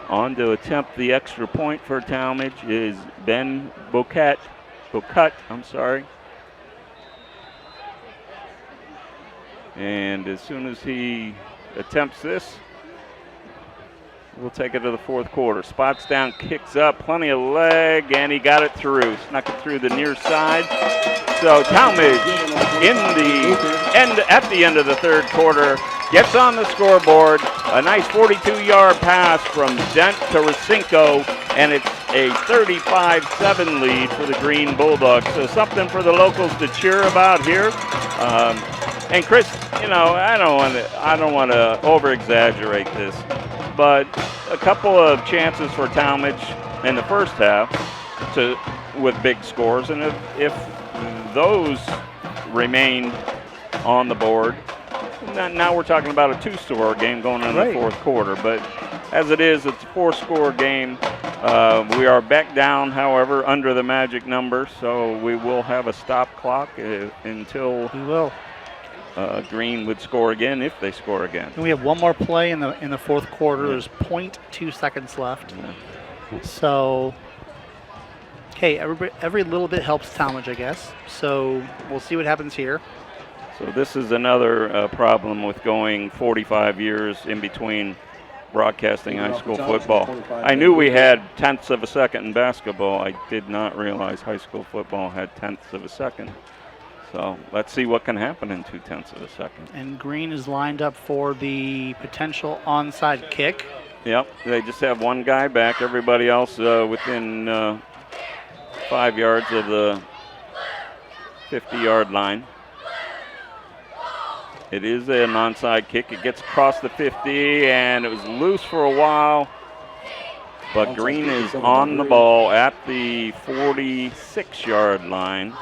On to attempt the extra point for Tallmadge is Ben Bocut, I'm sorry. And as soon as he attempts this, we'll take it to the fourth quarter. Spots down, kicks up, plenty of leg, and he got it through. Snuck it through the near side. So Tallmadge at the end of the third quarter gets on the scoreboard. A nice 42-yard pass from Dent to Racinko, and it's a 35-7 lead for the Green Bulldogs. So something for the locals to cheer about here. And Chris, you know, I don't want to over-exaggerate this, but a couple of chances for Tallmadge in the first half with big scores, and if those remain on the board, now we're talking about a two-score game going into the fourth quarter. But as it is, it's a four-score game. We are back down, however, under the magic number, so we will have a stop clock until Green would score again, if they score again. And we have one more play in the fourth quarter. There's 0.2 seconds left. Yeah. So, hey, every little bit helps Tallmadge, I guess. So we'll see what happens here. So this is another problem with going 45 years in between broadcasting high school football. I knew we had tenths of a second in basketball. I did not realize high school football had tenths of a second. So let's see what can happen in 0.2 of a second. And Green is lined up for the potential onside kick. Yep, they just have one guy back. Everybody else within 5 yards of the 50-yard line. It is an onside kick. It gets across the 50, and it was loose for a while. But Green is on the ball at the 46-yard line.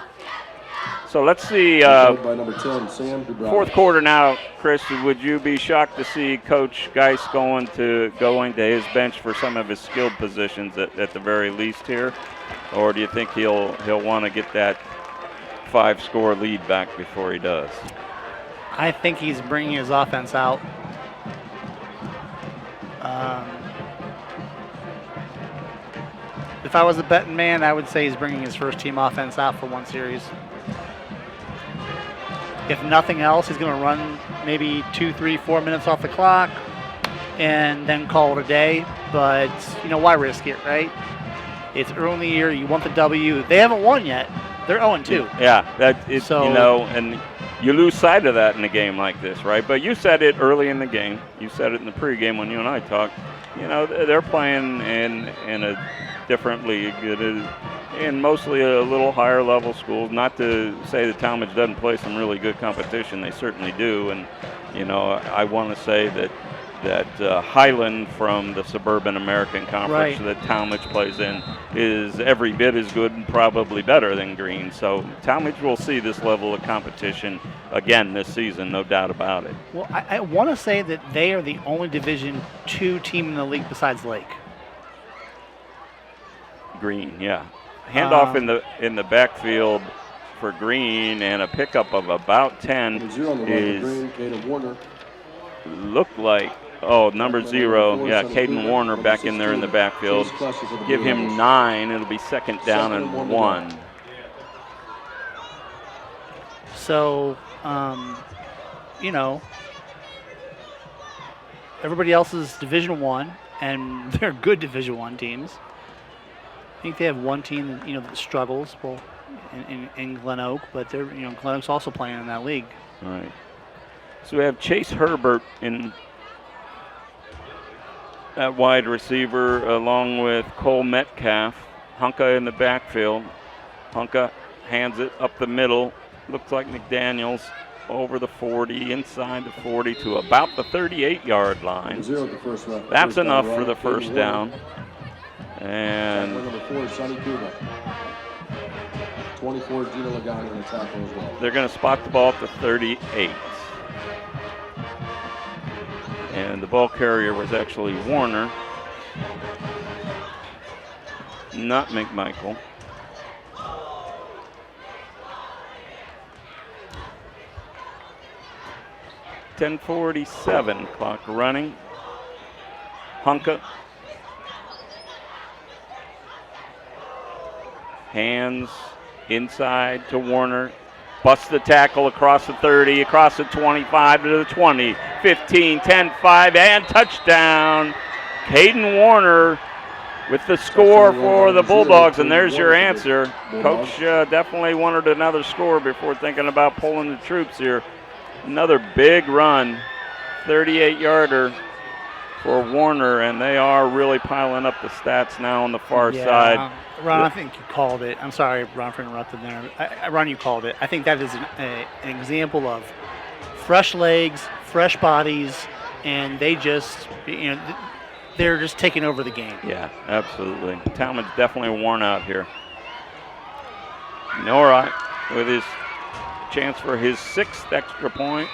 So let's see. Fourth quarter now, Chris. Would you be shocked to see Coach Geis going to his bench for some of his skilled positions at the very least here, or do you think he'll want to get that 5-score lead back before he does? I think he's bringing his offense out. If I was a betting man, I would say he's bringing his first-team offense out for one series. If nothing else, he's going to run maybe 2, 3, 4 minutes off the clock and then call it a day. But, you know, why risk it, right? It's early in the year. You want the W. They haven't won yet. They're 0-2. Yeah, and you lose sight of that in a game like this, right? But you said it early in the game. You said it in the pregame when you and I talked. You know, they're playing in a different league. It is in mostly a little higher level schools. Not to say that Tallmadge doesn't play some really good competition. They certainly do. And, you know, I want to say that Highland from the Suburban American Conference that Tallmadge plays in is every bit as good and probably better than Green. So Tallmadge will see this level of competition again this season, no doubt about it. Well, I want to say that they are the only Division II team in the league besides Lake. Green, yeah. Handoff in the backfield for Green, and a pickup of about 10 is looked like. Oh, number 0. Yeah, Caden Warner back in there in the backfield. Give him 9. It'll be second down and 1. So, you know, everybody else is Division I, and they're good Division I teams. I think they have one team that, you know, that struggles, well, in Glen Oak, but they're, you know, Glen Oak's also playing in that league. All right. So we have Chase Herbert in at wide receiver, along with Cole Metcalf. Hunka in the backfield. Hunka hands it up the middle. Looks like McDaniels over the 40, inside the 40 to about the 38-yard line. That's enough for the first down. And 24, Gina Lagani in the tackle as well. They're going to spot the ball at the 38. And the ball carrier was actually Warner, not McMichael. .47 clock running. Hunka. Hands inside to Warner. Busts the tackle across the 30, across the 25 to the 20, 15, 10, 5, and touchdown. Caden Warner with the score for the Bulldogs, and there's your answer. Coach definitely wanted another score before thinking about pulling the troops here. Another big run, 38-yarder for Warner, and they are really piling up the stats now on the far side. Ron, I think you called it. I'm sorry, Ron, for interrupting there. Ron, you called it. I think that is an example of fresh legs, fresh bodies, and they just, they're just taking over the game. Yeah, absolutely. Tallmadge definitely worn out here. Norah with his chance for his 6th extra point.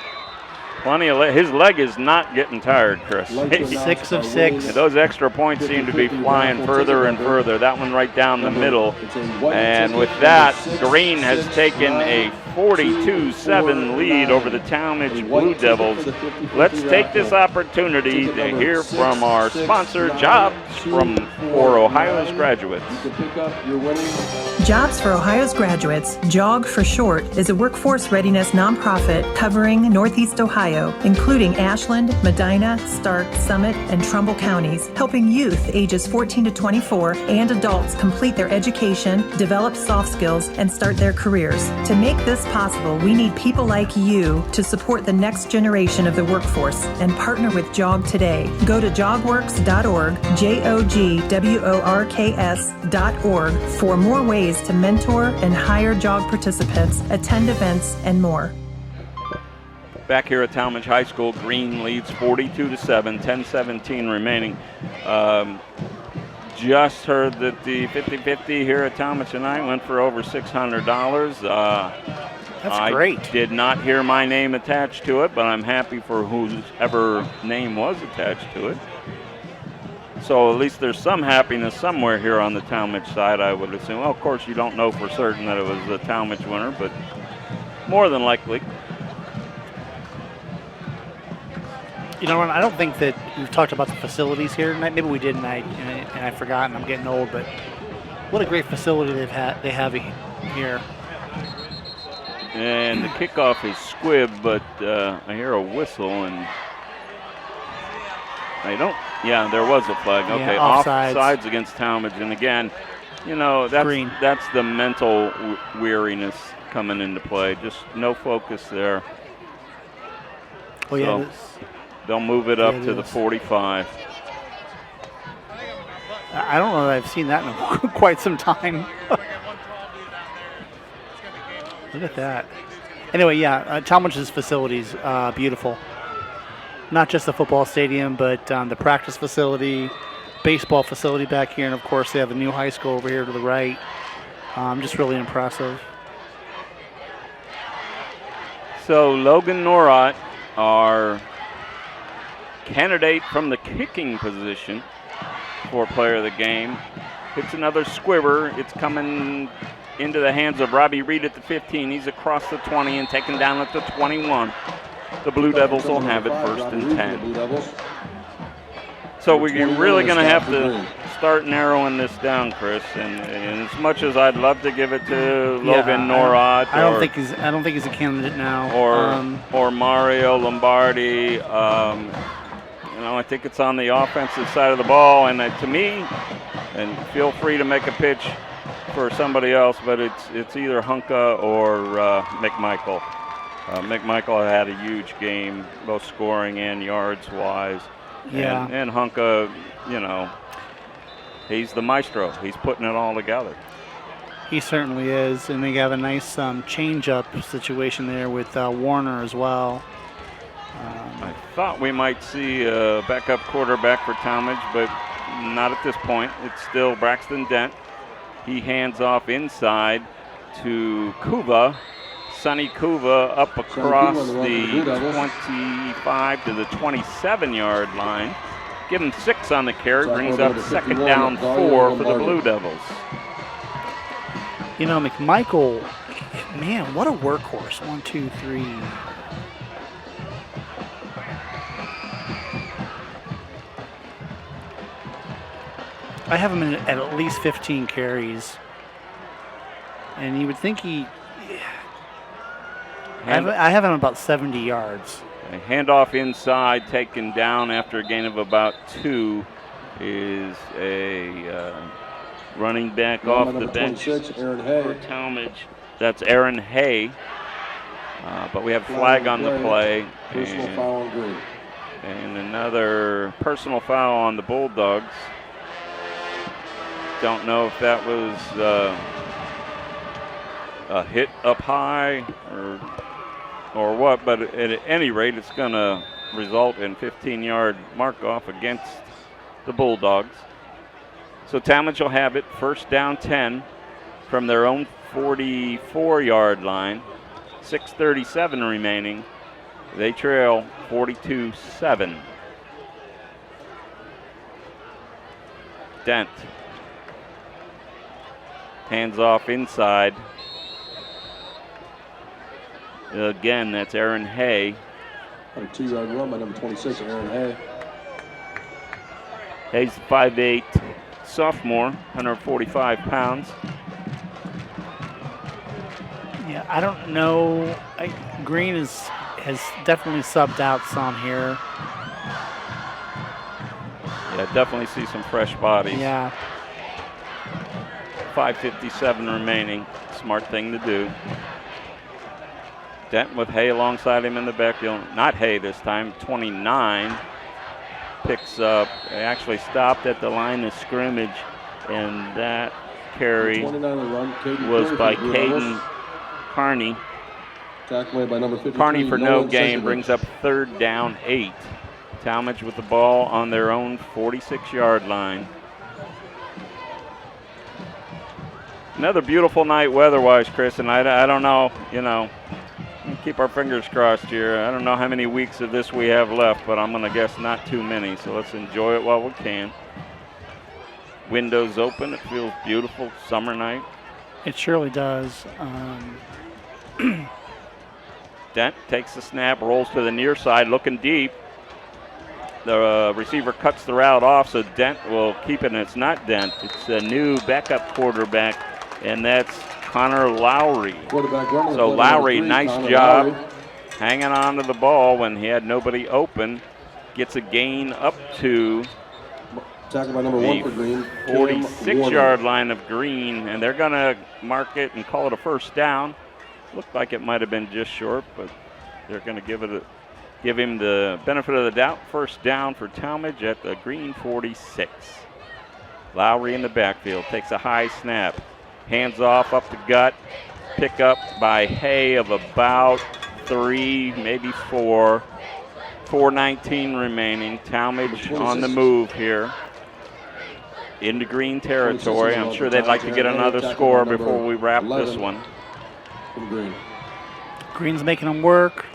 Plenty of his leg is not getting tired, Chris. 6 of 6. Those extra points seem to be flying further and further. That one right down the middle. And with that, Green has taken a 42-7 lead over the Tallmadge Blue Devils. Let's take this opportunity to hear from our sponsor, Jobs for Ohio's Graduates. Jobs for Ohio's Graduates, JOG for short, is a workforce readiness nonprofit covering Northeast Ohio, including Ashland, Medina, Stark, Summit, and Trumbull counties, helping youth ages 14 to 24 and adults complete their education, develop soft skills, and start their careers. To make this possible, we need people like you to support the next generation of the workforce and partner with JOG today. Go to jogworks.org, JOGWORKS.org for more ways to mentor and hire JOG participants, attend events, and more. Back here at Tallmadge High School, Green leads 42-7, 10-17 remaining. Just heard that the 50-50 here at Tallmadge tonight went for over $600. That's great. I did not hear my name attached to it, but I'm happy for whoever name was attached to it. So at least there's some happiness somewhere here on the Tallmadge side, I would assume. Well, of course, you don't know for certain that it was the Tallmadge winner, but more than likely. You know, I don't think that we've talked about the facilities here tonight. Maybe we did, and I forgot, and I'm getting old. But what a great facility they have here. And the kickoff is squib, but I hear a whistle, and I don't. Yeah, there was a flag. Okay, offsides against Tallmadge, and again, you know, that's the mental weariness coming into play. Just no focus there. Oh yeah. They'll move it up to the 45. I don't know that I've seen that in quite some time. Look at that. Anyway, yeah, Tallmadge's facilities, beautiful. Not just the football stadium, but the practice facility, baseball facility back here, and of course they have a new high school over here to the right. Just really impressive. So Logan Norot, our candidate from the kicking position for player of the game, hits another squibber. It's coming into the hands of Robbie Reed at the 15. He's across the 20 and taken down at the 21. The Blue Devils will have it 1st and 10. So we're really going to have to start narrowing this down, Chris. And as much as I'd love to give it to Logan Norot, I don't think he's a candidate now. Or Mario Lombardi. I think it's on the offensive side of the ball, and to me, and feel free to make a pitch for somebody else, but it's either Hunka or McMichael. McMichael had a huge game, both scoring and yards-wise. Yeah. And Hunka, he's the maestro. He's putting it all together. He certainly is, and they have a nice change-up situation there with Warner as well. I thought we might see a backup quarterback for Tallmadge, but not at this point. It's still Braxton Dent. He hands off inside to Kuva. Sonny Kuva up across the 25 to the 27-yard line. Give him 6 on the carry. Brings up 2nd down 4 for the Blue Devils. You know, McMichael, man, what a workhorse. 1, 2, 3. I have him at least 15 carries. And you would think I have him about 70 yards. A handoff inside, taken down after a gain of about 2, is a running back off the bench for Tallmadge. That's Aaron Hay. But we have flag on the play. Personal foul on Green. And another personal foul on the Bulldogs. Don't know if that was a hit up high or what, but at any rate, it's going to result in 15-yard mark-off against the Bulldogs. So Tallmadge will have it, 1st down 10 from their own 44-yard line. 6:37 remaining. They trail 42-7. Dent. Hands off inside. Again, that's Aaron Hay. On a 2-yard run by number 26, Aaron Hay. Hay's 5'8", sophomore, 145 pounds. Yeah, I don't know. Green has definitely subbed out some here. Yeah, definitely see some fresh bodies. Yeah. 5:57 remaining. Smart thing to do. Dent with Hay alongside him in the backfield. Not Hay this time. 29 picks up. They actually stopped at the line of scrimmage, and that carry was by Caden Carney. By number 53, Carney for no gain Senkovic. brings up 3rd down 8. Tallmadge with the ball on their own 46-yard line. Another beautiful night weather-wise, Chris, and I don't know, keep our fingers crossed here. I don't know how many weeks of this we have left, but I'm going to guess not too many, so let's enjoy it while we can. Windows open. It feels beautiful. Summer night. It surely does. Dent takes the snap, rolls to the near side, looking deep. The receiver cuts the route off, so Dent will keep it, and it's not Dent. It's a new backup quarterback, and that's Connor Lowry. So Lowry, nice job hanging on to the ball when he had nobody open. Gets a gain up to Tackled by number 1 for Green. 46-yard line of Green, and they're going to mark it and call it a 1st down. Looked like it might have been just short, but they're going to give him the benefit of the doubt. 1st down for Tallmadge at the Green 46. Lowry in the backfield takes a high snap. Hands off up the gut. Pick up by Hay of about 3, maybe 4. 4:19 remaining. Tallmadge on the move here. Into Green territory. I'm sure they'd like to get another score before we wrap this one. Green's making them work.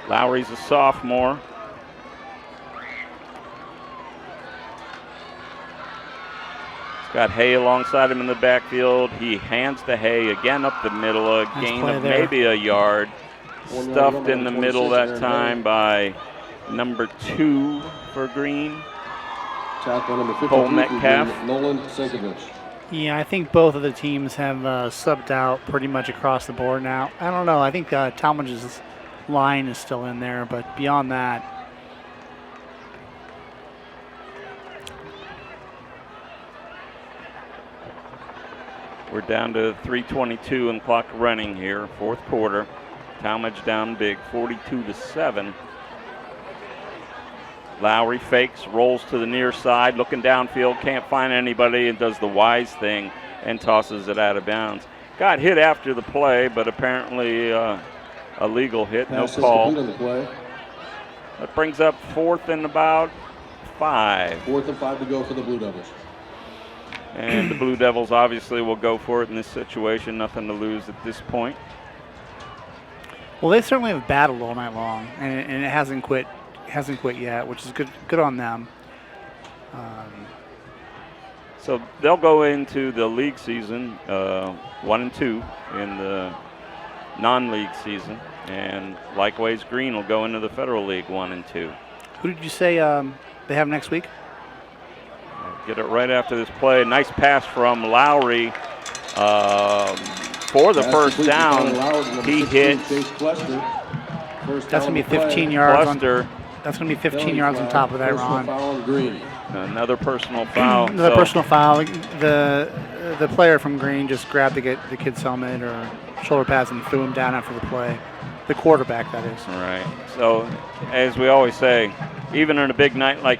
Lowry's a sophomore. He's got Hay alongside him in the backfield. He hands to Hay again up the middle. A gain of maybe a yard. Stuffed in the middle that time by number 2 for Green. Cole Metcalf. Nolan Senkovic. Yeah, I think both of the teams have subbed out pretty much across the board now. I don't know. I think Tallmadge's line is still in there, but beyond that. We're down to 3:22 and clock running here, 4th quarter. Tallmadge down big, 42-7. Lowry fakes, rolls to the near side, looking downfield, can't find anybody, and does the wise thing and tosses it out of bounds. Got hit after the play, but apparently a legal hit, no call. That brings up 4th and about 5. 4th and 5 to go for the Blue Devils. And the Blue Devils obviously will go for it in this situation. Nothing to lose at this point. Well, they certainly have battled all night long, and it hasn't quit yet, which is good on them. So they'll go into the league season 1-2 in the non-league season, and likewise Green will go into the Federal League 1-2. Who did you say they have next week? Get it right after this play. Nice pass from Lowry for the first down. He hits. That's going to be 15 yards. That's going to be 15 yards on top of that, Ron. Another personal foul. Another personal foul. The player from Green just grabbed the kid's helmet or shoulder pads and threw him down after the play. The quarterback, that is. Right. So, as we always say, even on a big night like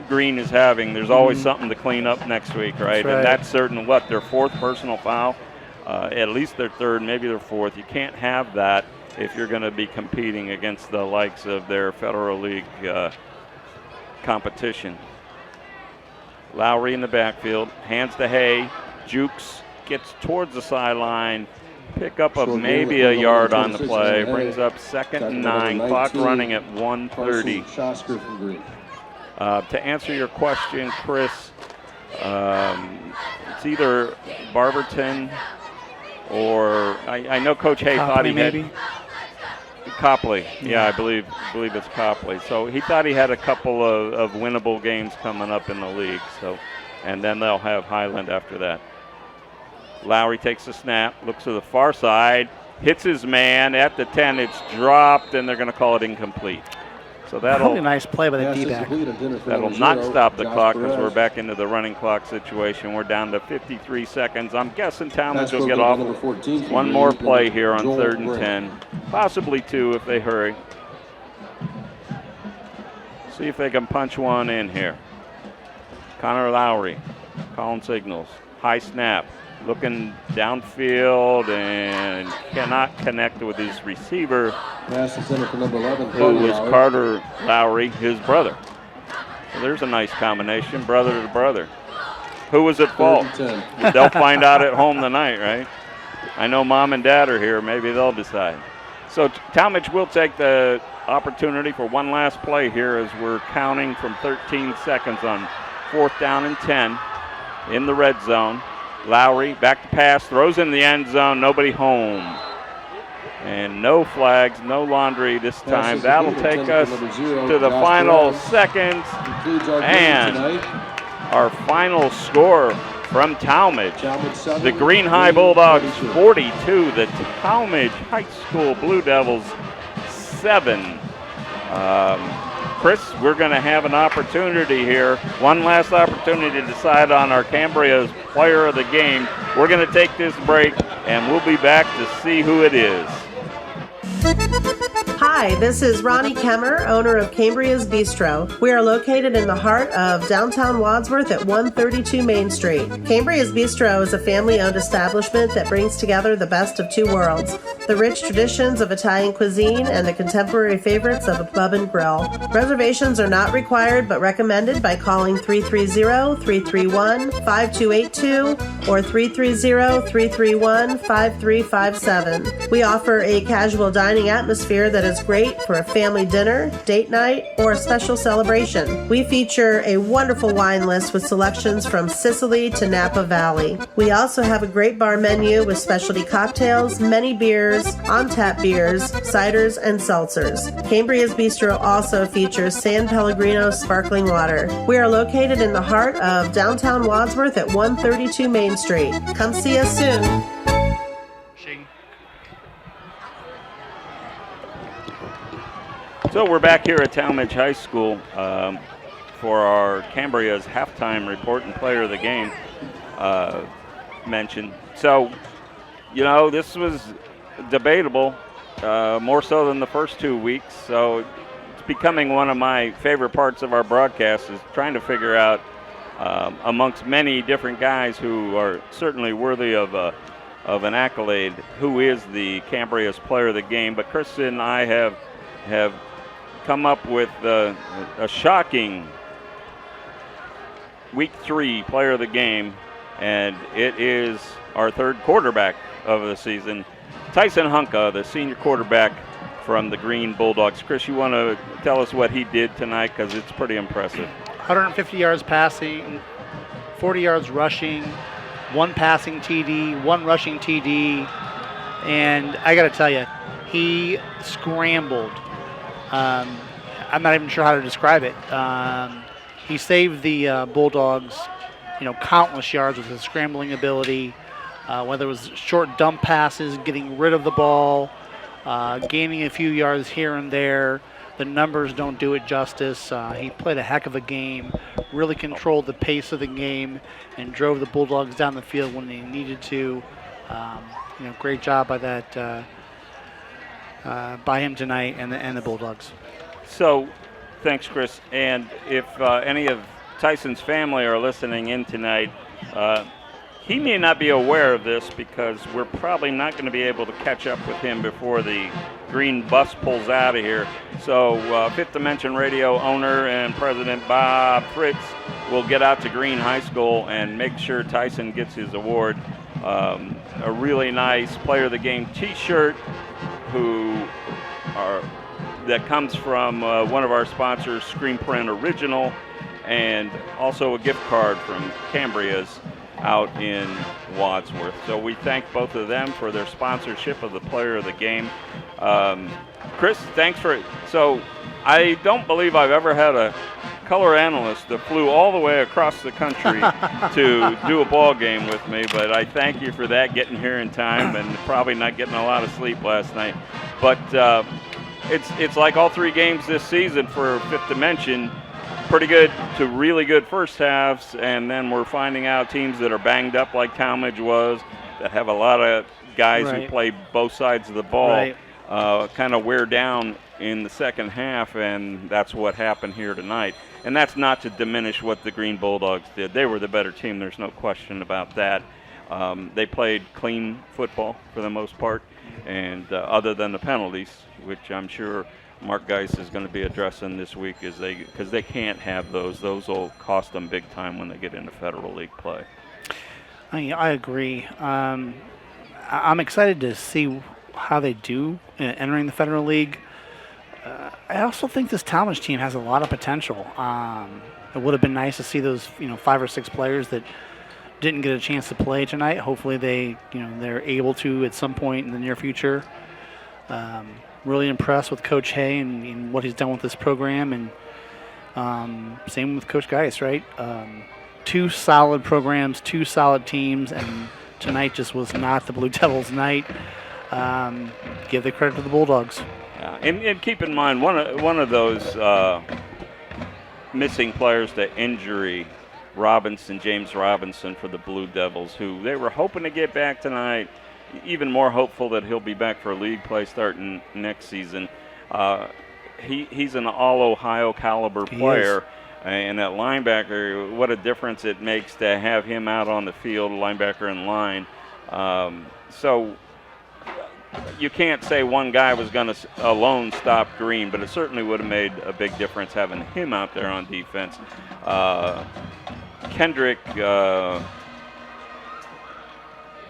Green is having, there's always something to clean up next week, right? And that's certain their fourth personal foul, at least their third, maybe their fourth. You can't have that if you're going to be competing against the likes of their Federal League competition. Lowry in the backfield, hands to Hay, jukes, gets towards the sideline, pick up of maybe a yard on the play, brings up 2nd and 9, clock running at 1:30. To answer your question, Chris, it's either Barberton or I know Coach Hay thought he had Copley. Yeah, I believe it's Copley. So he thought he had a couple of winnable games coming up in the league. So, and then they'll have Highland after that. Lowry takes the snap, looks to the far side, hits his man at the 10. It's dropped, and they're going to call it incomplete. So that'll a nice play by the D-back. That'll not stop the clock because we're back into the running clock situation. We're down to 53 seconds. I'm guessing Tallmadge will get off one more play here on 3rd and 10, possibly 2 if they hurry. See if they can punch one in here. Connor Lowry, calling signals, high snap. Looking downfield and cannot connect with his receiver, who was Carter Lowry, his brother. So there's a nice combination, brother to brother. Who was at fault? They'll find out at home tonight, right? I know Mom and Dad are here. Maybe they'll decide. So Tallmadge will take the opportunity for one last play here as we're counting from 13 seconds on 4th down and 10 in the red zone. Lowry back to pass, throws in the end zone, nobody home. And no flags, no laundry this time. That'll take us to the final seconds. And our final score from Tallmadge. The Green High Bulldogs 42, the Tallmadge High School Blue Devils 7. Chris, we're going to have an opportunity here, one last opportunity to decide on our Cambria's player of the game. We're going to take this break, and we'll be back to see who it is. Hi, this is Ronnie Kemmer, owner of Cambria's Bistro. We are located in the heart of downtown Wadsworth at 132 Main Street. Cambria's Bistro is a family-owned establishment that brings together the best of 2 worlds, the rich traditions of Italian cuisine and the contemporary favorites of a pub and grill. Reservations are not required but recommended by calling 330-331-5282 or 330-331-5357. We offer a casual dining atmosphere that is great for a family dinner, date night, or a special celebration. We feature a wonderful wine list with selections from Sicily to Napa Valley. We also have a great bar menu with specialty cocktails, many beers, on-tap beers, ciders, and seltzers. Cambria's Bistro also features San Pellegrino sparkling water. We are located in the heart of downtown Wadsworth at 132 Main Street. Come see us soon. So we're back here at Tallmadge High School for our Cambria's halftime report and player of the game mentioned. So, you know, this was debatable, more so than the first 2 weeks. So it's becoming one of my favorite parts of our broadcast is trying to figure out amongst many different guys who are certainly worthy of an accolade, who is the Cambria's player of the game. But Chris and I have come up with a shocking Week 3 player of the game, and it is our third quarterback of the season, Tyson Hunka, the senior quarterback from the Green Bulldogs. Chris, you want to tell us what he did tonight, because it's pretty impressive. 150 yards passing, 40 yards rushing, 1 passing TD, 1 rushing TD, and I got to tell you, he scrambled. I'm not even sure how to describe it. He saved the Bulldogs, countless yards with his scrambling ability, whether it was short dump passes, getting rid of the ball, gaining a few yards here and there. The numbers don't do it justice. He played a heck of a game, really controlled the pace of the game, and drove the Bulldogs down the field when they needed to. Great job by that by him tonight and the Bulldogs. So, thanks, Chris. And if any of Tyson's family are listening in tonight, he may not be aware of this, because we're probably not going to be able to catch up with him before the green bus pulls out of here. So Fifth Dimension Radio owner and president Bob Fritz will get out to Green High School and make sure Tyson gets his award. A really nice player of the game t-shirt that comes from one of our sponsors, Screen Print Original, and also a gift card from Cambria's out in Wadsworth. So we thank both of them for their sponsorship of the player of the game. Chris, thanks for it. So I don't believe I've ever had a color analyst that flew all the way across the country to do a ball game with me, but I thank you for that, getting here in time, and probably not getting a lot of sleep last night. But it's like all 3 games this season for Fifth Dimension. Pretty good to really good first halves, and then we're finding out teams that are banged up like Tallmadge was, that have a lot of guys who play both sides of the ball, kind of wear down in the second half, and that's what happened here tonight. And that's not to diminish what the Green Bulldogs did. They were the better team, there's no question about that. They played clean football for the most part, and other than the penalties, which I'm sure Mark Geis is going to be addressing this week, because they can't have those. Those will cost them big time when they get into Federal League play. I agree. I'm excited to see how they do entering the Federal League. I also think this Tallmadge team has a lot of potential. It would have been nice to see those 5 or 6 players that didn't get a chance to play tonight. Hopefully they're able to at some point in the near future. Really impressed with Coach Hay and what he's done with this program, and same with Coach Geis, right? 2 solid programs, 2 solid teams, and tonight just was not the Blue Devils' night. Give the credit to the Bulldogs. Yeah, and keep in mind, one of those missing players to injury, James Robinson for the Blue Devils, who they were hoping to get back tonight. Even more hopeful that he'll be back for league play starting next season. He's an all-Ohio caliber player, and at linebacker, what a difference it makes to have him out on the field, linebacker in line. So you can't say one guy was going to alone stop Green, but it certainly would have made a big difference having him out there on defense.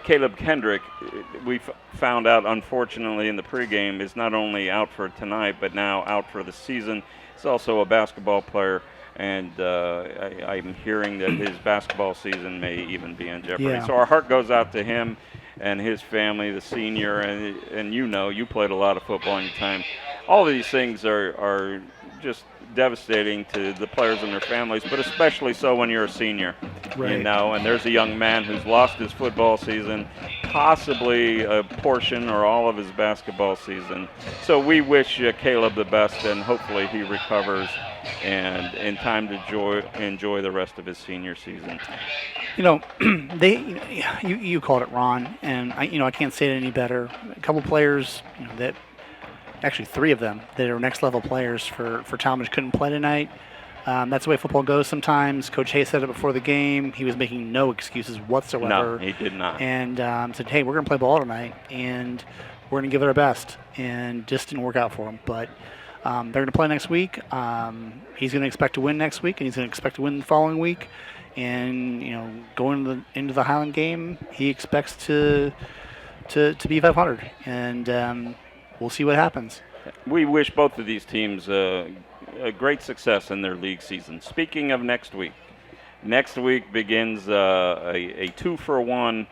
Caleb Kendrick, we found out, unfortunately, in the pregame, is not only out for tonight, but now out for the season. He's also a basketball player, and I'm hearing that his basketball season may even be in jeopardy. Yeah. So our heart goes out to him and his family, the senior, and you played a lot of football in your time. All of these things are just devastating to the players and their families, but especially so when you're a senior. Right. And there's a young man who's lost his football season, possibly a portion or all of his basketball season. So we wish Caleb the best, and hopefully he recovers and in time to enjoy the rest of his senior season. You called it, Ron, and I can't say it any better. A couple players that actually 3 of them that are next level players for Tallmadge couldn't play tonight. That's the way football goes sometimes. Coach Hay said it before the game. He was making no excuses whatsoever. No, he did not. And said, hey, we're going to play ball tonight, and we're going to give it our best. And just didn't work out for him. But they're going to play next week. He's going to expect to win next week, and he's going to expect to win the following week. And going into the Highland game, he expects to be 500, and we'll see what happens. We wish both of these teams a great success in their league season. Speaking of next week begins a 2-for-1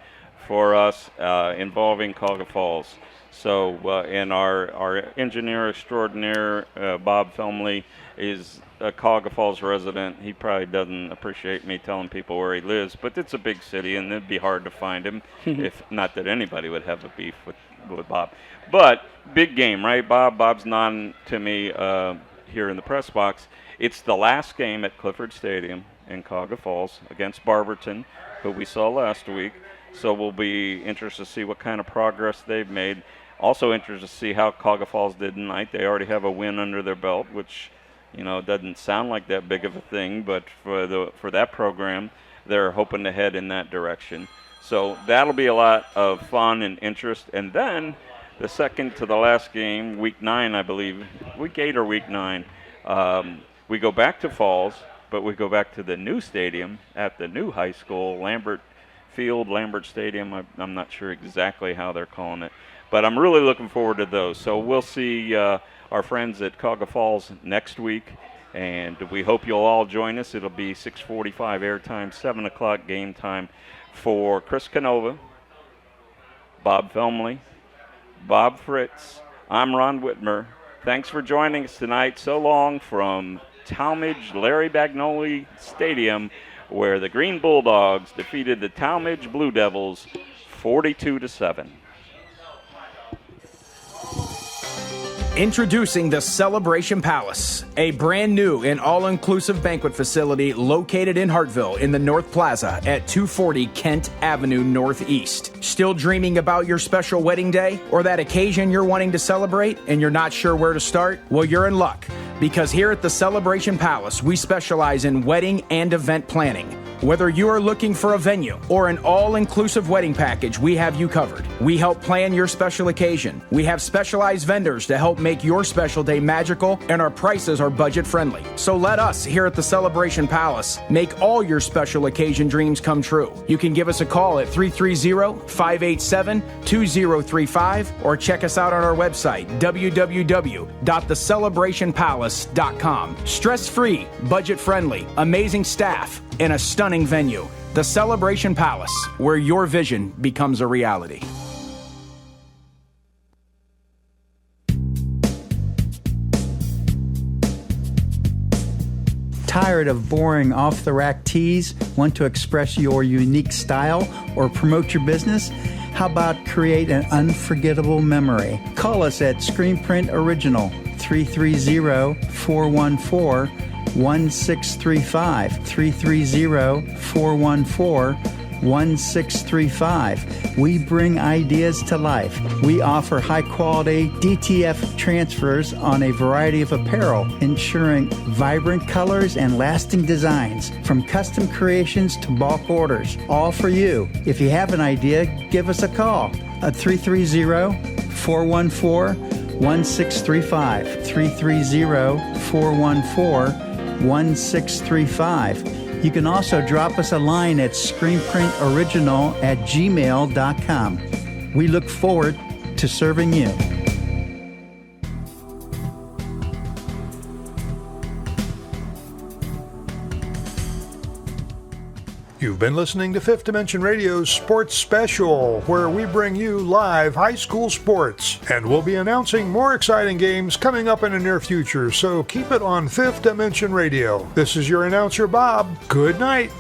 for us involving Cauga Falls. So, and our engineer extraordinaire, Bob Felmley, is a Cauga Falls resident. He probably doesn't appreciate me telling people where he lives, but it's a big city, and it'd be hard to find him, if not that anybody would have a beef with Bob. But big game, right, Bob? Bob's nodding to me here in the press box. It's the last game at Clifford Stadium in Cauga Falls against Barberton, who we saw last week. So we'll be interested to see what kind of progress they've made. Also interested to see how Cauga Falls did tonight. They already have a win under their belt, which doesn't sound like that big of a thing, but for that program, they're hoping to head in that direction. So that'll be a lot of fun and interest. And then the second to the last game, week 9, I believe, week 8 or week 9, we go back to Falls, but we go back to the new stadium at the new high school, Lambert Stadium. I'm not sure exactly how they're calling it, but I'm really looking forward to those. So we'll see our friends at Cauga Falls next week, and we hope you'll all join us. It'll be 6:45 airtime, 7 o'clock game time for Chris Canova, Bob Felmley, Bob Fritz. I'm Ron Whitmer. Thanks for joining us tonight. So long from Tallmadge Larry Bagnoli Stadium, where the Green Bulldogs defeated the Tallmadge Blue Devils 42-7. Introducing the Celebration Palace, a brand new and all-inclusive banquet facility located in Hartville in the North Plaza at 240 Kent Avenue Northeast. Still dreaming about your special wedding day or that occasion you're wanting to celebrate and you're not sure where to start? Well, you're in luck, because here at the Celebration Palace, we specialize in wedding and event planning. Whether you are looking for a venue or an all-inclusive wedding package, we have you covered. We help plan your special occasion. We have specialized vendors to help make your special day magical, and our prices are budget-friendly. So let us here at the Celebration Palace make all your special occasion dreams come true. You can give us a call at 330-587-2035 or check us out on our website, www.thecelebrationpalace.com. Stress-free, budget-friendly, amazing staff, and a stunning venue. The Celebration Palace, where your vision becomes a reality. Tired of boring off-the-rack tees? Want to express your unique style or promote your business? How about create an unforgettable memory? Call us at Screen Print Original, 330-414-1635, 330-414-1635. We bring ideas to life. We offer high-quality DTF transfers on a variety of apparel, ensuring vibrant colors and lasting designs, from custom creations to bulk orders, all for you. If you have an idea, give us a call at 330-414-1635, 330-414-1635. You can also drop us a line at screenprintoriginal@gmail.com. We look forward to serving you. You've been listening to Fifth Dimension Radio's Sports Special, where we bring you live high school sports. And we'll be announcing more exciting games coming up in the near future, so keep it on Fifth Dimension Radio. This is your announcer, Bob. Good night.